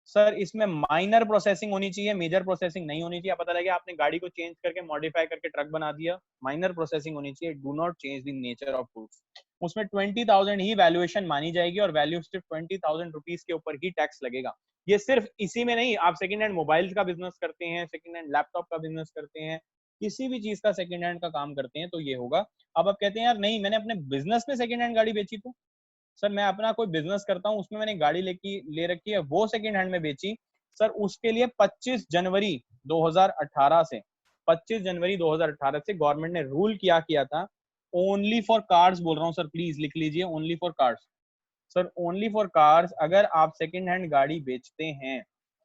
सर इसमें माइनर प्रोसेसिंग होनी चाहिए, मेजर प्रोसेसिंग नहीं होनी चाहिए। पता लगे आपने गाड़ी को चेंज करके मॉडिफाई करके ट्रक बना दिया, माइनर प्रोसेसिंग होनी चाहिए, do not change the nature of goods. उसमें 20,000 ही वैल्यूएशन मानी जाएगी और वैल्यू सिर्फ 20,000 रुपीज के ऊपर ही टैक्स लगेगा। ये सिर्फ इसी में नहीं, आप सेकंड हैंड मोबाइल का बिजनेस करते हैं, सेकंड हैंड लैपटॉप का बिजनेस करते हैं, किसी भी चीज का सेकंड हैंड का काम करते हैं तो ये होगा। अब आप कहते हैं यार नहीं मैंने अपने बिजनेस में सेकंड हैंड गाड़ी बेची, तो सर मैं अपना कोई बिजनेस करता हूँ उसमें मैंने गाड़ी ले रखी है, वो सेकंड हैंड में बेची, सर उसके लिए 25 जनवरी 2018 से 25 जनवरी 2018 से गवर्नमेंट ने रूल किया था, ओनली फॉर कार्स बोल रहा हूँ सर, प्लीज लिख लीजिए, only for cars. Sir only for cars, अगर आप सेकंड हैंड गाड़ी बेचते हैं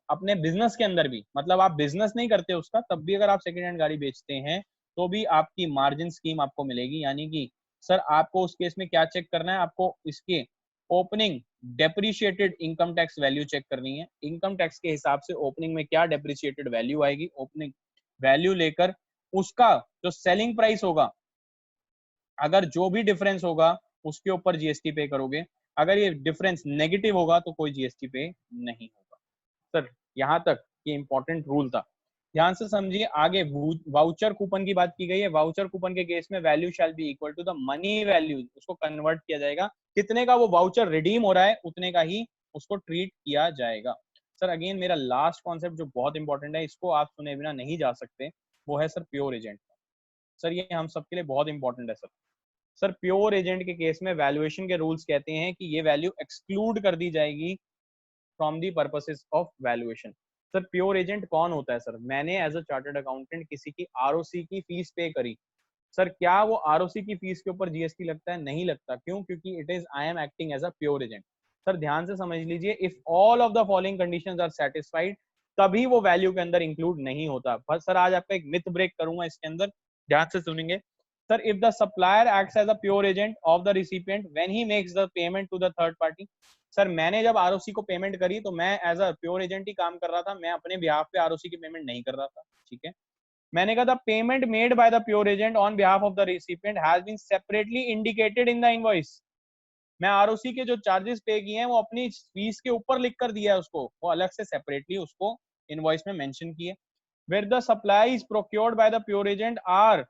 अपने बिजनेस के अंदर भी, मतलब आप बिजनेस नहीं करते उसका, तब भी अगर आप सेकंड हैंड गाड़ी बेचते हैं तो भी आपकी मार्जिन स्कीम आपको मिलेगी। यानी कि सर आपको उस केस में क्या चेक करना है, आपको इसके opening depreciated income tax value check करनी है। इनकम टैक्स के हिसाब से ओपनिंग में क्या डेप्रिशिएटेड वैल्यू आएगी, ओपनिंग वैल्यू लेकर उसका जो सेलिंग प्राइस होगा, अगर जो भी डिफरेंस होगा उसके ऊपर जीएसटी पे करोगे। अगर ये डिफरेंस नेगेटिव होगा तो कोई जीएसटी पे नहीं होगा। सर यहाँ तक ये इंपॉर्टेंट रूल था, ध्यान से समझिए। आगे वाउचर कूपन की बात की गई है। वाउचर कूपन के केस में value shall be equal to the money value, उसको कन्वर्ट किया जाएगा, कितने का वो वाउचर रिडीम हो रहा है उतने का ही उसको ट्रीट किया जाएगा। सर अगेन मेरा लास्ट कॉन्सेप्ट जो बहुत इंपॉर्टेंट है, इसको आप सुने बिना नहीं जा सकते, वो है सर प्योर एजेंट। सर ये हम सबके लिए बहुत इंपॉर्टेंट है। सर प्योर एजेंट के केस में वैल्यूएशन के रूल्स कहते हैं कि ये वैल्यू एक्सक्लूड कर दी जाएगी from the purposes of valuation. Sir pure agent कौन होता है? सर मैंने एज अ चार्टर्ड अकाउंटेंट किसी की आरओसी की फीस पे करी, सर क्या वो आरओसी की फीस के ऊपर जीएसटी लगता है? नहीं लगता। क्यों? क्योंकि it is I am acting as a pure agent. Sir ध्यान से समझ लीजिए, if all of the following conditions are satisfied तभी वो वैल्यू के अंदर इंक्लूड नहीं होता। बस सर आज आपका एक मिथ ब्रेक करूंगा इसके अंदर, ध्यान से सुनेंगे। Sir if the supplier acts as a pure agent of the recipient when he makes the payment to the third party, sir मैंने जब आरओसी को पेमेंट करी तो मैं एज अ प्योर एजेंट ही काम कर रहा था, मैं अपने बिहाफ पे आरओसी की पेमेंट नहीं कर रहा था, ठीक है। मैंने कहा था payment made by the pure agent on behalf of the recipient has been separately indicated in the invoice. मैं आरओसी के जो चार्जेस पे किए हैं वो अपनी फीस के ऊपर लिख कर दिया है उसको, वो अलग से सेपरेटली उसको इनवॉइस में मेंशन किए। Where the supplies procured by the pure agent are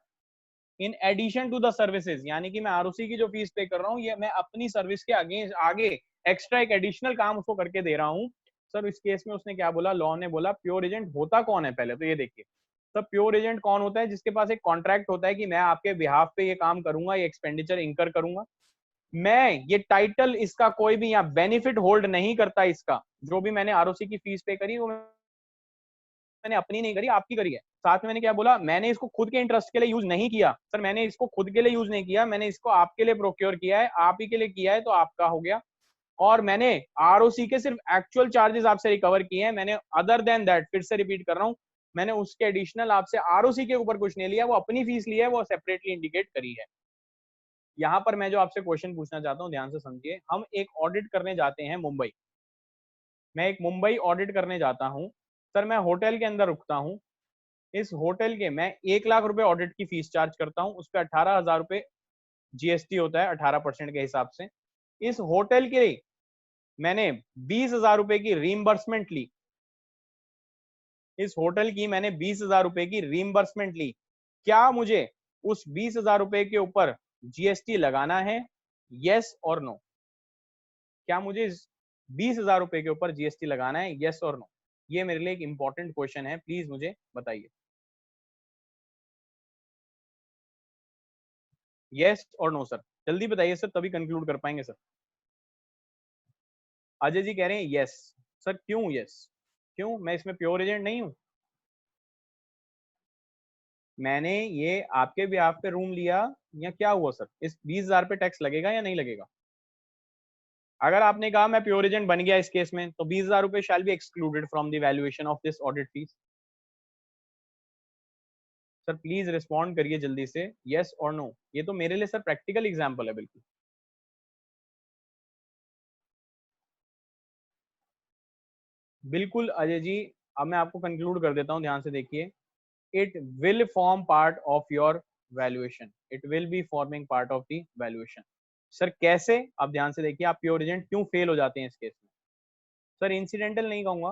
in addition to the services, यानी कि मैं आरओसी की जो फीस पे कर रहा हूँ ये मैं अपनी सर्विस के आगे एक्स्ट्रा एक एडिशनल काम उसको करके दे रहा हूँ। सर इस केस में उसने क्या बोला, लॉ ने बोला प्योर एजेंट होता कौन है? पहले तो ये देखिए, सर प्योर एजेंट कौन होता है? जिसके पास एक कॉन्ट्रैक्ट होता है कि मैं आपके बिहाफ पे ये काम करूंगा, ये एक्सपेंडिचर इंकर करूंगा, मैं ये टाइटल इसका कोई भी यहाँ बेनिफिट होल्ड नहीं करता, इसका जो भी मैंने आरओसी की फीस पे करी वो मैंने अपनी नहीं करी, आपकी करी है। साथ में मैंने क्या बोला, मैंने इसको खुद के इंटरेस्ट के लिए यूज नहीं किया। सर मैंने इसको खुद के लिए यूज नहीं किया, मैंने इसको आपके लिए प्रोक्योर किया है, आप ही के लिए किया है तो आपका हो गया। और मैंने आरओसी के सिर्फ एक्चुअल चार्जेस आपसे रिकवर किए हैं, मैंने अदर देन दैट, फिर से रिपीट कर रहा हूं, मैंने उसके एडिशनल आपसे आरओसी के ऊपर कुछ नहीं लिया, वो अपनी फीस ली है, वो सेपरेटली इंडिकेट करी है। यहाँ पर मैं जो आपसे क्वेश्चन पूछना चाहता हूँ, ध्यान से समझिए। हम एक ऑडिट करने जाते हैं मुंबई, मैं एक मुंबई ऑडिट करने जाता हूँ, सर मैं होटल के अंदर रुकता हूँ, इस होटल के मैं 1 लाख रुपए ऑडिट की फीस चार्ज करता हूँ, उस पर 18,000 रुपए जीएसटी होता है 18% के हिसाब से। इस होटल के लिए मैंने 20,000 रुपए की रीइंबर्समेंट ली, इस होटल की मैंने 20,000 रुपए की रीइंबर्समेंट ली। क्या मुझे उस 20,000 रुपए के ऊपर जीएसटी लगाना है? यस और नो? क्या मुझे 20,000 रुपए के ऊपर जीएसटी लगाना है? यस और नो? ये मेरे लिए एक इंपॉर्टेंट क्वेश्चन है, प्लीज मुझे बताइए। यस और नो सर, जल्दी बताइए सर, तभी कंक्लूड कर पाएंगे सर। अजय जी कह रहे हैं यस। सर क्यों यस? क्यों? मैं इसमें प्योर एजेंट नहीं हूं। मैंने ये आपके बिहाफ पे रूम लिया या क्या हुआ सर? इस 20,000 पे टैक्स लगेगा या नहीं लगेगा? अगर आपने कहा मैं प्योर एजेंट बन गया इस केस में, तो 20,000 रुपए shall be excluded from the valuation of this audit fees. Sir please respond करिए जल्दी से, यस और नो। ये तो मेरे लिए सर प्रैक्टिकल एग्जांपल है बिल्कुल। बिल्कुल अजय जी, अब मैं आपको कंक्लूड कर देता हूं, ध्यान से देखिए। It will form part of your valuation, it will be forming part of the valuation. Sir कैसे? आप ध्यान से देखिए, आप प्योर एजेंट क्यों फेल हो जाते हैं इस केस में? सर इंसिडेंटल नहीं कहूंगा,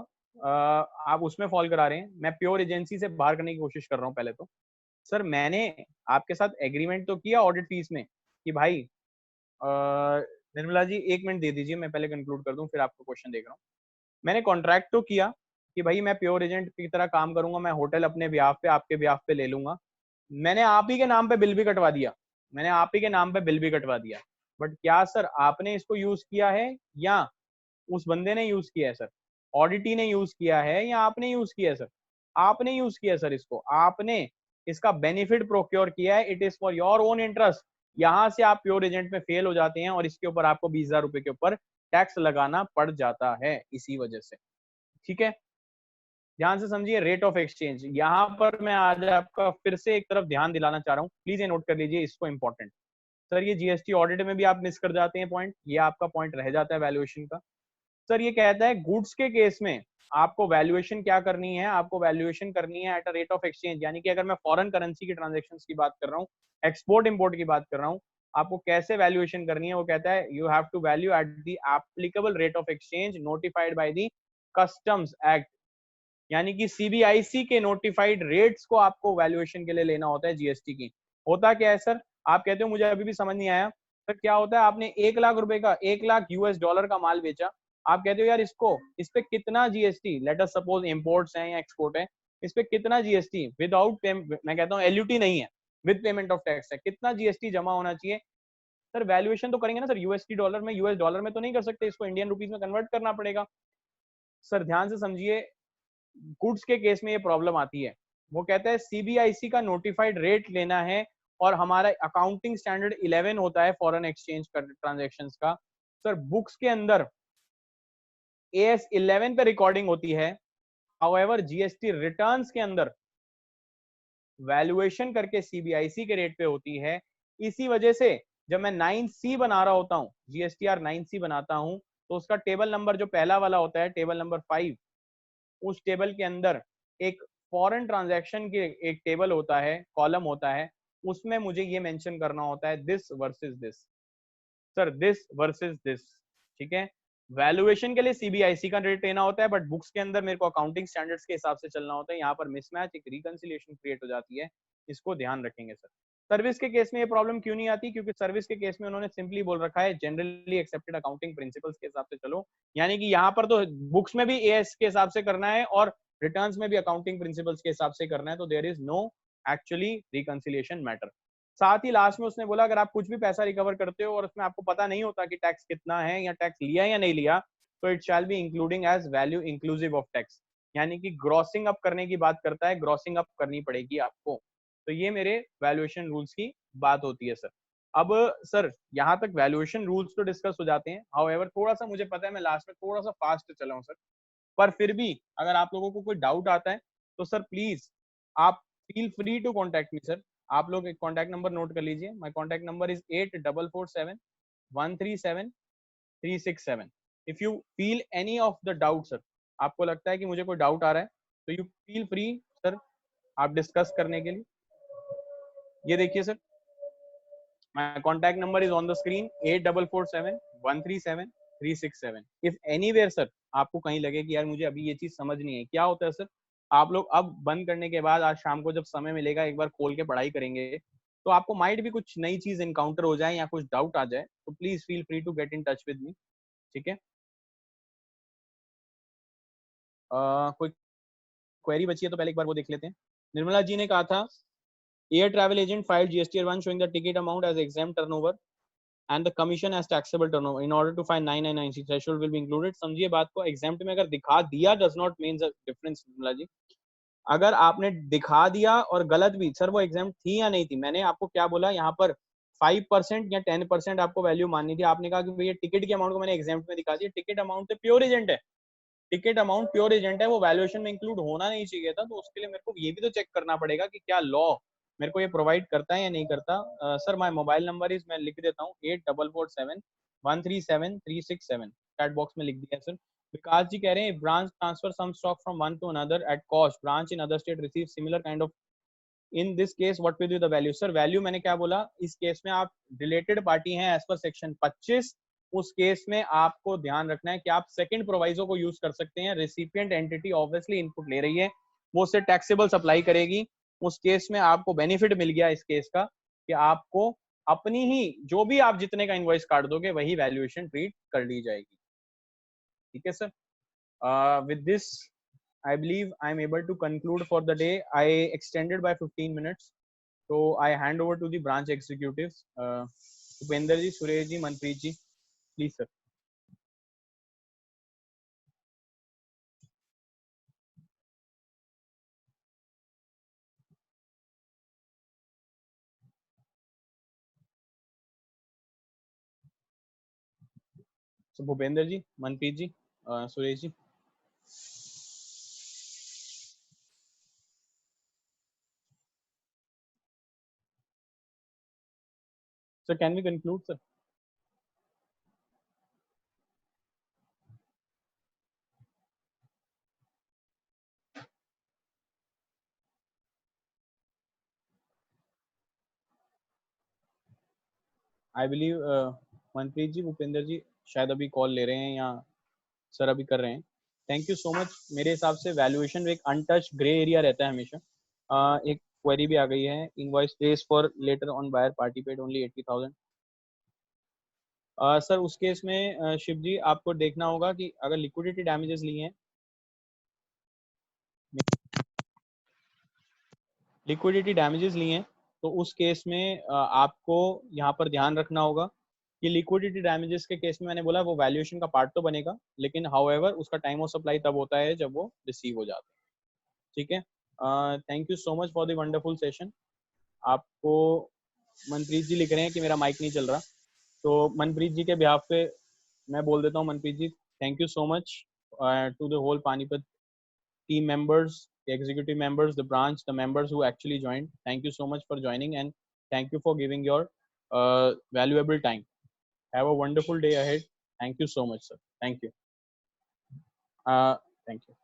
आप उसमें फॉल करा रहे हैं, मैं प्योर एजेंसी से बाहर करने की कोशिश कर रहा हूं पहले तो। सर मैंने आपके साथ एग्रीमेंट तो किया ऑडिट फीस में कि भाई निर्मला जी 1 मिनट दे दीजिए, मैं पहले कंक्लूड कर दूं, फिर आपको क्वेश्चन देख रहा हूँ। मैंने कॉन्ट्रैक्ट तो किया कि भाई मैं प्योर एजेंट की तरह काम करूंगा, मैं होटल अपने ब्याह पे, आपके ब्याह पे ले लूंगा। मैंने आप ही के नाम पे बिल भी कटवा दिया, मैंने आप ही के नाम पे बिल भी कटवा दिया। बट क्या सर आपने इसको यूज किया है या उस बंदे ने यूज किया है सर? ऑडिटी ने यूज किया है या आपने यूज किया है सर? आपने यूज किया सर, इसको आपने इसका बेनिफिट प्रोक्योर किया है, it is for your own interest. यहां से आप प्योर एजेंट में फेल हो जाते हैं और इसके ऊपर आपको 20,000 रुपए के ऊपर टैक्स लगाना पड़ जाता है इसी वजह से। ठीक है, ध्यान से समझिए। रेट ऑफ एक्सचेंज, यहाँ पर मैं आज आपका फिर से एक तरफ ध्यान दिलाना चाह रहा हूँ, प्लीज ये नोट कर लीजिए इसको, इंपॉर्टेंट। सर ये जीएसटी ऑडिट में भी आप मिस कर जाते हैं पॉइंट, ये आपका पॉइंट रह जाता है वैल्यूएशन का। सर ये कहता है गुड्स के केस में आपको वैल्यूएशन क्या करनी है? आपको वैल्यूएशन करनी है at a rate of exchange, यानी कि अगर मैं फॉरेन करेंसी की ट्रांजेक्शन्स की बात कर रहा हूँ, एक्सपोर्ट इंपोर्ट की बात कर रहा हूँ, आपको कैसे वैल्यूएशन करनी है? वो कहता है you have to value at the applicable rate of exchange notified by the customs act, यानी कि सीबीआईसी के नोटिफाइड रेट्स को आपको वैल्यूएशन के लिए लेना होता है जीएसटी की। होता क्या है सर? आप कहते हो मुझे अभी भी समझ नहीं आया सर, क्या होता है? आपने 1 लाख रुपए का, 1 लाख यूएस डॉलर का माल बेचा, आप कहते हो यार इसको, इस पे कितना GST, late us suppose imports हैं या एक्सपोर्ट है, इस पे कितना जीएसटी विदाउट पेमेंट, मैं कहता हूँ एलयूटी नहीं है, विद पेमेंट ऑफ टैक्स है, कितना जीएसटी जमा होना चाहिए? सर वैल्यूएशन तो करेंगे ना सर यूएसटी डॉलर में, यूएस डॉलर में तो नहीं कर सकते, इसको इंडियन रुपीज में कन्वर्ट करना पड़ेगा। सर ध्यान से समझिए, गुड्स के केस में ये प्रॉब्लम आती है। वो कहता है सीबीआईसी का नोटिफाइड रेट लेना है, और हमारा अकाउंटिंग स्टैंडर्ड 11 होता है फॉरेन एक्सचेंज ट्रांजैक्शंस का। सर बुक्स के अंदर एएस 11 पे रिकॉर्डिंग होती है, हाउएवर जीएसटी रिटर्न्स के अंदर वैल्यूएशन करके सीबीआईसी के रेट पे होती है। इसी वजह से जब मैं 9C बना रहा होता हूँ, जीएसटीआर 9C बनाता हूँ, तो उसका टेबल नंबर जो पहला वाला होता है, टेबल नंबर 5, उस टेबल के अंदर एक फॉरेन ट्रांजैक्शन के एक टेबल होता है, कॉलम होता है, उसमें मुझे ये मेंशन करना होता है this versus this. Sir this versus this, ठीक है। वैल्यूएशन के लिए सीबीआईसी का रेट लेना होता है, बट बुक्स के अंदर मेरे को अकाउंटिंग स्टैंडर्ड्स के हिसाब से चलना होता है। यहाँ पर मिसमैच, एक रिकंसिलिएशन क्रिएट हो जाती है, इसको ध्यान रखेंगे सर। सर्विस के केस में ये प्रॉब्लम क्यों नहीं आती? क्योंकि सर्विस के केस में उन्होंने सिंपली बोल रखा है जनरली एक्सेप्टेड अकाउंटिंग प्रिंसिपल्स के हिसाब से चलो, यानी कि यहाँ पर तो बुक्स में भी एएस के हिसाब से करना है और रिटर्न्स में भी अकाउंटिंग प्रिंसिपल्स के हिसाब से करना है, तो there is no actually reconciliation matter. साथ ही लास्ट में उसने बोला अगर आप कुछ भी पैसा रिकवर करते हो और उसमें आपको पता नहीं होता कि टैक्स कितना है या टैक्स लिया या नहीं लिया, तो it shall be including as value inclusive of tax, यानी कि ग्रॉसिंग अप करने की बात करता है, ग्रॉसिंग अप करनी पड़ेगी आपको। तो ये मेरे वैल्यूएशन रूल्स की बात होती है सर। अब सर यहाँ तक वैल्यूएशन रूल्स तो डिस्कस हो जाते हैं, हाउएवर थोड़ा सा मुझे पता है मैं लास्ट में थोड़ा सा फास्ट चला हूँ सर, पर फिर भी अगर आप लोगों को कोई डाउट आता है तो सर प्लीज आप feel free to contact me sir. आप लोग एक कॉन्टैक्ट नंबर नोट कर लीजिए, my contact number is 8447137367। If you feel any of the doubt sir, आपको लगता है कि मुझे कोई डाउट आ रहा है, तो यू फील फ्री सर, आप डिस्कस करने के लिए। ये देखिए sir, my contact number is on the screen 8447137367। If anywhere sir आपको कहीं लगे कि यार मुझे अभी ये चीज समझ नहीं है, क्या होता है सर, आप लोग अब बंद करने के बाद आज शाम को जब समय मिलेगा एक बार खोल के पढ़ाई करेंगे, तो आपको माइट भी कुछ नई चीज इनकाउंटर हो जाए या कुछ डाउट आ जाए, तो please feel free to get in touch with me. ठीक है, कोई क्वेरी बची है तो पहले एक बार वो देख लेते हैं। निर्मला जी ने कहा था air travel agent filed GST 1 showing the ticket amount as exempt turnover and the commission as taxable turnover. In order to find 9990 threshold will be included. समझिए बात को, exempt में अगर दिखा दिया does not mean the difference। Nirmala ji, अगर आपने दिखा दिया और गलत भी, सर वो exempt थी या नहीं थी, मैंने आपको क्या बोला, यहाँ पर 5% या 10% आपको वैल्यू माननी थी। आपने कहा कि भैया टिकट के अमाउंट को मैंने exempt में दिखा दिया, टिकट अमाउंट तो प्योर एजेंट है, टिकट अमाउंट प्योर एजेंट है, वो वैल्यूएशन में इंक्लूड होना नहीं चाहिए था। तो उसके लिए मेरे को ये भी तो चेक करना पड़ेगा कि क्या लॉ मेरे को ये प्रोवाइड करता है या नहीं करता। Sir my mobile number is, मैं लिख देता हूँ 8447137367, चैट बॉक्स में लिख दिया है सर। विकास जी कह रहे हैं branch transfer some stock from one to another at cost, branch in other state receive similar kind of, in this case what will be the value. Sir value मैंने क्या बोला, इस केस में आप रिलेटेड पार्टी हैं as per section 25, उस case में आपको ध्यान रखना है कि आप सेकंड प्रोवाइजो को यूज कर सकते हैं। रेसिपिएंट एंटिटी ऑब्वियसली इनपुट ले रही है, वो उससे टैक्सेबल सप्लाई करेगी, उस केस में आपको बेनिफिट मिल गया इस केस का कि आपको अपनी ही जो भी आप जितने का इनवॉइस काट दोगे वही वैल्यूएशन ट्रीट कर ली जाएगी। ठीक है sir, with this I believe I am able to conclude for the day. I extended by 15 minutes, so I hand over to the branch executives, Upender ji, Suresh ji, Manpreet ji, please sir. So Bhupender ji, Manpreet ji, Suresh ji. So can we conclude sir? I believe Manpreet ji, Bhupendra ji शायद अभी call ले रहे हैं या sir अभी कर रहे हैं। Thank you so much. मेरे हिसाब से वैल्यूएशन एक अनटच ग्रे एरिया रहता है हमेशा। एक क्वेरी भी आ गई है, invoice place for letter on buyer party paid only 80,000। Sir उस केस में शिव जी आपको देखना होगा कि अगर लिक्विडिटी डैमेजेस लिए हैं, लिक्विडिटी डैमेजेस लिए हैं, तो उस केस में आपको यहाँ पर ध्यान रखना होगा कि लिक्विडिटी डैमेजेस के केस में मैंने बोला वो वैल्यूएशन का पार्ट तो बनेगा, लेकिन हाउएवर उसका टाइम ऑफ सप्लाई तब होता है जब वो रिसीव हो जाता है। ठीक है, thank you so much for the wonderful session. आपको मनप्रीत जी लिख रहे हैं कि मेरा माइक नहीं चल रहा, तो मनप्रीत जी के बिहाफ पे मैं बोल देता हूँ, Manpreet ji thank you so much to the whole Panipat team members, the executive members, the branch, the members who actually joined. Thank you so much for joining and thank you for giving your valuable time. Have a wonderful day ahead. Thank you so much, sir. Thank you. Thank you.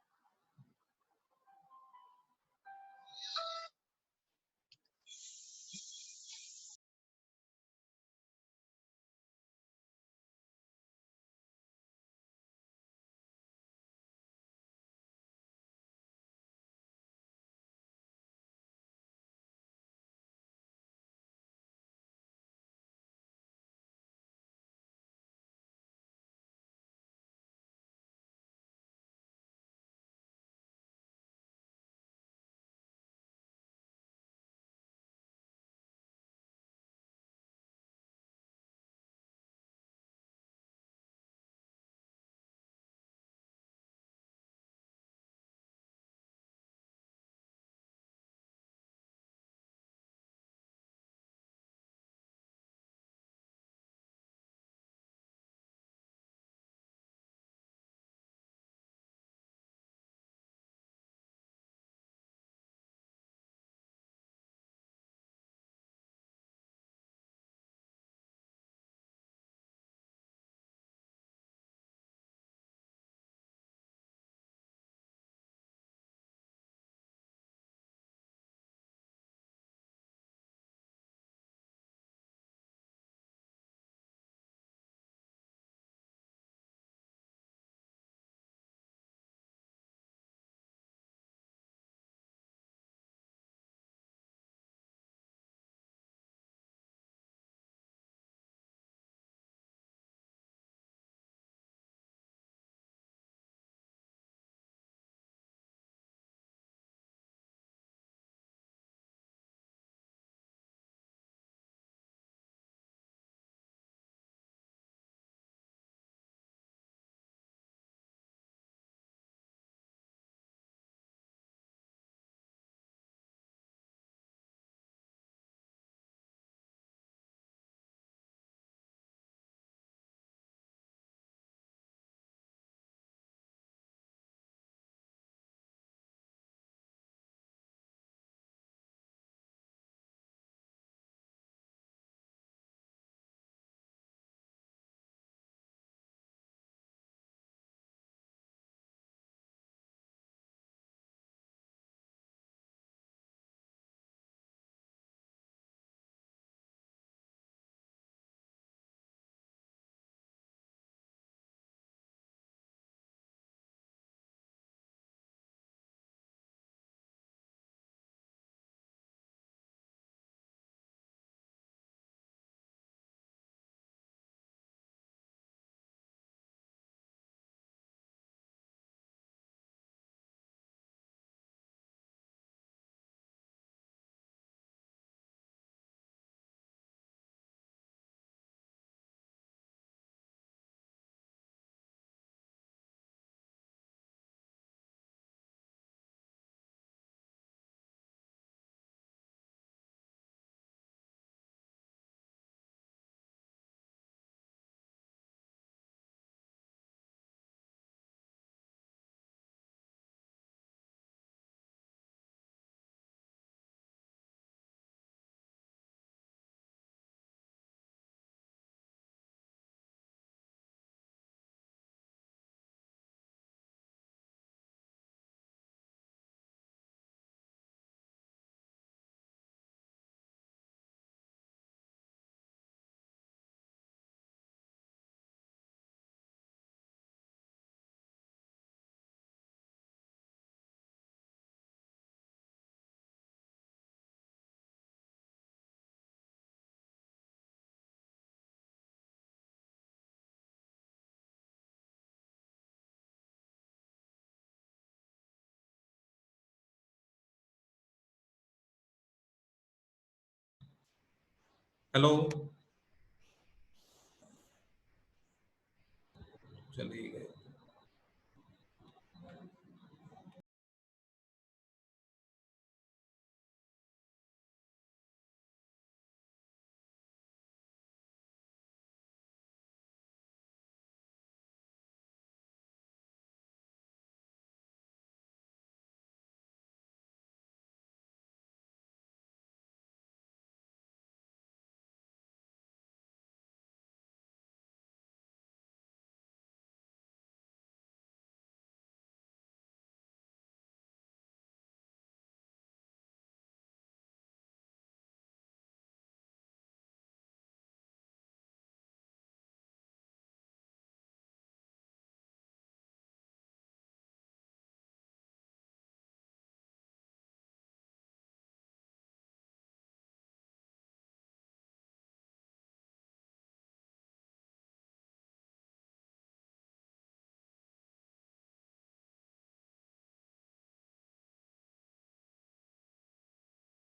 Hello